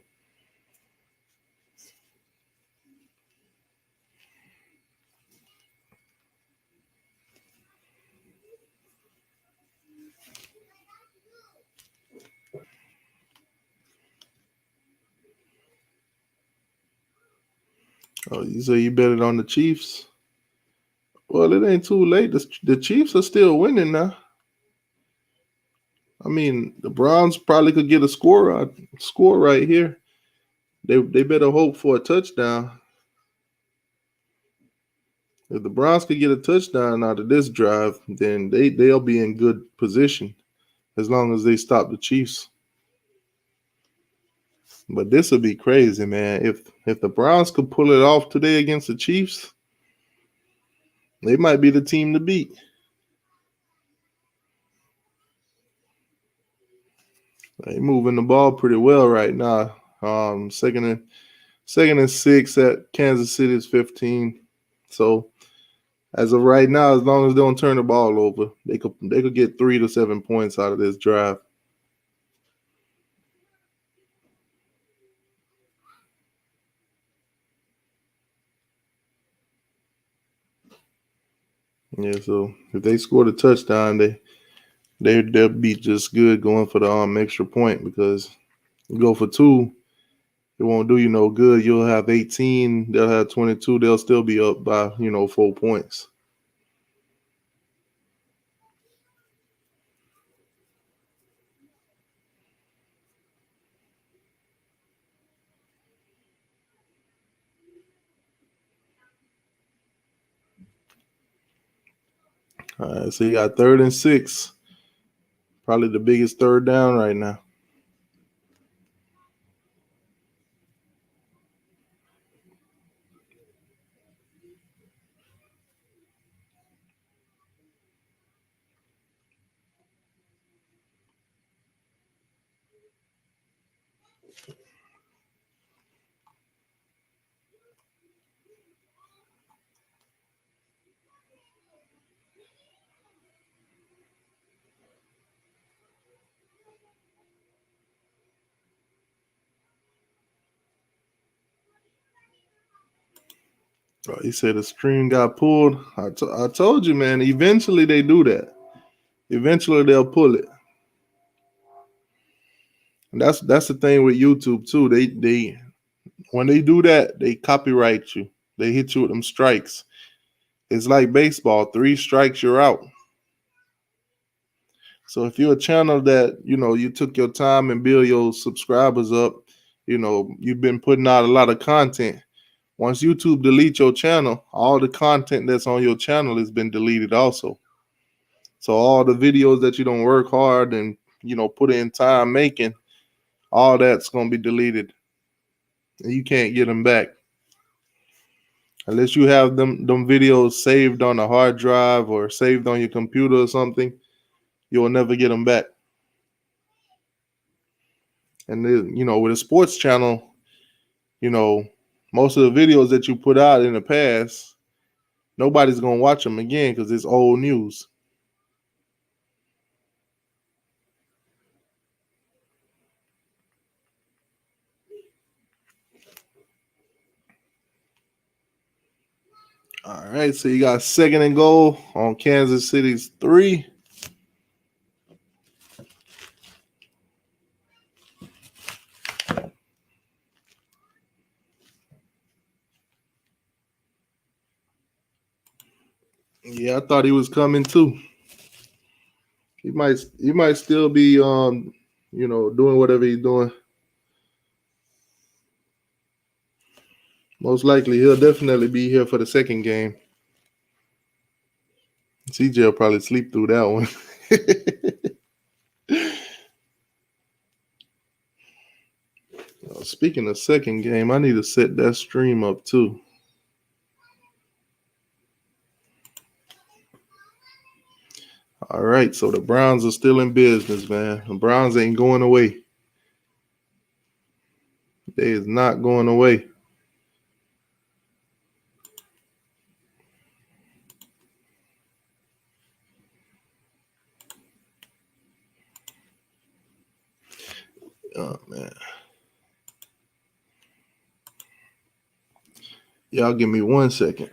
Oh, you say you bet it on the Chiefs? Well, it ain't too late. The Chiefs are still winning now. I mean, the Browns probably could get a score right here. They better hope for a touchdown. If the Browns could get a touchdown out of this drive, then they'll be in good position as long as they stop the Chiefs. But this would be crazy, man. If the Browns could pull it off today against the Chiefs, they might be the team to beat. They moving the ball pretty well right now. Second and 6 at Kansas City's 15. So as of right now, as long as they don't turn the ball over, they could get 3 to 7 points out of this drive. Yeah, so if they score the touchdown, they'll be just good going for the extra point, because you go for 2, it won't do you no good. You'll have 18, they'll have 22, they'll still be up by 4 points. All right, so you got 3rd and 6, probably the biggest third down right now. He said the string got pulled. I told you, man. Eventually they do that. Eventually they'll pull it. And that's the thing with YouTube too. They when they do that, they copyright you. They hit you with them strikes. It's like baseball. 3 strikes, you're out. So if you're a channel that you took your time and build your subscribers up, you've been putting out a lot of content. Once YouTube deletes your channel, all the content that's on your channel has been deleted also. So all the videos that you don't work hard and put in time making, all that's gonna be deleted, and you can't get them back unless you have them videos saved on a hard drive or saved on your computer or something. You'll never get them back. And then, with a sports channel, most of the videos that you put out in the past, nobody's gonna watch them again because it's old news. All right, so you got 2nd and goal on Kansas City's 3. Yeah, I thought he was coming too. He might still be doing whatever he's doing. Most likely he'll definitely be here for the second game. CJ will probably sleep through that one. Speaking of second game, I need to set that stream up too. All right, so the Browns are still in business, man. The Browns ain't going away. They is not going away. Oh, man. Y'all give me 1 second.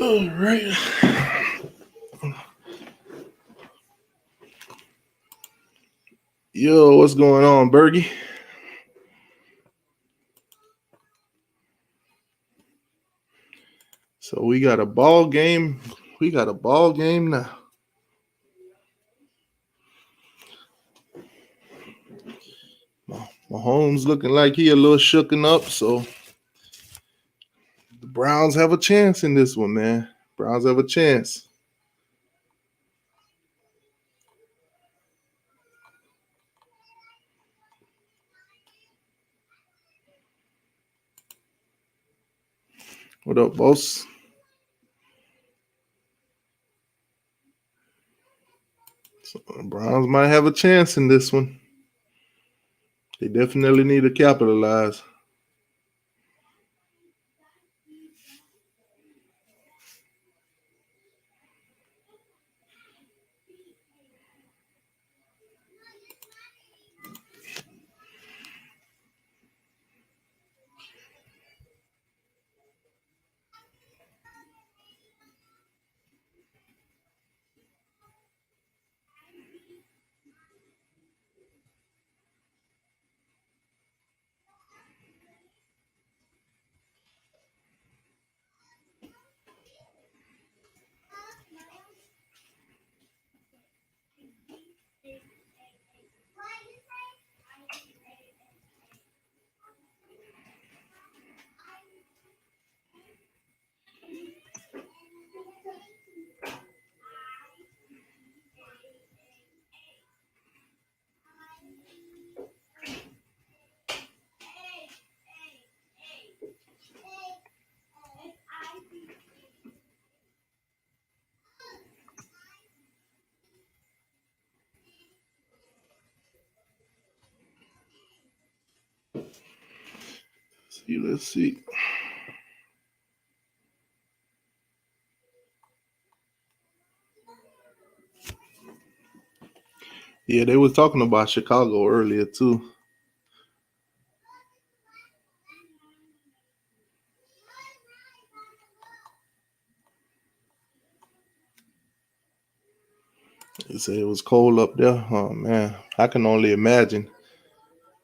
All right. Yo, what's going on, Bergie? So we got a ball game. We got a ball game now. Mahomes looking like he a little shooken up, so the Browns have a chance in this one, man. Browns have a chance. What up, boss? So the Browns might have a chance in this one. They definitely need to capitalize. Let's see. Yeah, they was talking about Chicago earlier too. They said it was cold up there. Oh man, I can only imagine.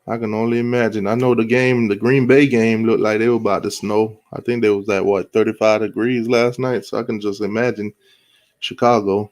I know the Green Bay game looked like they were about to snow. I think they was at 35 degrees last night. So I can just imagine Chicago.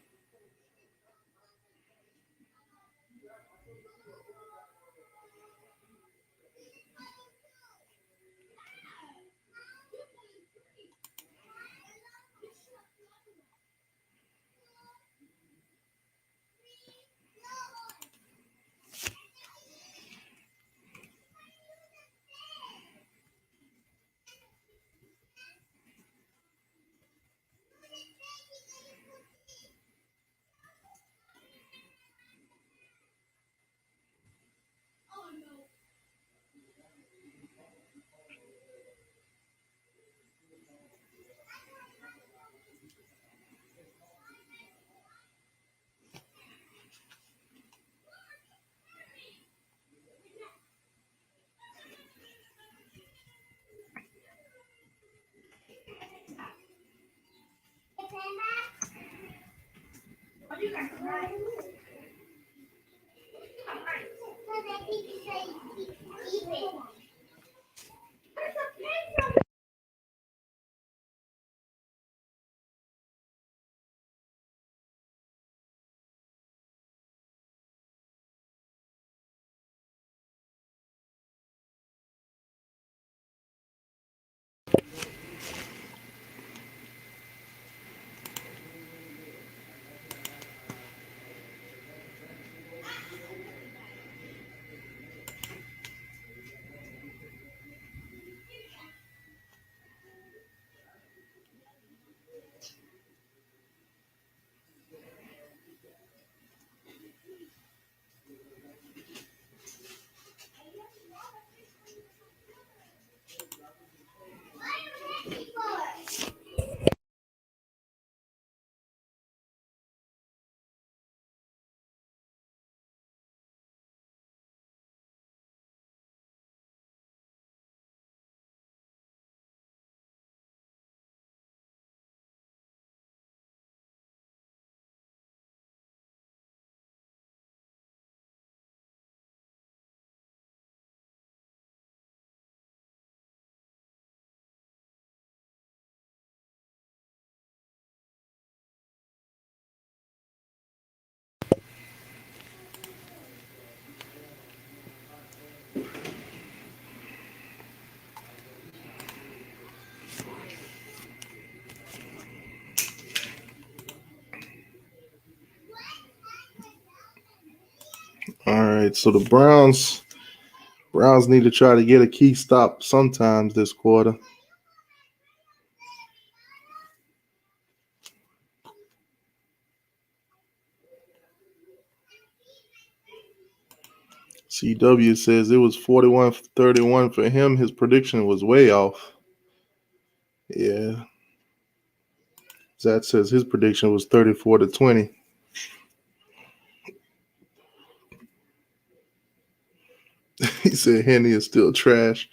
All right, so the Browns need to try to get a key stop sometimes this quarter. CW says it was 41-31 for him. His prediction was way off. Yeah. Zach says his prediction was 34-20. He said Henny is still trash.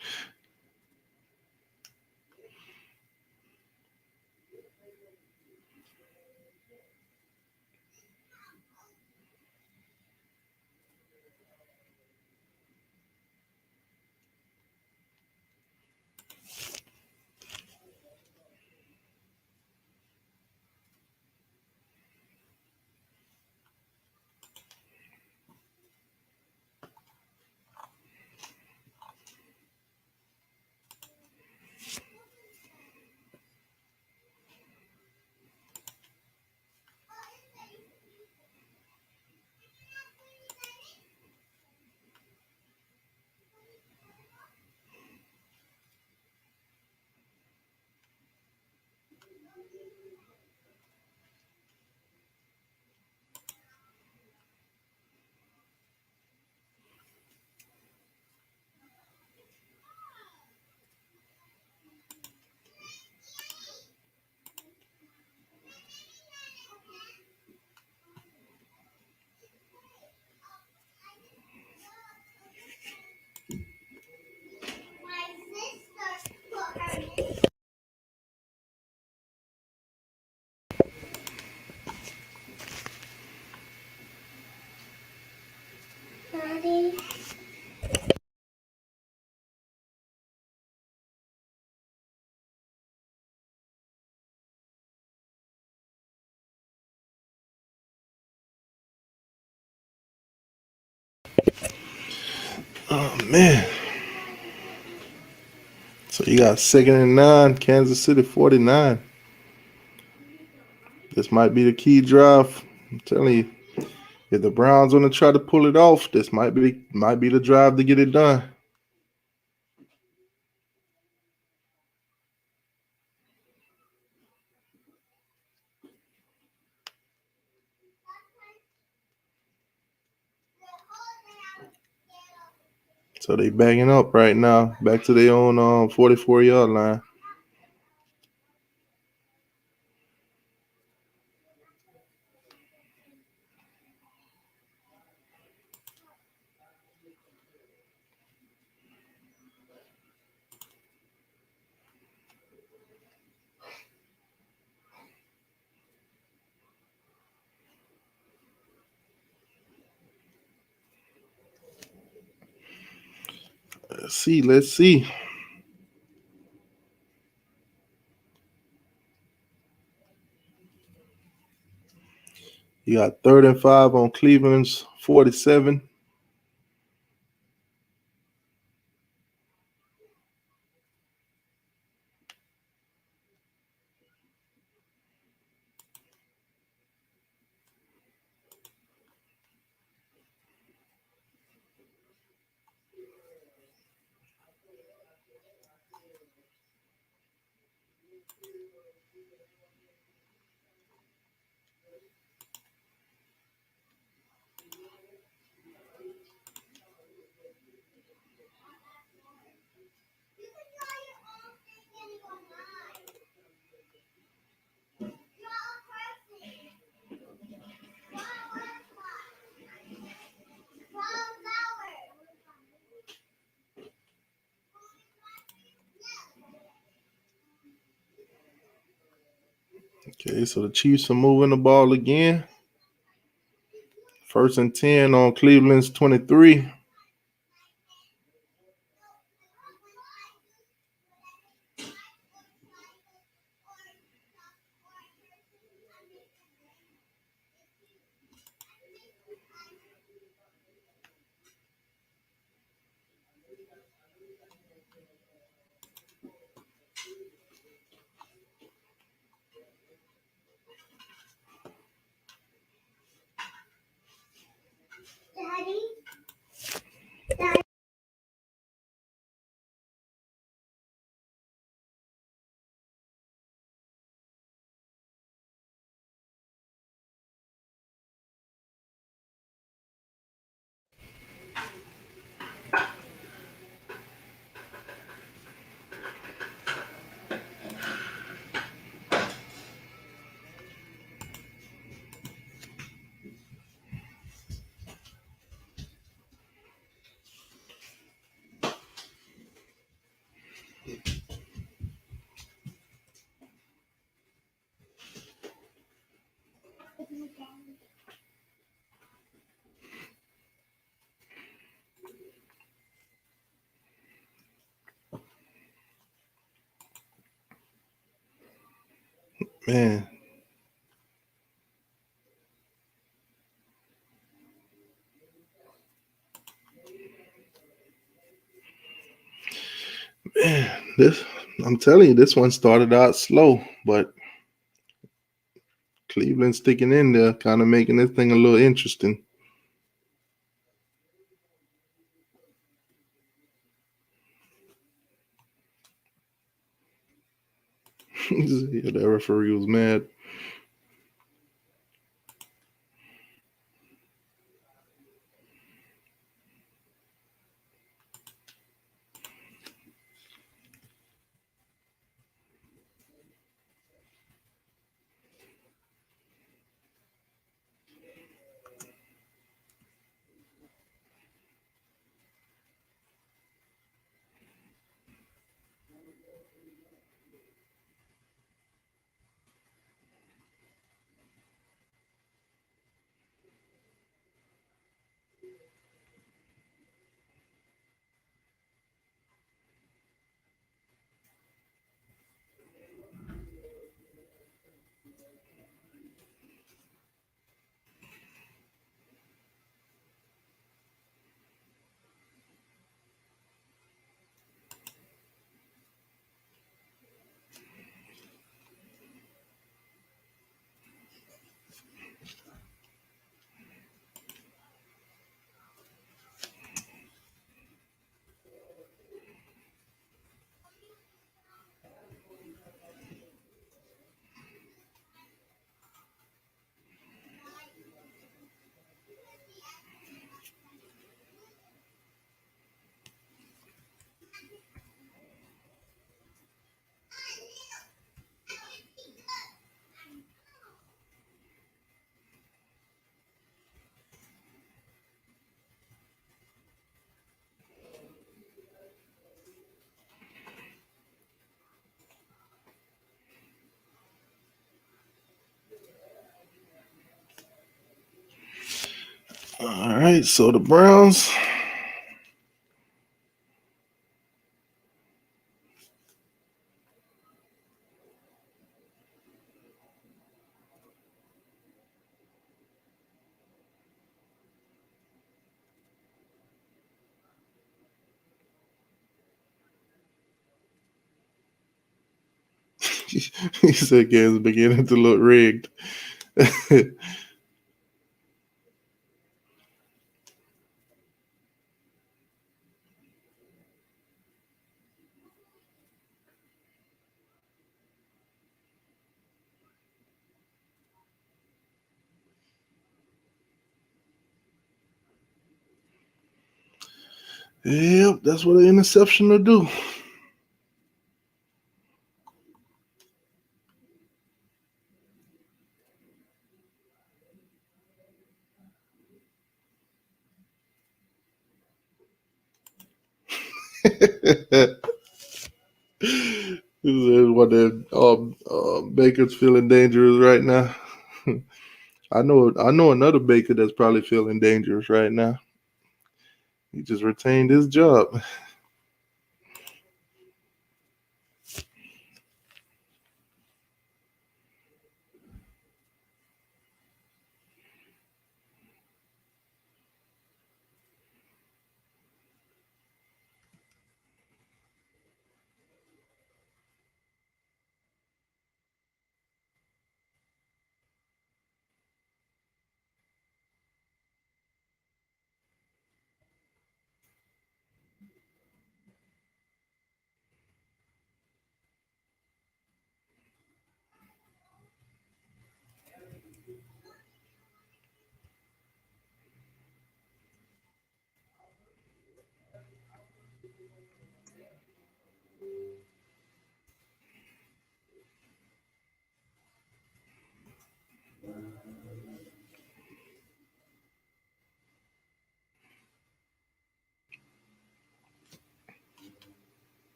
Daddy. Oh, man. So you got 2nd and 9, Kansas City 49. This might be the key drive. I'm telling you, if the Browns want to try to pull it off, this might be the drive to get it done. So they backing up right now, back to their own 44-yard line. Let's see. You got 3rd and 5 on Cleveland's 47. Okay, so the Chiefs are moving the ball again. 1st and 10 on Cleveland's 23. Daddy. Man. Man, this I'm telling you, this one started out slow, but Cleveland sticking in there, kind of making this thing a little interesting. Yeah, the referee was mad. All right, so the Browns. He said game's beginning to look rigged. Yep, that's what an interception will do. This is what the Baker's feeling dangerous right now. I know another Baker that's probably feeling dangerous right now. He just retained his job.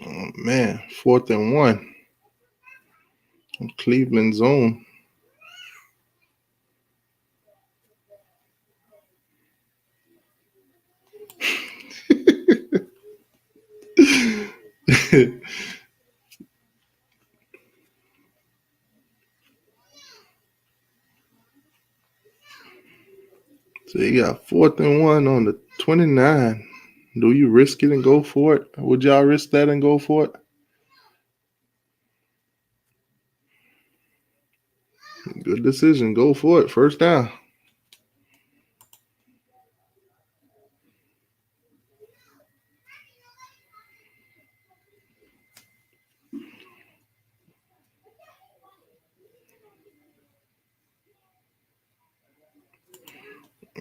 Oh, man, 4th and 1. Cleveland zone. So you got 4th and 1 on the 29. Do you risk it and go for it? Would y'all risk that and go for it? Good decision. Go for it. First down.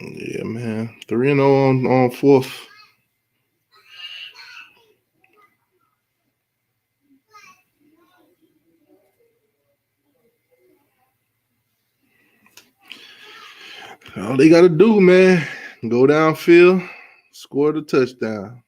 Yeah, man. 3-0 on 4th. All they got to do, man, go downfield, score the touchdown.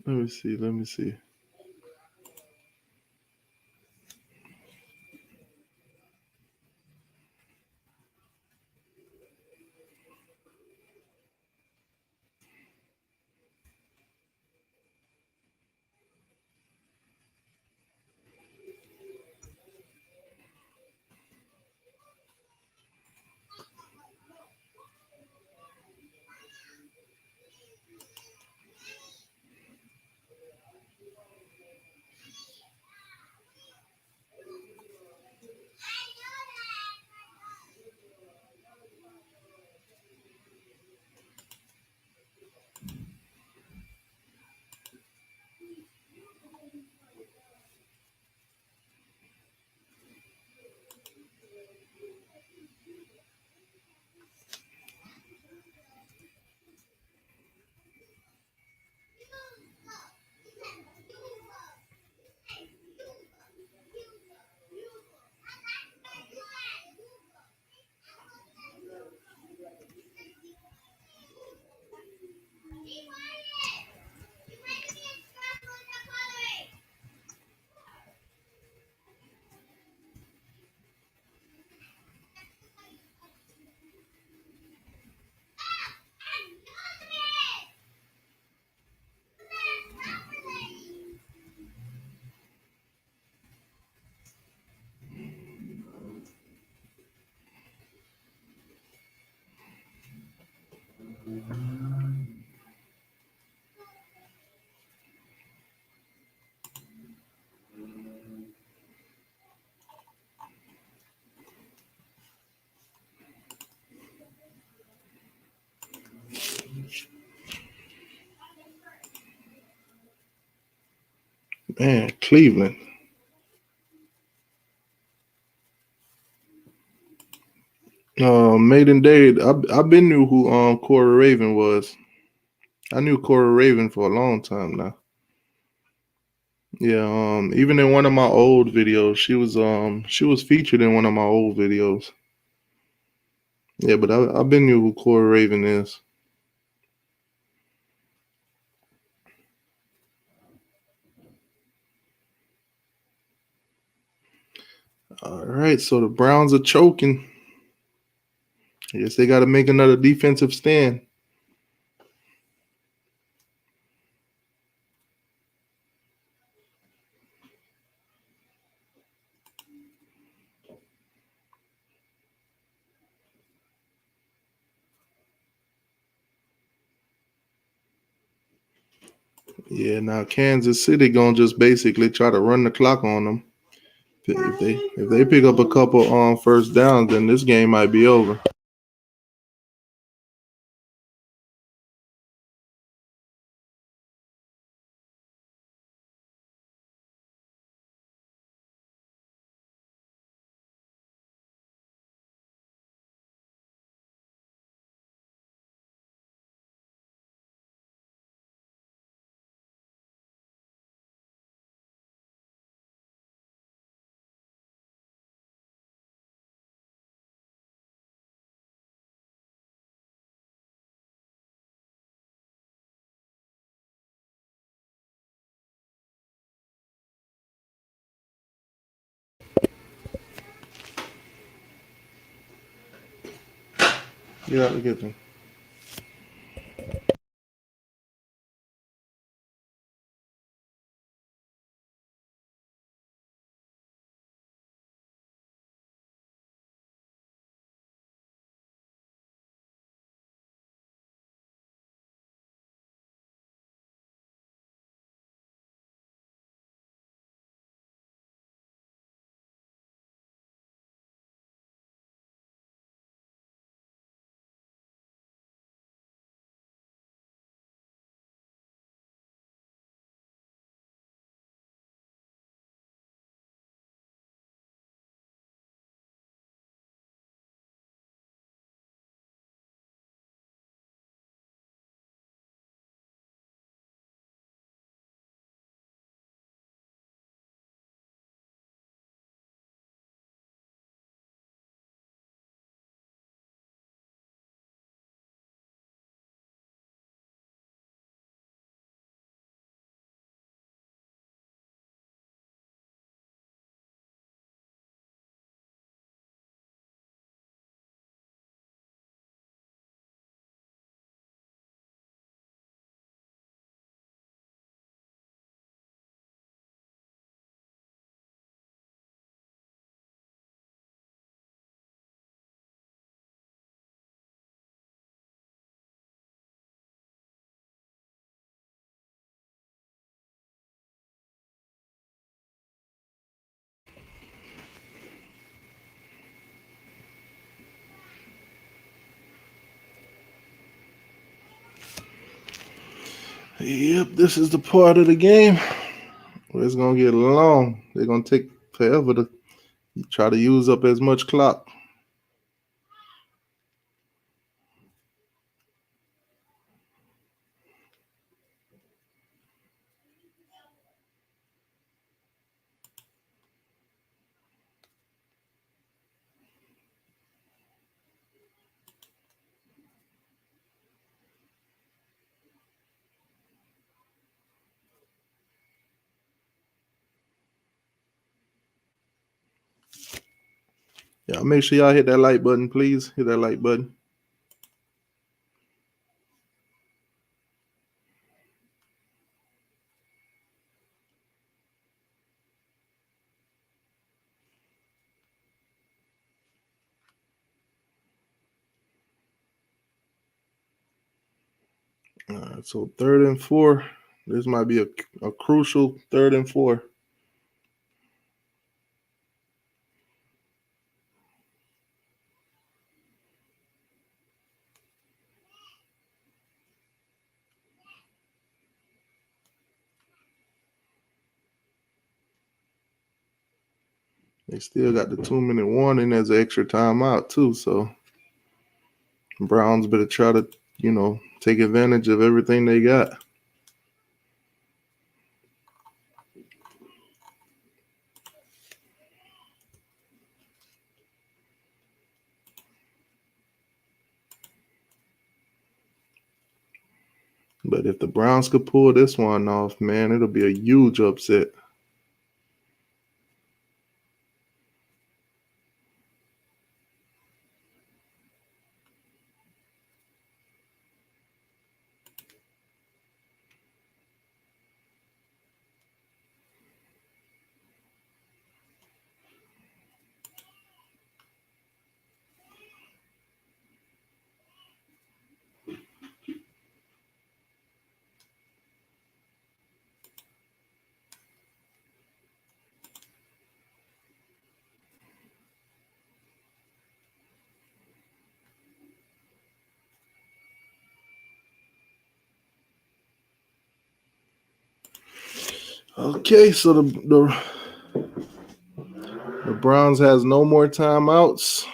Let me see. Man, Cleveland. Maiden Day. I've been knew who Corey Raven was. I knew Corey Raven for a long time now. Yeah, even in one of my old videos, she was featured in one of my old videos. Yeah, but I've been knew who Corey Raven is. All right, so the Browns are choking. I guess they got to make another defensive stand. Yeah, now Kansas City gonna just basically try to run the clock on them. If they pick up a couple on first downs, then this game might be over. Get out the kitchen. Yep, this is the part of the game where it's gonna get long. They're gonna take forever to try to use up as much clock. Yeah, make sure y'all hit that like button, please. Hit that like button. All right, so 3rd and 4. This might be a crucial 3rd and 4. They still got the 2-minute warning as an extra timeout too, so Browns better try to, take advantage of everything they got. But if the Browns could pull this one off, man, it'll be a huge upset. Okay, so the Browns has no more timeouts.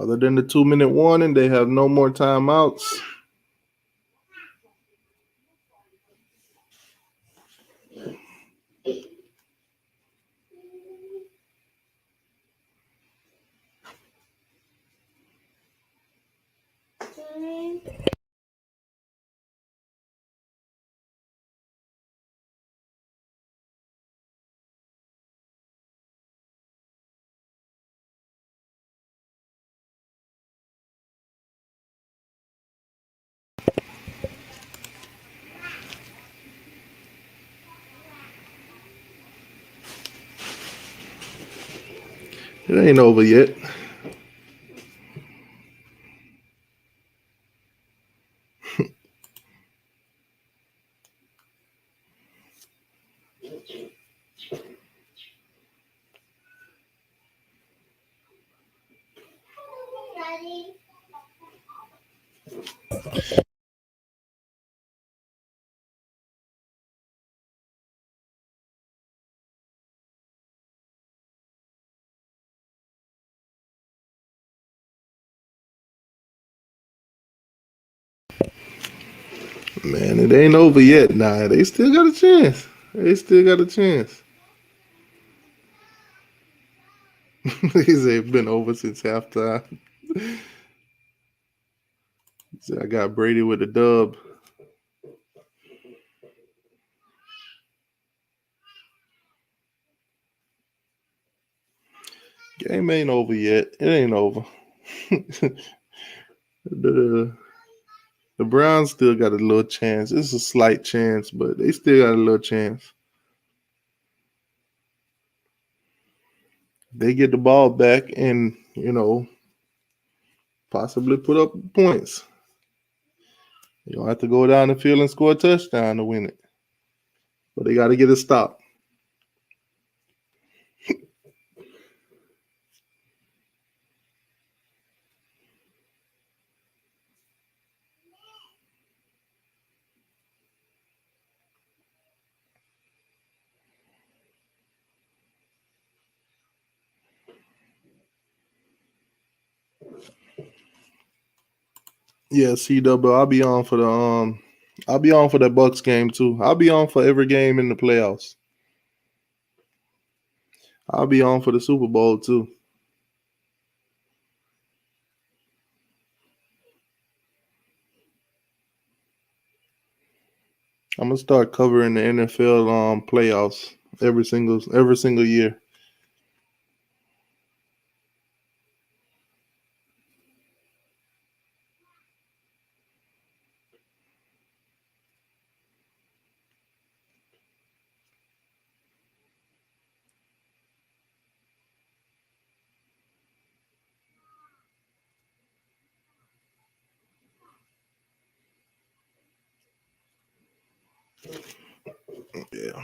Other than the 2-minute warning, they have no more timeouts. It ain't over yet. Man, it ain't over yet. Nah, they still got a chance. They still got a chance. He said it's been over since halftime. So I got Brady with a dub. Game ain't over yet. It ain't over. the the Browns still got a little chance. It's a slight chance, but they still got a little chance. They get the ball back and, possibly put up points. You don't have to go down the field and score a touchdown to win it. But they got to get a stop. Yeah, CW, I'll be on for that Bucks game too. I'll be on for every game in the playoffs. I'll be on for the Super Bowl too. I'm gonna start covering the NFL playoffs every single year. Yeah.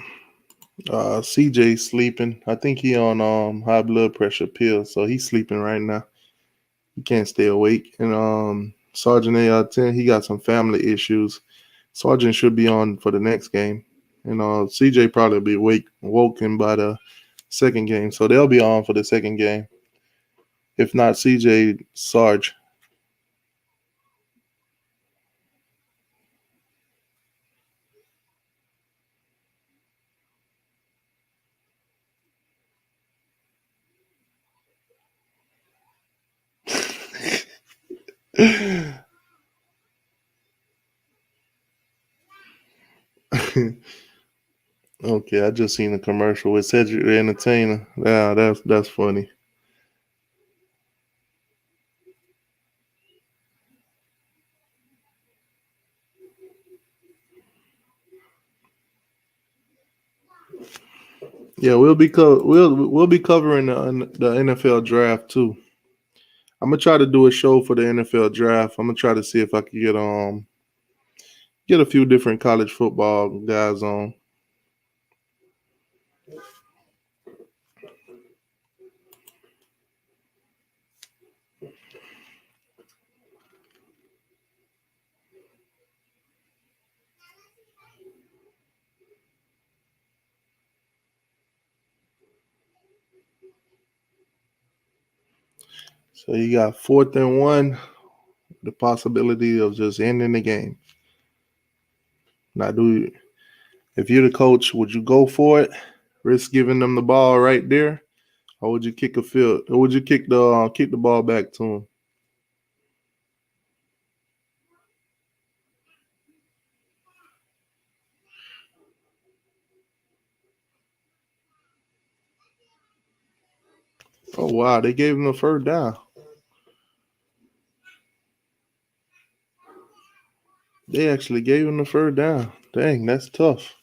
CJ sleeping. I think he on high blood pressure pills, so he's sleeping right now. He can't stay awake. And Sergeant AR-10, he got some family issues. Sergeant should be on for the next game. And CJ probably be woken by the second game, so they'll be on for the second game. If not CJ, Sarge. Okay, I just seen a commercial with Cedric the Entertainer. Yeah, that's funny. Yeah, we'll be covering the NFL draft too. I'm gonna try to do a show for the NFL draft. I'm gonna try to see if I can get a few different college football guys on. So you got 4th and 1, the possibility of just ending the game. Now, if you're the coach, would you go for it, risk giving them the ball right there, or would you kick a field, or would you kick the ball back to them? Oh wow, they gave him the 3rd down. They actually gave him the 3rd down. Dang, that's tough.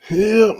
Yeah.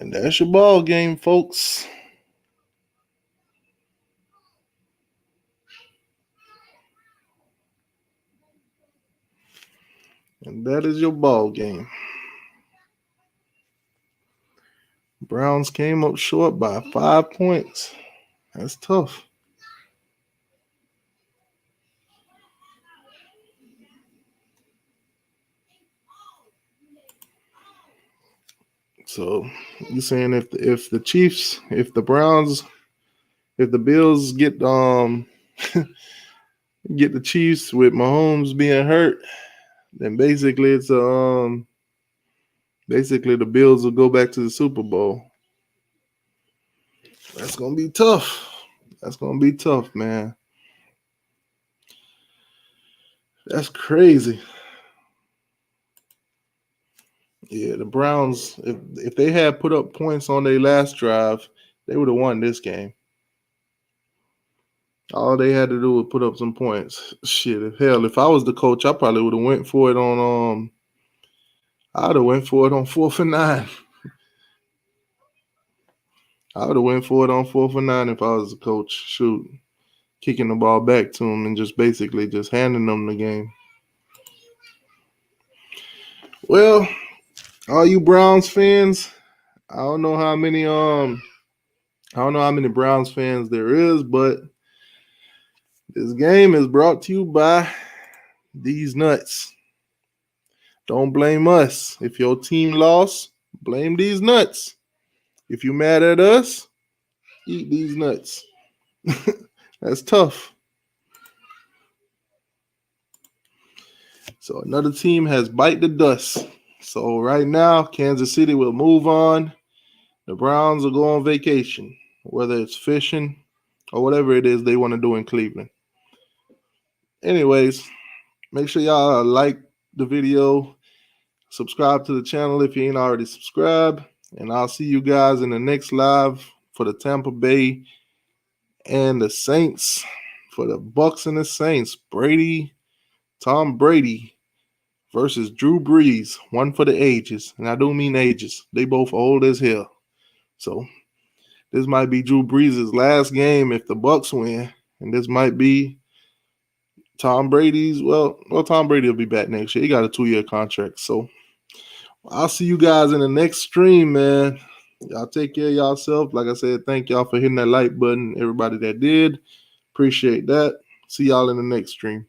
And that's your ball game, folks. And that is your ball game. Browns came up short by 5 points. That's tough. So you saying if the Chiefs, if the Browns, if the Bills get get the Chiefs with Mahomes being hurt, then basically it's basically the Bills will go back to the Super Bowl. That's gonna be tough. That's gonna be tough, man. That's crazy. Yeah, the Browns, if they had put up points on their last drive, they would have won this game. All they had to do was put up some points. Shit, if I was the coach, I probably would have went for it on I'd have went for it on 4th and 9. I would have went for it on 4th and 9 if I was the coach. Shoot, kicking the ball back to them and just basically just handing them the game. Well, all you Browns fans, I don't know how many Browns fans there is, but this game is brought to you by these nuts. Don't blame us. If your team lost, blame these nuts. If you're mad at us, eat these nuts. That's tough. So another team has bite the dust. So right now, Kansas City will move on. The Browns will go on vacation, whether it's fishing or whatever it is they want to do in Cleveland. Anyways, make sure y'all like the video. Subscribe to the channel if you ain't already subscribed. And I'll see you guys in the next live for the Tampa Bay and the Saints. For the Bucks and the Saints, Tom Brady versus Drew Brees, one for the ages. And I don't mean ages. They both old as hell. So this might be Drew Brees' last game if the Bucks win. And this might be Tom Brady's, well, Tom Brady will be back next year. He got a 2-year contract. So I'll see you guys in the next stream, man. Y'all take care of yourself. Like I said, thank y'all for hitting that like button. Everybody that did. Appreciate that. See y'all in the next stream.